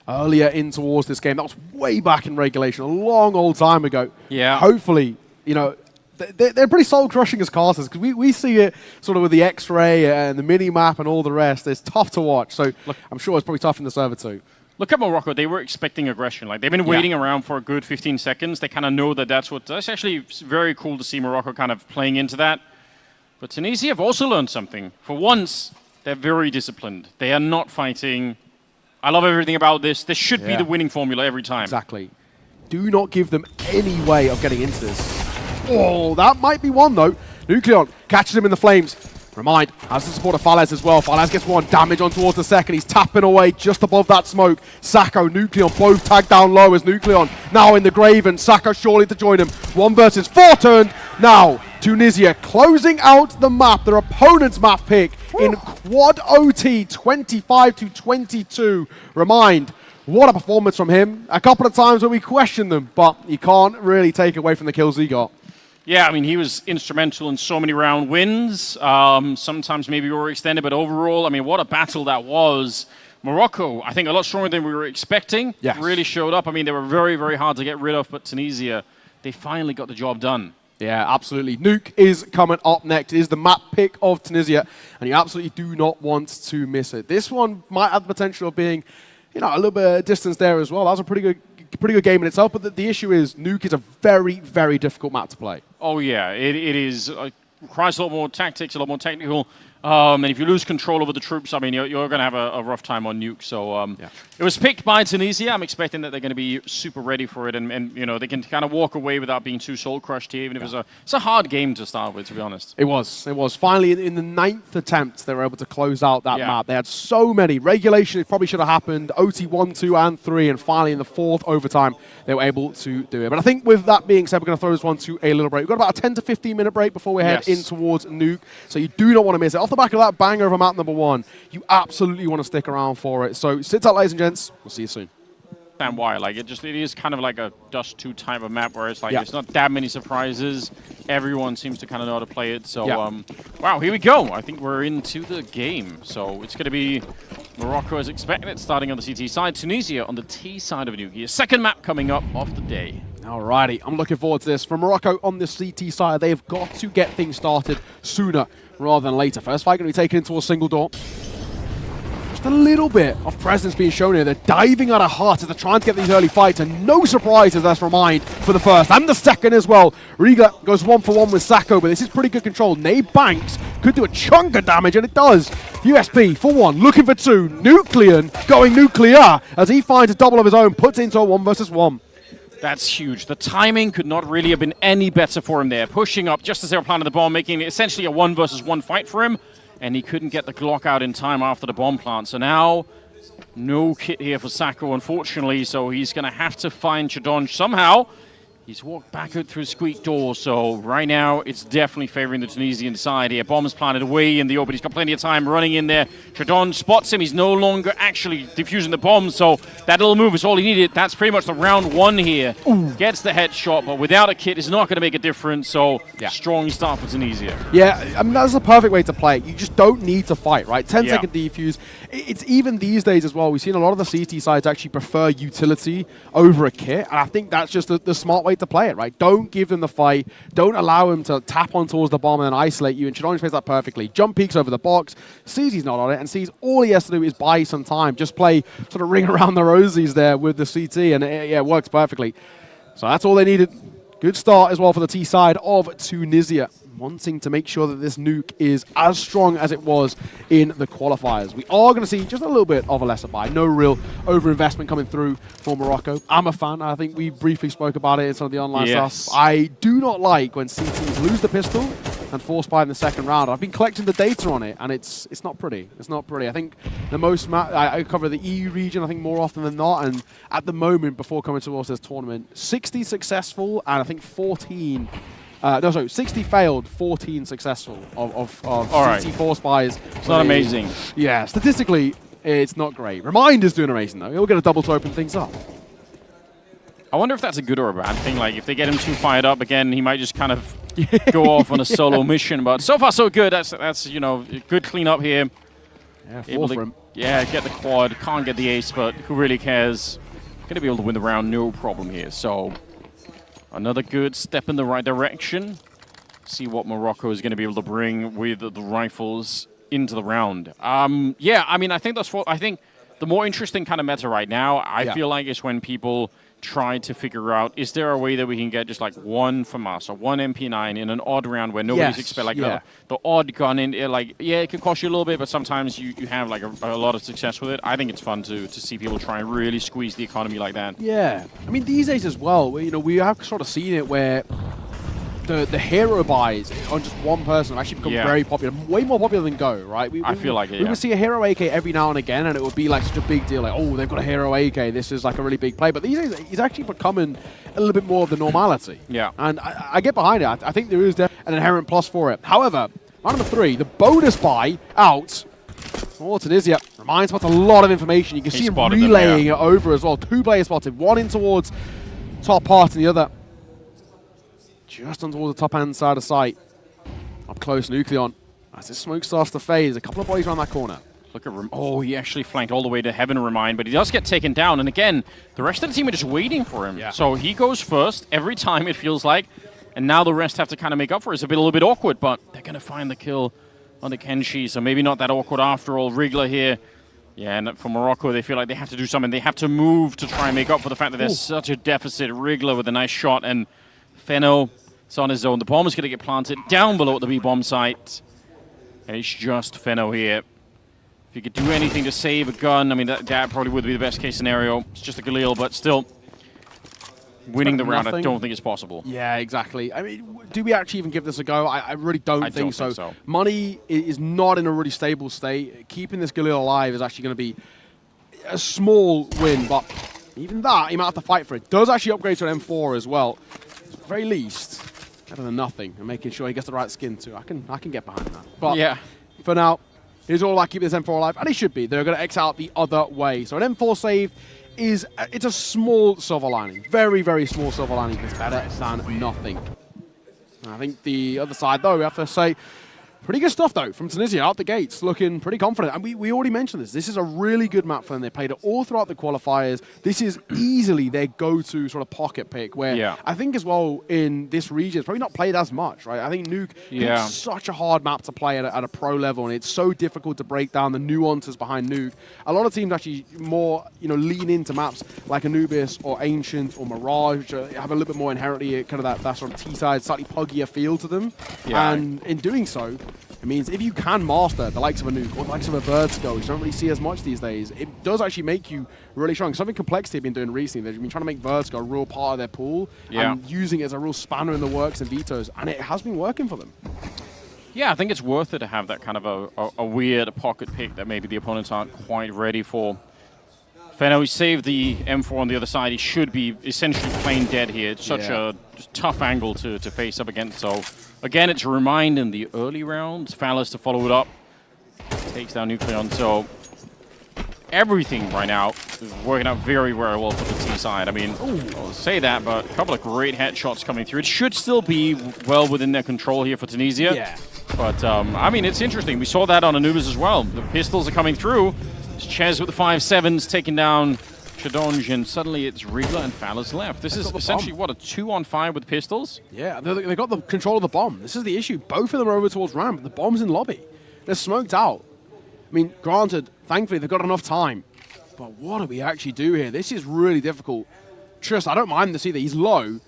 earlier in towards this game. That was way back in regulation, a long old time ago. Yeah. Hopefully, you know, they're pretty soul-crushing as casters, because we see it sort of with the X-ray and the mini-map and all the rest. It's tough to watch, so look, I'm sure it's probably tough in the server too. Look at Morocco. They were expecting aggression. Like, they've been waiting around for a good 15 seconds. They kind of know that that's actually very cool to see Morocco kind of playing into that. But Tunisia have also learned something. For once, they're very disciplined. They are not fighting. I love everything about this. This should be the winning formula every time. Exactly. Do not give them any way of getting into this. Oh, that might be one, though. Nucleon catches him in the flames. Remind, has the support of Falaise as well. Falaise gets one damage on towards the second. He's tapping away just above that smoke. Sacco, Nucleon both tagged down low as Nucleon now in the grave, and Sacco surely to join him. 1 versus 4 turned. Now, Tunisia closing out the map, their opponent's map pick in quad OT 25-22. Remind, what a performance from him. A couple of times where we questioned them, but you can't really take away from the kills he got. Yeah, I mean, he was instrumental in so many round wins. Sometimes maybe overextended, but overall, I mean, what a battle that was. Morocco, I think a lot stronger than we were expecting. Yes. Really showed up. I mean, they were very, very hard to get rid of, but Tunisia, they finally got the job done. Yeah, absolutely. Nuke is coming up next. It is the map pick of Tunisia, and you absolutely do not want to miss it. This one might have the potential of being, you know, a little bit of distance there as well. That was a pretty good game in itself, but the issue is Nuke is a very, very difficult map to play. Oh, yeah. It is requires a lot more tactics, a lot more technical. And if you lose control over the troops, I mean, you're going to have a rough time on Nuke. So it was picked by Tunisia. I'm expecting that they're going to be super ready for it, and you know, they can kind of walk away without being too soul-crushed here, even if it's a hard game to start with, to be honest. It was. Finally, in the 9th attempt, they were able to close out that map. They had so many. Regulation, it probably should have happened. OT 1, 2, and 3, and finally in the 4th overtime, they were able to do it. But I think with that being said, we're going to throw this one to a little break. We've got about a 10 to 15 minute break before we head in towards Nuke, so you do not want to miss it. Off the back of that banger over map number 1, you absolutely want to stick around for it. So sit tight, ladies and gents. We'll see you soon. And why? Like, it is kind of like a Dust 2 type of map where it's like there's not that many surprises. Everyone seems to kind of know how to play it. So, wow, here we go. I think we're into the game. So it's going to be Morocco as expected, starting on the CT side. Tunisia on the T side of Nuke. Second map coming up of the day. Alrighty, I'm looking forward to this. For Morocco on the CT side, they've got to get things started sooner rather than later. First fight going to be taken into a single door. Just a little bit of presence being shown here. They're diving out of heart as they're trying to get these early fights, and no surprises, let's remind, for the first and the second as well. Riga goes 1 for 1 with Sacco, but this is pretty good control. Nabe Banks could do a chunk of damage, and it does. USP for 1, looking for 2. Nucleon going nuclear as he finds a double of his own, puts into a 1 versus 1. That's huge. The timing could not really have been any better for him there. Pushing up just as they were planting the bomb, making it essentially a 1 versus 1 fight for him. And he couldn't get the Glock out in time after the bomb plant. So now, no kit here for Sacco, unfortunately. So he's going to have to find Chadonge somehow. He's walked back out through squeak door. So right now, it's definitely favoring the Tunisian side here. Bomb's planted away in the open. He's got plenty of time running in there. Chadonge spots him. He's no longer actually defusing the bomb. So that little move is all he needed. That's pretty much the round 1 here. Ooh. Gets the headshot, but without a kit, it's not going to make a difference. So strong start for Tunisia. Yeah, I mean, that's the perfect way to play it. You just don't need to fight, right? 10-second defuse. It's even these days as well. We've seen a lot of the CT sides actually prefer utility over a kit. And I think that's just the smart way to play it, right? Don't give them the fight. Don't allow him to tap on towards the bomb and then isolate you. And Chadonge plays that perfectly. Jump peeks over the box, sees he's not on it, and sees all he has to do is buy some time. Just play sort of ring around the rosies there with the CT, and it works perfectly. So that's all they needed. Good start as well for the T side of Tunisia, wanting to make sure that this Nuke is as strong as it was in the qualifiers. We are going to see just a little bit of a lesser buy. No real overinvestment coming through for Morocco. I'm a fan. I think we briefly spoke about it in some of the online stuff. I do not like when CTs lose the pistol and force buy in the second round. I've been collecting the data on it, and it's not pretty. It's not pretty. I think the most I cover the EU region, I think, more often than not, and at the moment, before coming towards this tournament, 60 successful, and I think 14... 60 failed, 14 successful of CT force buys. It's not amazing. Yeah, statistically, it's not great. Remind is doing amazing, though. He'll get a double to open things up. I wonder if that's a good or a bad thing. Like, if they get him too fired up again, he might just kind of go off on a solo mission. But so far, so good. That's you know, good cleanup here. Yeah, able to, get the quad. Can't get the ace, but who really cares? Going to be able to win the round, no problem here. So another good step in the right direction. See what Morocco is going to be able to bring with the rifles into the round. Yeah, I mean, I think the more interesting kind of meta right now, I feel like, is when people try to figure out, is there a way that we can get just like one FAMAS or one MP9 in an odd round where nobody's expecting, like the odd gun in, like, it can cost you a little bit, but sometimes you have like a lot of success with it. I think it's fun to see people try and really squeeze the economy like that. Yeah, I mean, these days as well, you know, we have sort of seen it where the hero buys on just one person have actually become very popular, way more popular than Go, right? I feel like it, we would see a hero AK every now and again, and it would be like such a big deal, like, oh, they've got a hero AK, this is like a really big play. But these days, it's actually becoming a little bit more of the normality. Yeah. And I get behind it. I think there is an inherent plus for it. However, round number 3, the bonus buy out. Oh, Tunisia reminds us a lot of information. You can see him relaying it over as well. 2 players spotted, one in towards top part and the other just on towards the top-hand side of sight. Up close, Nucleon. As this smoke starts to fade, there's a couple of bodies around that corner. Look at oh, he actually flanked all the way to heaven, Remind, but he does get taken down. And again, the rest of the team are just waiting for him. Yeah. So he goes first every time, it feels like. And now the rest have to kind of make up for it. It's a little bit awkward, but they're going to find the kill on the Kenshi. So maybe not that awkward after all. Wriggler here. Yeah, and for Morocco, they feel like they have to do something. They have to move to try and make up for the fact that there's such a deficit. Wriggler with a nice shot, and Feno is on his own. The bomb is going to get planted down below at the B-bomb site. And it's just Feno here. If you could do anything to save a gun, I mean, that probably would be the best case scenario. It's just a Galil, but still, winning the round, I don't think it's possible. Yeah, exactly. I mean, do we actually even give this a go? I really don't think so. Money is not in a really stable state. Keeping this Galil alive is actually going to be a small win, but even that, he might have to fight for it. Does actually upgrade to an M4 as well. At the very least, better than nothing, and making sure he gets the right skin too. I can get behind that. But yeah, for now, it's all about keeping this M4 alive, and it should be. They're going to X out the other way. So an M4 save it's a small silver lining. Very, very small silver lining. It's better than nothing. I think the other side, though, we have to say, pretty good stuff, though, from Tunisia out the gates, looking pretty confident. And we already mentioned this. This is a really good map for them. They played it all throughout the qualifiers. This is easily their go-to sort of pocket pick, where I think as well in this region, it's probably not played as much, right? I think Nuke is such a hard map to play at a pro level, and it's so difficult to break down the nuances behind Nuke. A lot of teams actually more, lean into maps like Anubis or Ancient or Mirage, which have a little bit more inherently kind of that sort of T-side, slightly puggier feel to them. Yeah. And in doing so, it means if you can master the likes of a Nuke or the likes of a Vertigo, which you don't really see as much these days, it does actually make you really strong. Something Complexity have been doing recently, they've been trying to make Vertigo a real part of their pool and using it as a real spanner in the works and vetoes, and it has been working for them. Yeah, I think it's worth it to have that kind of a weird pocket pick that maybe the opponents aren't quite ready for. Feno, he saved the M4 on the other side. He should be essentially plain dead here. It's such a tough angle to face up against, so again, it's a Remind in the early rounds. Phallus to follow it up. Takes down Nucleon. So everything right now is working out very, very well for the T side. I mean, I'll say that, but a couple of great headshots coming through. It should still be well within their control here for Tunisia. Yeah. But, I mean, it's interesting. We saw that on Anubis as well. The pistols are coming through. It's Ches with the 5.7s taking down Chadonge, and suddenly it's Wriggler and Phallus left. This is essentially, what, a 2-on-5 with pistols? Yeah, they got the control of the bomb. This is the issue. Both of them are over towards ramp, but the bomb's in lobby. They're smoked out. I mean, granted, thankfully, they've got enough time. But what do we actually do here? This is really difficult. Trust, I don't mind this either. He's low,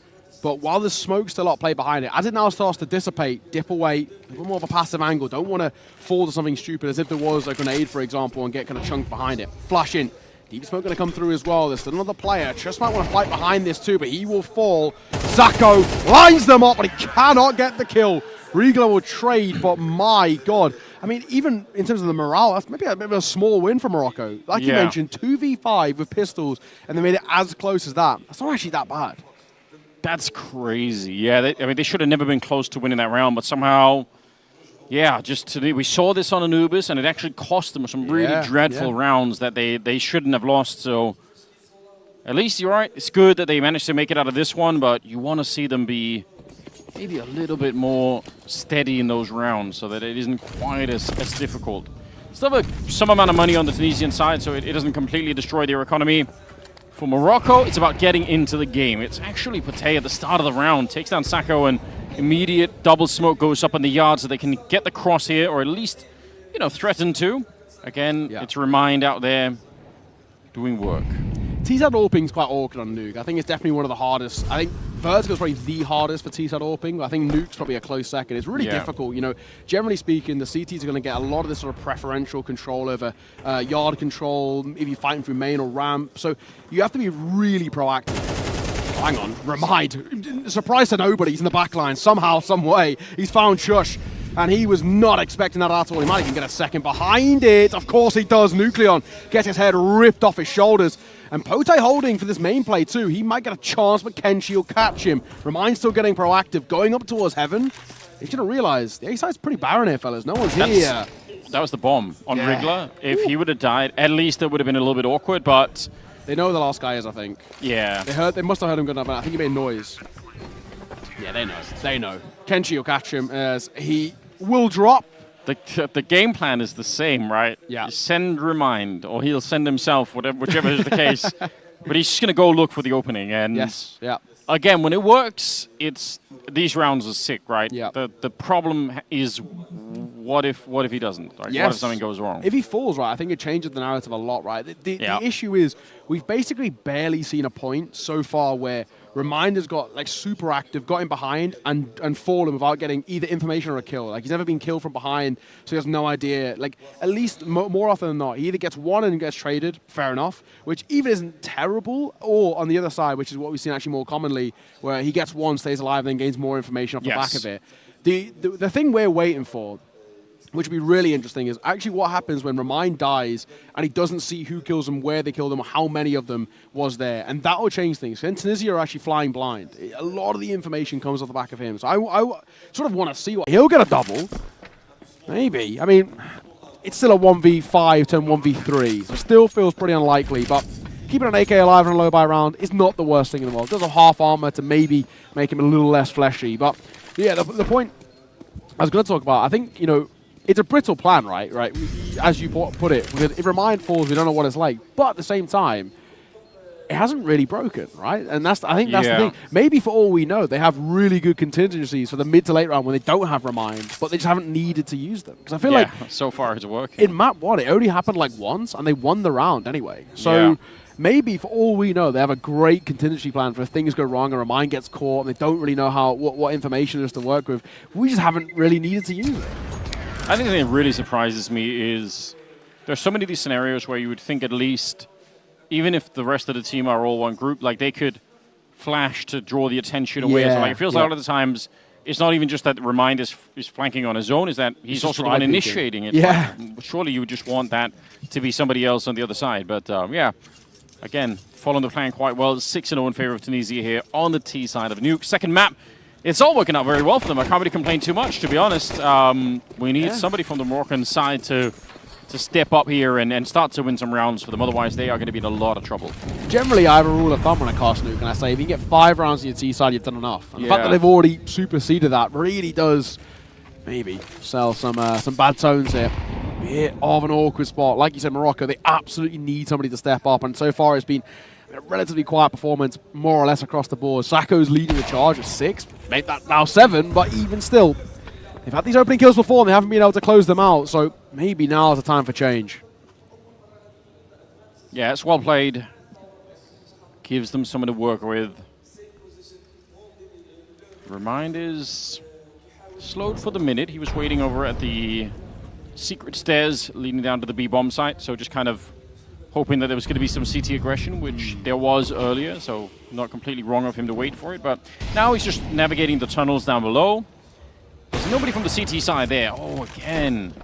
but while there's smoke still up play behind it, as it now starts to dissipate, dip away, a little more of a passive angle. Don't want to fall to something stupid as if there was a grenade, for example, and get kind of chunked behind it. Flash in. Deep smoke going to come through as well. There's still another player. Just might want to fight behind this too, but he will fall. Zacco lines them up, but he cannot get the kill. Wriggler will trade, but my God. I mean, even in terms of the morale, that's maybe a bit of a small win for Morocco. Like you mentioned, 2v5 with pistols, and they made it as close as that. That's not actually that bad. That's crazy. Yeah, I mean, they should have never been close to winning that round, but somehow... Yeah, just today we saw this on Anubis, and it actually cost them some really dreadful rounds that they shouldn't have lost. So at least you're right. It's good that they managed to make it out of this one, but you want to see them be maybe a little bit more steady in those rounds so that it isn't quite as difficult. Still have some amount of money on the Tunisian side, so it doesn't completely destroy their economy. For Morocco, it's about getting into the game. It's actually Pate at the start of the round takes down Sacco, and immediate double smoke goes up on the yard so they can get the cross here, or at least, you know, threaten to. Again, it's Remind out there doing work. T-side AWPing is quite awkward on Nuke. I think it's definitely one of the hardest. I think Vertigo is probably the hardest for T-side AWPing, but I think Nuke's probably a close second. It's really difficult. You know, generally speaking, the CTs are going to get a lot of this sort of preferential control over yard control, if you're fighting through main or ramp. So you have to be really proactive. Hang on, Remind. Surprise to nobody, he's in the back line. Somehow, some way, he's found Shush. And he was not expecting that at all. He might even get a second behind it. Of course he does. Nucleon gets his head ripped off his shoulders. And Pote holding for this main play too. He might get a chance, but Kenshi will catch him. Remind still getting proactive, going up towards Heaven. He's going to realize the A-side's pretty barren here, fellas. No one's here. That was the bomb on Wriggler. If he would have died, at least it would have been a little bit awkward, but... They know who the last guy is, I think. Yeah. They must have heard him good enough, but I think he made noise. Yeah, they know. They know. Kenshi will catch him as he will drop. The game plan is the same, right? Yeah. Send Remind, or he'll send himself, whichever is the case. But he's just going to go look for the opening. And again, when it works, these rounds are sick, right? Yeah. The problem is what if he doesn't? Right? Yes. What if something goes wrong? If he falls, right, I think it changes the narrative a lot, right? The issue is we've basically barely seen a point so far where Reminder's got like super active, got him behind and fallen without getting either information or a kill. Like he's never been killed from behind, so he has no idea. Like at least more often than not, he either gets one and gets traded, fair enough, which even isn't terrible, or on the other side, which is what we've seen actually more commonly, where he gets one, stays alive, then gains more information off the back of it. The thing we're waiting for, which would be really interesting, is actually what happens when Remind dies and he doesn't see who kills them, where they killed them, or how many of them was there. And that will change things. Then Tunisia are actually flying blind. A lot of the information comes off the back of him. So I sort of want to see what... He'll get a double. Maybe. I mean, it's still a 1v5 to 1v3. So it still feels pretty unlikely, but keeping an AK alive and a low buy round is not the worst thing in the world. It does a half armor to maybe make him a little less fleshy. But yeah, the point I was going to talk about, I think, you know, it's a brittle plan, right? As you put it. Because if Remind falls, we don't know what it's like. But at the same time, it hasn't really broken, right? And I think that's the thing. Maybe for all we know, they have really good contingencies for the mid to late round when they don't have Remind, but they just haven't needed to use them. Because I feel like so far it's working. In map 1, it only happened like once, and they won the round anyway. So maybe for all we know, they have a great contingency plan for if things go wrong and Remind gets caught, and they don't really know what information there is to work with. We just haven't really needed to use it. I think the thing that really surprises me is there's so many of these scenarios where you would think at least, even if the rest of the team are all one group, like they could flash to draw the attention away. So like it feels like a lot of the times it's not even just that Remind is flanking on his own, is that he's also the one initiating it. Yeah. Like, surely you would just want that to be somebody else on the other side. But again, following the plan quite well. 6-0 in favor of Tunisia here on the T side of Nuke. Second map. It's all working out very well for them. I can't really complain too much, to be honest. We need somebody from the Moroccan side to step up here and start to win some rounds for them. Otherwise, they are going to be in a lot of trouble. Generally, I have a rule of thumb when I cast Nuke, and I say if you get 5 rounds on your T side, you've done enough. And the fact that they've already superseded that really does maybe sell some bad tones here. Bit of an awkward spot. Like you said, Morocco, they absolutely need somebody to step up, and so far it's been a relatively quiet performance, more or less across the board. Sacco's leading the charge at 6, made that now 7, but even still, they've had these opening kills before and they haven't been able to close them out, so maybe now is the time for change. Yeah, it's well played. Gives them something to work with. Remind is slowed for the minute. He was waiting over at the secret stairs leading down to the B-bomb site, so just kind of hoping that there was going to be some CT aggression, which there was earlier, so not completely wrong of him to wait for it. But now he's just navigating the tunnels down below. There's nobody from the CT side there. Oh, again.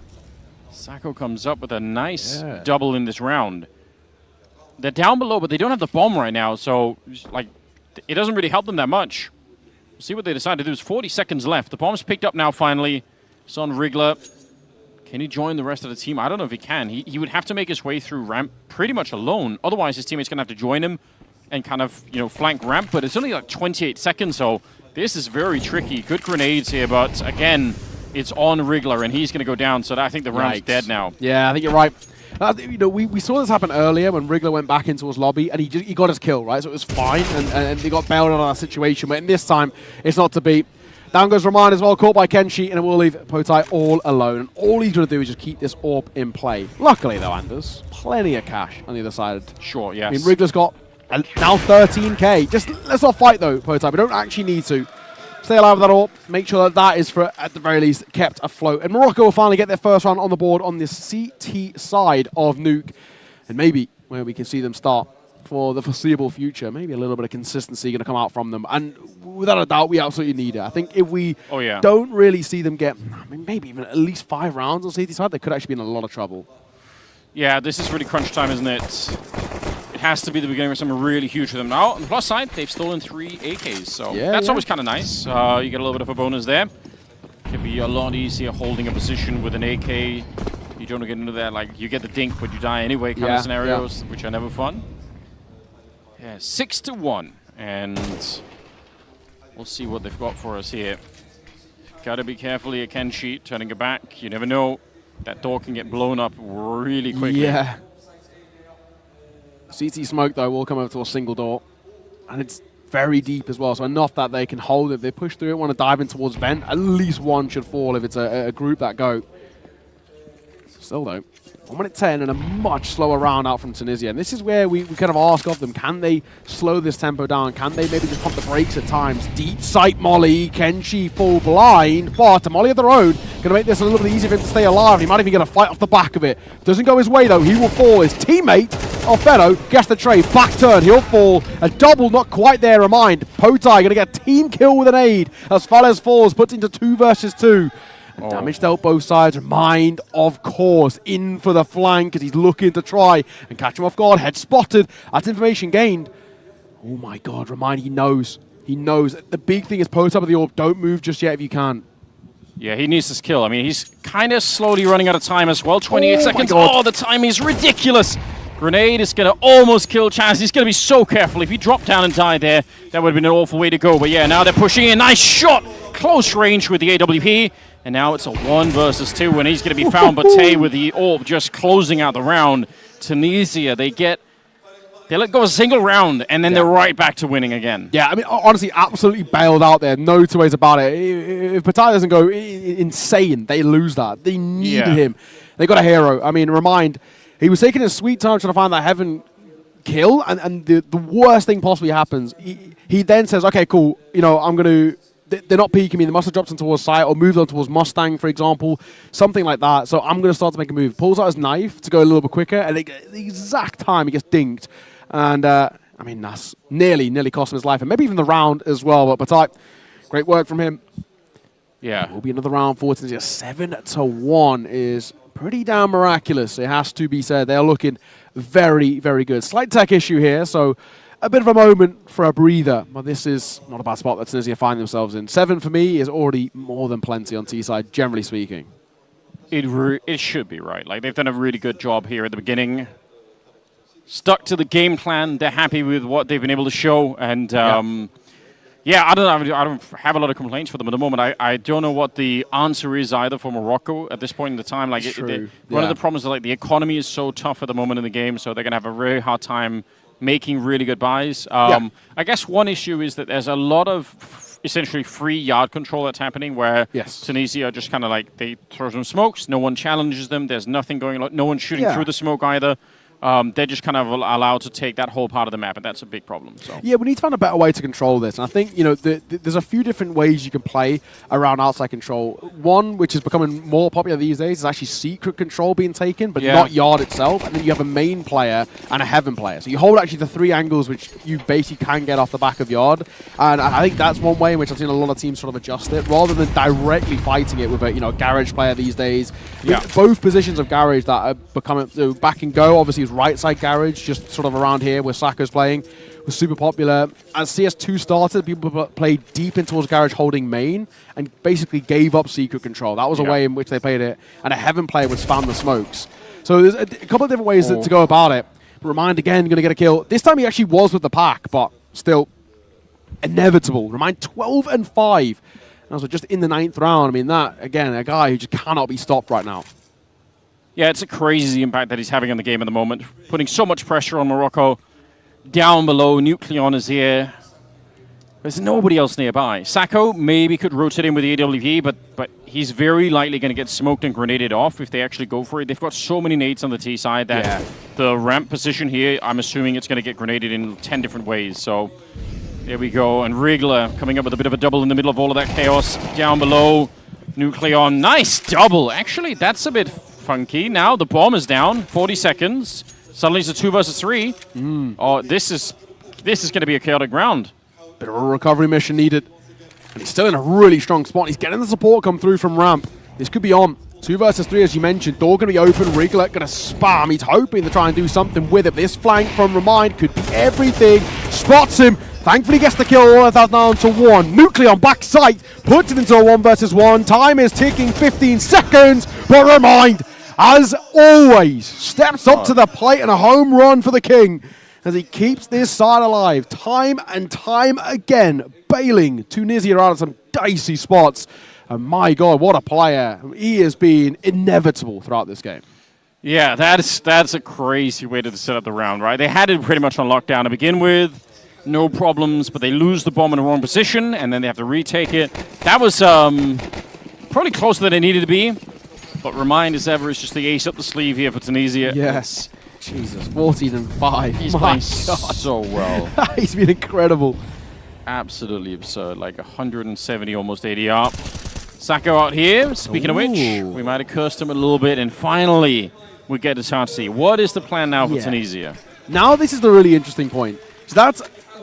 Sacco comes up with a nice double in this round. They're down below, but they don't have the bomb right now, so like it doesn't really help them that much. We'll see what they decide to do. There's 40 seconds left. The bomb's picked up now, finally. It's on Wriggler. Can he join the rest of the team? I don't know if he can. He would have to make his way through ramp pretty much alone. Otherwise, his teammate's going to have to join him and kind of, flank ramp. But it's only like 28 seconds, so This is very tricky. Good grenades here, but again, it's on Wriggler, and he's going to go down. So I think the round's dead now. Yeah, I think you're right. You know, we saw this happen earlier when Wriggler went back into his lobby, and he got his kill, right? So it was fine, and he got bailed out of that situation. But in this time, it's not to be. Down goes Roman as well, caught by Kenshi, and it will leave Potai all alone. And all he's going to do is just keep this AWP in play. Luckily, though, Anders, plenty of cash on the other side. Sure, yes. I mean, Wriggler's got now 13k. Just let's not fight, though, Potai. We don't actually need to. Stay alive with that AWP. Make sure that is, for at the very least, kept afloat. And Morocco will finally get their first round on the board on this CT side of Nuke. And maybe where we can see them start for the foreseeable future. Maybe a little bit of consistency going to come out from them. And without a doubt, we absolutely need it. I think if we don't really see them get, I mean, maybe even at least 5 rounds on CT side, they could actually be in a lot of trouble. Yeah, this is really crunch time, isn't it? It has to be the beginning of something really huge for them. Now, on the plus side, they've stolen 3 AKs, so that's always kind of nice. You get a little bit of a bonus there. Could be a lot easier holding a position with an AK. You don't get into that, like, you get the dink, but you die anyway kind of scenarios, which are never fun. Yeah, 6-1, and we'll see what they've got for us here. Gotta be careful here, Kenshi, turning it back. You never know. That door can get blown up really quickly. Yeah. CT smoke, though, will come over to a single door. And it's very deep as well, so enough that they can hold it. If they push through it, want to dive in towards vent, at least one should fall if it's a group that go. Still, though, 1:10 and a much slower round out from Tunisia. And this is where we kind of ask of them, can they slow this tempo down? Can they maybe just pump the brakes at times? Deep sight molly, Kenshi full blind, but a molly of their own. Going to make this a little bit easier for him to stay alive. He might even get a fight off the back of it. Doesn't go his way, though. He will fall. His teammate, Feno, gets the trade. Back turn. He'll fall. A double, not quite there. Remind. Potai going to get a team kill with an aid. As Fales falls, puts into 2 versus 2. Damage dealt both sides. Mind, of course, in for the flank as he's looking to try and catch him off guard. Head spotted. That's information gained. Oh my God, Remind, he knows. He knows. The big thing is post up of the AWP. Don't move just yet if you can. Yeah, he needs this kill. I mean, he's kind of slowly running out of time as well. 28 seconds. Oh, the time is ridiculous. Grenade is going to almost kill Chaz. He's going to be so careful. If he dropped down and died there, that would have been an awful way to go. But yeah, now they're pushing in. Nice shot. Close range with the AWP. And now it's a 1 versus 2, and he's going to be found. But Tay with the AWP just closing out the round. Tunisia, they let go a single round, and then they're right back to winning again. Yeah, I mean, honestly, absolutely bailed out there. No 2 ways about it. If Patai doesn't go insane, they lose that. They needed him. They got a hero. I mean, Remind, he was taking a sweet time trying to find that heaven kill, and the worst thing possibly happens. He then says, okay, cool, you know, I'm going to... They're not peeking me. They must have dropped them towards site or moved on towards Mustang, for example. Something like that. So I'm going to start to make a move. Pulls out his knife to go a little bit quicker. And at the exact time, he gets dinked. And, I mean, that's nearly cost him his life. And maybe even the round as well. But Patai, great work from him. Yeah. It will be another round for Tunisia. 7-1 is pretty damn miraculous. It has to be said. They are looking very, very good. Slight tech issue here. So... a bit of a moment for a breather, but this is not a bad spot that Tunisia find themselves in. 7 for me is already more than plenty on T-side, generally speaking. It should be, right? Like, they've done a really good job here at the beginning. Stuck to the game plan. They're happy with what they've been able to show. And, yeah, I don't have a lot of complaints for them at the moment. I don't know what the answer is either for Morocco at this point in the time. Like, one of the problems is, like, the economy is so tough at the moment in the game, so they're going to have a very hard time making really good buys. I guess one issue is that there's a lot of essentially free yard control that's happening where Tunisia are just kind of like, they throw some smokes, no one challenges them, there's nothing going on, no one's shooting through the smoke either. They're just kind of allowed to take that whole part of the map, and that's a big problem. So. Yeah, we need to find a better way to control this. And I think, you know, there's a few different ways you can play around outside control. One, which is becoming more popular these days, is actually secret control being taken, but not yard itself. And then you have a main player and a heaven player. So you hold actually the 3 angles which you basically can get off the back of yard. And I think that's one way in which I've seen a lot of teams sort of adjust it, rather than directly fighting it with a, you know, garage player these days. Both positions of garage that are becoming back and go, obviously, right side garage, just sort of around here where Saka's playing, was super popular. As CS2 started, people played deep in towards garage holding main and basically gave up secret control. That was a way in which they played it, and a heaven player would spam the smokes. So there's a couple of different ways to go about it. But Remind again, going to get a kill. This time he actually was with the pack, but still inevitable. Remind 12-5. And also just in the 9th round. I mean, that, again, a guy who just cannot be stopped right now. Yeah, it's a crazy impact that he's having on the game at the moment. Putting so much pressure on Morocco. Down below, Nucleon is here. There's nobody else nearby. Sacco maybe could rotate in with the AWP, but he's very likely going to get smoked and grenaded off if they actually go for it. They've got so many nades on the T side that the ramp position here, I'm assuming it's going to get grenaded in 10 different ways. So there we go. And Wriggler coming up with a bit of a double in the middle of all of that chaos. Down below, Nucleon. Nice double. Actually, that's a bit funky. Now the bomb is down. 40 seconds. Suddenly it's a 2 versus 3. Oh, this is going to be a chaotic round. Bit of a recovery mission needed. And he's still in a really strong spot. He's getting the support come through from ramp. This could be on. 2 versus 3, as you mentioned. Door going to be open. Wriggler going to spam. He's hoping to try and do something with it. This flank from Remind could be everything. Spots him. Thankfully gets the kill. 1,000 down to 1. Nucleon back sight. Puts it into a 1 versus 1. Time is ticking. 15 seconds. But Remind, as always, steps up to the plate and a home run for the King as he keeps this side alive time and time again, bailing Tunisia out of some dicey spots. And my God, what a player. He has been inevitable throughout this game. Yeah, that's a crazy way to set up the round, right? They had it pretty much on lockdown to begin with. No problems, but they lose the bomb in the wrong position, and then they have to retake it. That was probably closer than it needed to be. But Remind as ever is just the ace up the sleeve here for Tunisia. Yes. Jesus, 14-5. He's playing so well. He's been incredible. Absolutely absurd. Like 170 almost ADR. Sacco out here. Speaking of which, we might have cursed him a little bit. And finally, we get a chance to see what is the plan now for Tunisia. Now this is the really interesting point. So that's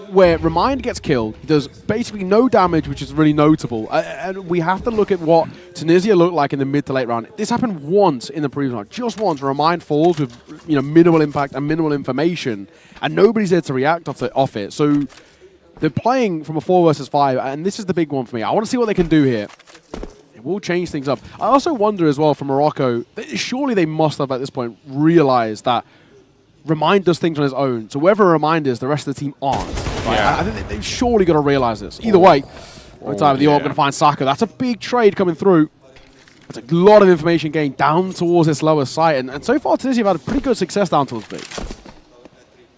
where Remind gets killed. He does basically no damage, which is really notable. And we have to look at what Tunisia looked like in the mid to late round. This happened once in the previous round, just once. Remind falls with minimal impact and minimal information, and nobody's there to react off it. So they're playing from a 4 versus 5, and this is the big one for me. I want to see what they can do here. It will change things up. I also wonder as well for Morocco, surely they must have at this point realized that Remind does things on his own. So wherever Remind is, the rest of the team aren't. Right? Yeah. I think they've surely got to realize this. Either way, one time the AWP going to find Sacco. That's a big trade coming through. That's a lot of information gained down towards this lower site. And so far, Tunisia have had a pretty good success down towards B.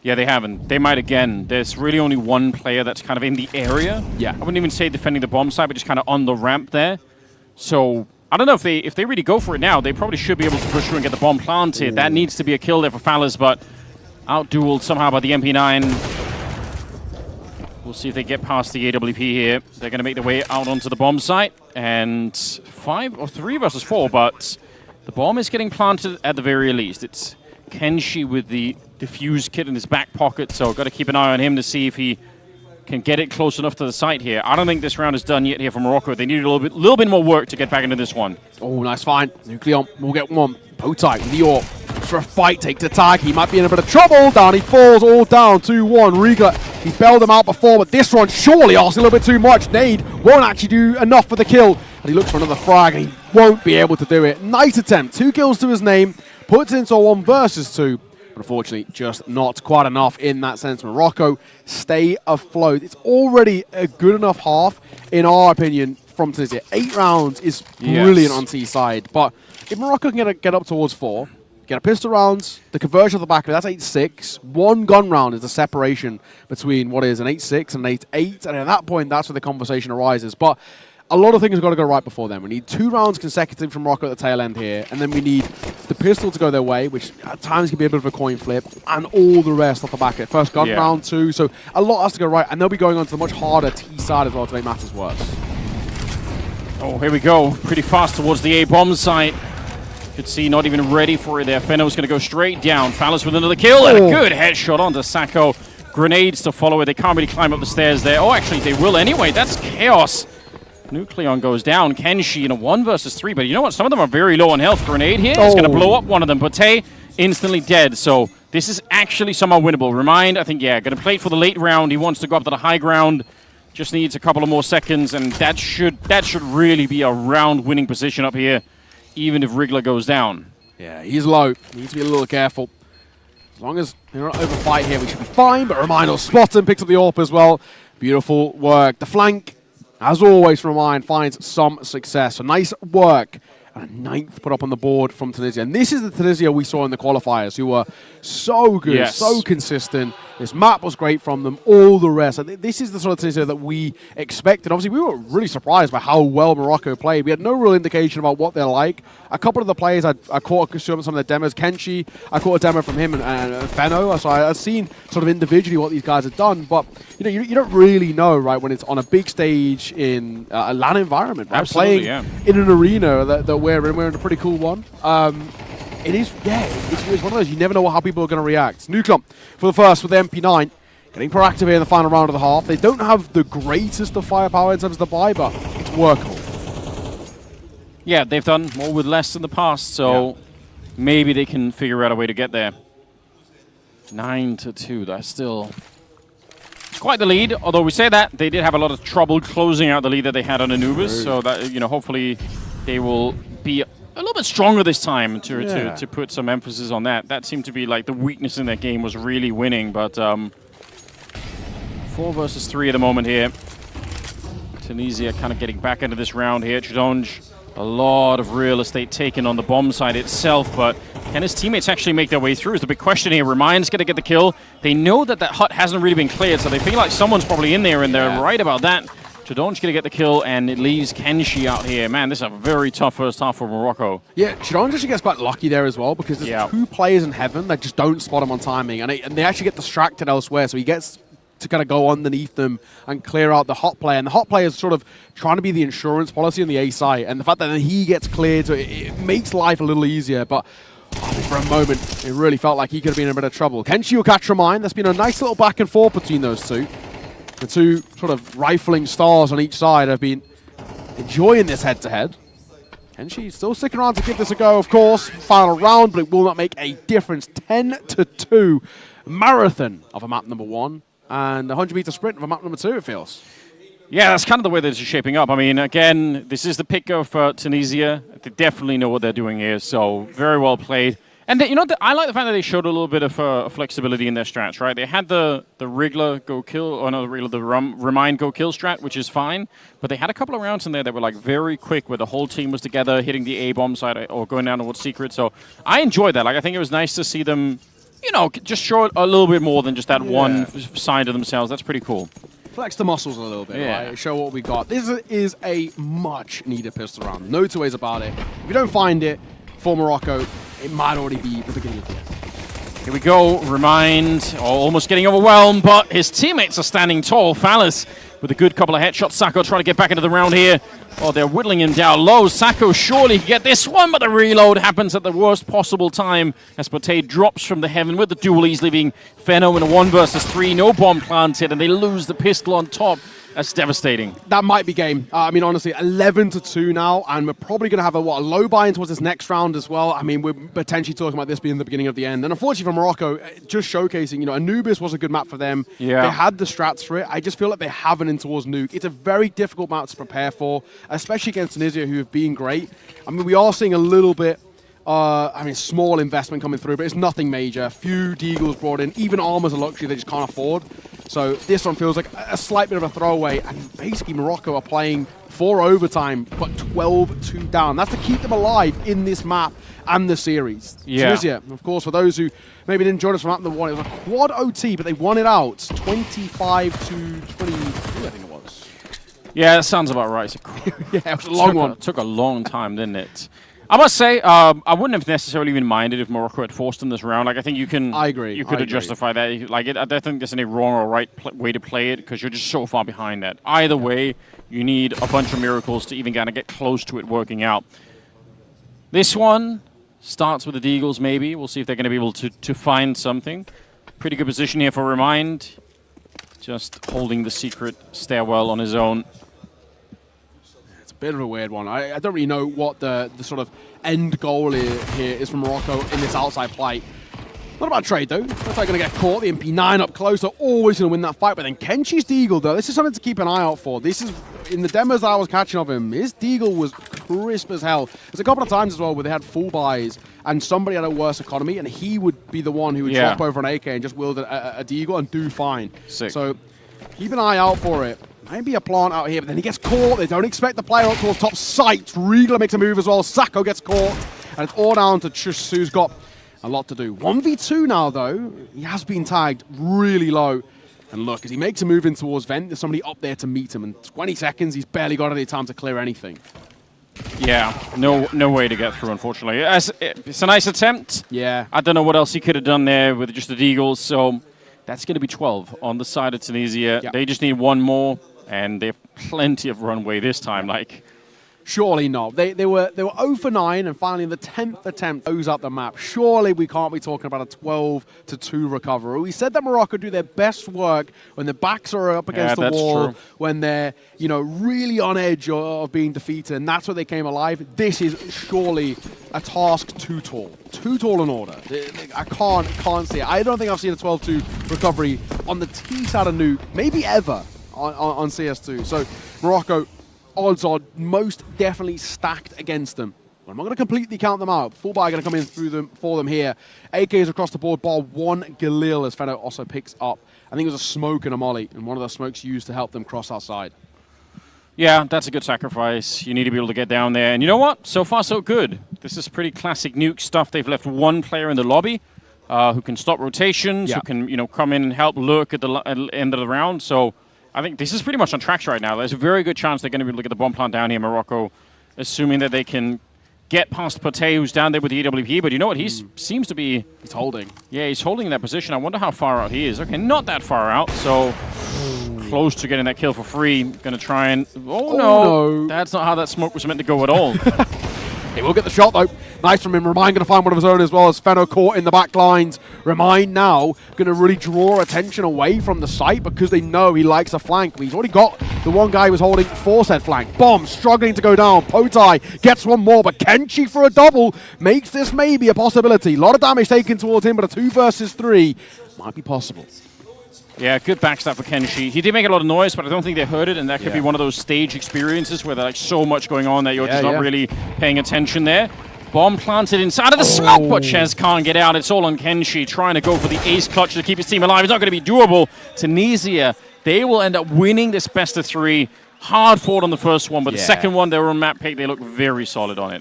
Yeah, they haven't. They might again. There's really only one player that's kind of in the area. Yeah. I wouldn't even say defending the bomb site, but just kind of on the ramp there. So I don't know if they really go for it now. They probably should be able to push through and get the bomb planted. That needs to be a kill there for Fallas, but out-dueled somehow by the MP9. We'll see if they get past the AWP here. They're going to make their way out onto the bomb site. And 5 or 3 versus 4, but the bomb is getting planted at the very least. It's Kenshi with the defuse kit in his back pocket, so got to keep an eye on him to see if he can get it close enough to the site here. I don't think this round is done yet here for Morocco. They need a little bit more work to get back into this one. Oh, nice find. Nucleon will get one. Potite with the AWP. For a fight, take to tag. He might be in a bit of trouble. Down he falls, all down. 2-1. Wriggler, he's bailed him out before, but this one surely asks a little bit too much. Nade won't actually do enough for the kill. And he looks for another frag, and he won't be able to do it. Nice attempt. 2 kills to his name. Puts it into a 1 versus 2. But unfortunately, just not quite enough in that sense. Morocco stay afloat. It's already a good enough half, in our opinion, from Tunisia. 8 rounds is brilliant on T side. But if Morocco can get up towards 4, get a pistol rounds, the conversion of the back of it, that's 8-6. 1 gun round is the separation between what is an 8-6 and an 8-8. And at that point, that's where the conversation arises. But a lot of things have got to go right before then. We need 2 rounds consecutive from Morocco at the tail end here. And then we need the pistol to go their way, which at times can be a bit of a coin flip. And all the rest off the back of it. First gun round, 2. So a lot has to go right. And they'll be going on to the much harder T side as well to make matters worse. Oh, here we go. Pretty fast towards the A-bomb site. Could see not even ready for it there. Fenno's going to go straight down. Fallas with another kill. And a good headshot onto Sacco. Grenades to follow it. They can't really climb up the stairs there. Oh, actually, they will anyway. That's chaos. Nucleon goes down. Kenshi in a 1 versus 3. But you know what? Some of them are very low on health. Grenade here is going to blow up one of them. Bate instantly dead. So this is actually somehow winnable. Remind, I think, going to play it for the late round. He wants to go up to the high ground. Just needs a couple of more seconds. And that should really be a round-winning position up here, even if Wriggler goes down. Yeah, he's low. Needs to be a little careful. As long as they're not overfight here, we should be fine. But Remind will spot him, picks up the AWP as well. Beautiful work. The flank, as always, from Remind finds some success. So nice work. And a 9th put up on the board from Tunisia. And this is the Tunisia we saw in the qualifiers, who were so good, so consistent. This map was great from them, all the rest. This is the sort of Tunisia that we expected. Obviously, we were really surprised by how well Morocco played. We had no real indication about what they're like. A couple of the players, I caught some of their demos. Kenshi, I caught a demo from him and Feno. So I've seen sort of individually what these guys have done. But you don't really know, right, when it's on a big stage in a LAN environment. Right? Absolutely, playing in an arena that we're in a pretty cool one. It is, it's one of those, you never know how people are going to react. Nucleum for the first with the MP9. Getting proactive here in the final round of the half. They don't have the greatest of firepower in terms of the buy, but it's workable. Yeah, they've done more with less in the past, so maybe they can figure out a way to get there. 9-2, that's still... It's quite the lead, although we say that, they did have a lot of trouble closing out the lead that they had on Anubis, so that, hopefully they will be a little bit stronger this time to put some emphasis on that. That seemed to be like the weakness in that game, was really winning, but 4 versus 3 at the moment here. Tunisia kind of getting back into this round here. Chidonge, a lot of real estate taken on the bomb side itself, but can his teammates actually make their way through is the big question here. Remind's going to get the kill. They know that that hut hasn't really been cleared, so they feel like someone's probably in there, and they're right about that. Chidonge going to get the kill, and it leaves Kenshi out here. Man, this is a very tough first half for Morocco. Yeah, Chidonge actually gets quite lucky there as well, because there's 2 players in heaven that just don't spot him on timing, and they actually get distracted elsewhere, so he gets to kind of go underneath them and clear out the hot player. And the hot player is sort of trying to be the insurance policy on the A side, and the fact that he gets cleared, so it makes life a little easier, but for a moment, it really felt like he could have been in a bit of trouble. Kenshi will catch Remind. There's been a nice little back and forth between those two. The 2 sort of rifling stars on each side have been enjoying this head-to-head. Kenshi still sticking around to give this a go, of course. Final round, but it will not make a difference. 10-2. Marathon of a map number 1. And a 100-meter sprint of a map number 2, it feels. Yeah, that's kind of the way that it's shaping up. I mean, again, this is the pick of Tunisia. They definitely know what they're doing here, so very well played. And I like the fact that they showed a little bit of flexibility in their strats, right? They had the Wriggler go kill, or not the Wriggler, the Remind go kill strat, which is fine. But they had a couple of rounds in there that were like very quick, where the whole team was together, hitting the A-bomb side or going down towards Secret. So I enjoyed that. Like, I think it was nice to see them, just show a little bit more than just that one side of themselves. That's pretty cool. Flex the muscles a little bit, right? Show what we got. This is a much-needed pistol round. No 2 ways about it. If you don't find it for Morocco, it might already be the beginning of the end. Here we go. Remind, almost getting overwhelmed, but his teammates are standing tall. Fallis with a good couple of headshots. Sacco trying to get back into the round here. Oh, they're whittling him down low. Sacco surely can get this one, but the reload happens at the worst possible time as Pote drops from the heaven with the duel. He's leaving Feno in a 1 versus 3. No bomb planted, and they lose the pistol on top. That's devastating. That might be game. I mean, honestly, 11-2 now, and we're probably going to have a low buy-in towards this next round as well. I mean, we're potentially talking about this being the beginning of the end. And unfortunately for Morocco, just showcasing, Anubis was a good map for them. Yeah. They had the strats for it. I just feel like they haven't in towards Nuke. It's a very difficult map to prepare for, especially against Tunisia, who have been great. I mean, we are seeing a little bit, small investment coming through, but it's nothing major. A few Deagles brought in. Even Armor's a luxury they just can't afford. So this one feels like a slight bit of a throwaway, and basically Morocco are playing for overtime, but 12-2 down. That's to keep them alive in this map and the series. Yeah. Tunisia, of course, for those who maybe didn't join us from map number 1, it was a quad OT, but they won it out 25-23, I think it was. Yeah, that sounds about right. Yeah, it was a long one. It took a long time, didn't it? I must say, I wouldn't have necessarily even minded if Morocco had forced in this round. Like, I think you can. I agree. You could have justified that. Like, I don't think there's any wrong or right way to play it, because you're just so far behind that. Either way, you need a bunch of miracles to even kind of get close to it working out. This one starts with the Deagles, maybe. We'll see if they're going to be able to find something. Pretty good position here for Remind. Just holding the secret stairwell on his own. Bit of a weird one. I don't really know what the sort of end goal here is from Morocco in this outside play. Not about trade, though. That's not going to get caught. The MP9 up close. They're always going to win that fight. But then Kenshi's Deagle, though, this is something to keep an eye out for. This is, in the demos that I was catching of him, his Deagle was crisp as hell. There's a couple of times as well where they had full buys and somebody had a worse economy, and he would be the one who would drop over an AK and just wield a deagle and do fine. Sick. So keep an eye out for it. Maybe a plant out here, but then he gets caught. They don't expect the player up towards top sight. Riegler makes a move as well. Sacco gets caught, and it's all down to Chush, who's got a lot to do. 1v2 now, though. He has been tagged really low. And look, as he makes a move in towards Vent, there's somebody up there to meet him. In 20 seconds, he's barely got any time to clear anything. Yeah, no way to get through, unfortunately. It's a nice attempt. Yeah. I don't know what else he could have done there with just the deagles. So that's going to be 12 on the side of Tunisia. Yep. They just need one more, and they have plenty of runway this time. Like, surely not. They were 0 for 9, and finally in the 10th attempt close up the map. Surely we can't be talking about a 12-2 recovery. We said that Morocco do their best work when their backs are up against the wall, when they're really on edge of being defeated, and that's where they came alive. This is surely a task too tall. Too tall an order. I can't see it. I don't think I've seen a 12-2 recovery on the T side of Nuke, maybe ever, on CS2. So Morocco, odds are most definitely stacked against them. But I'm not going to completely count them out. Full buy going to come in for them here. AKs across the board, bar one Galil, as Feno also picks up. I think it was a smoke and a molly, and one of the smokes used to help them cross outside. yeah, that's a good sacrifice. You need to be able to get down there. And you know what? So far, so good. This is pretty classic Nuke stuff. They've left one player in the lobby who can stop rotations, who can come in and help lurk at the end of the round. So I think this is pretty much on tracks right now. There's a very good chance they're going to be able to get the bomb plant down here in Morocco, assuming that they can get past Pate, who's down there with the EWP. But you know what? He seems to be... He's holding. Yeah, he's holding that position. I wonder how far out he is. Okay, not that far out, so close to getting that kill for free. Going to try and... Oh, no. That's not how that smoke was meant to go at all. He will get the shot, though. Nice from him. Remind going to find one of his own as well as Feno caught in the back lines. Remind now going to really draw attention away from the site because they know he likes a flank. But he's already got the one guy who was holding for said flank. Bomb struggling to go down. Potai gets one more, but Kenshi for a double makes this maybe a possibility. A lot of damage taken towards him, but a 2 versus 3 might be possible. Yeah, good backstab for Kenshi. He did make a lot of noise, but I don't think they heard it, and that could be one of those stage experiences where there's like so much going on that you're just not really paying attention there. Bomb planted inside of the smoke, but Ches can't get out. It's all on Kenshi trying to go for the ace clutch to keep his team alive. It's not going to be doable. Tunisia, they will end up winning this best of 3. Hard fought on the first one, but the second one, they were on map pick. They look very solid on it.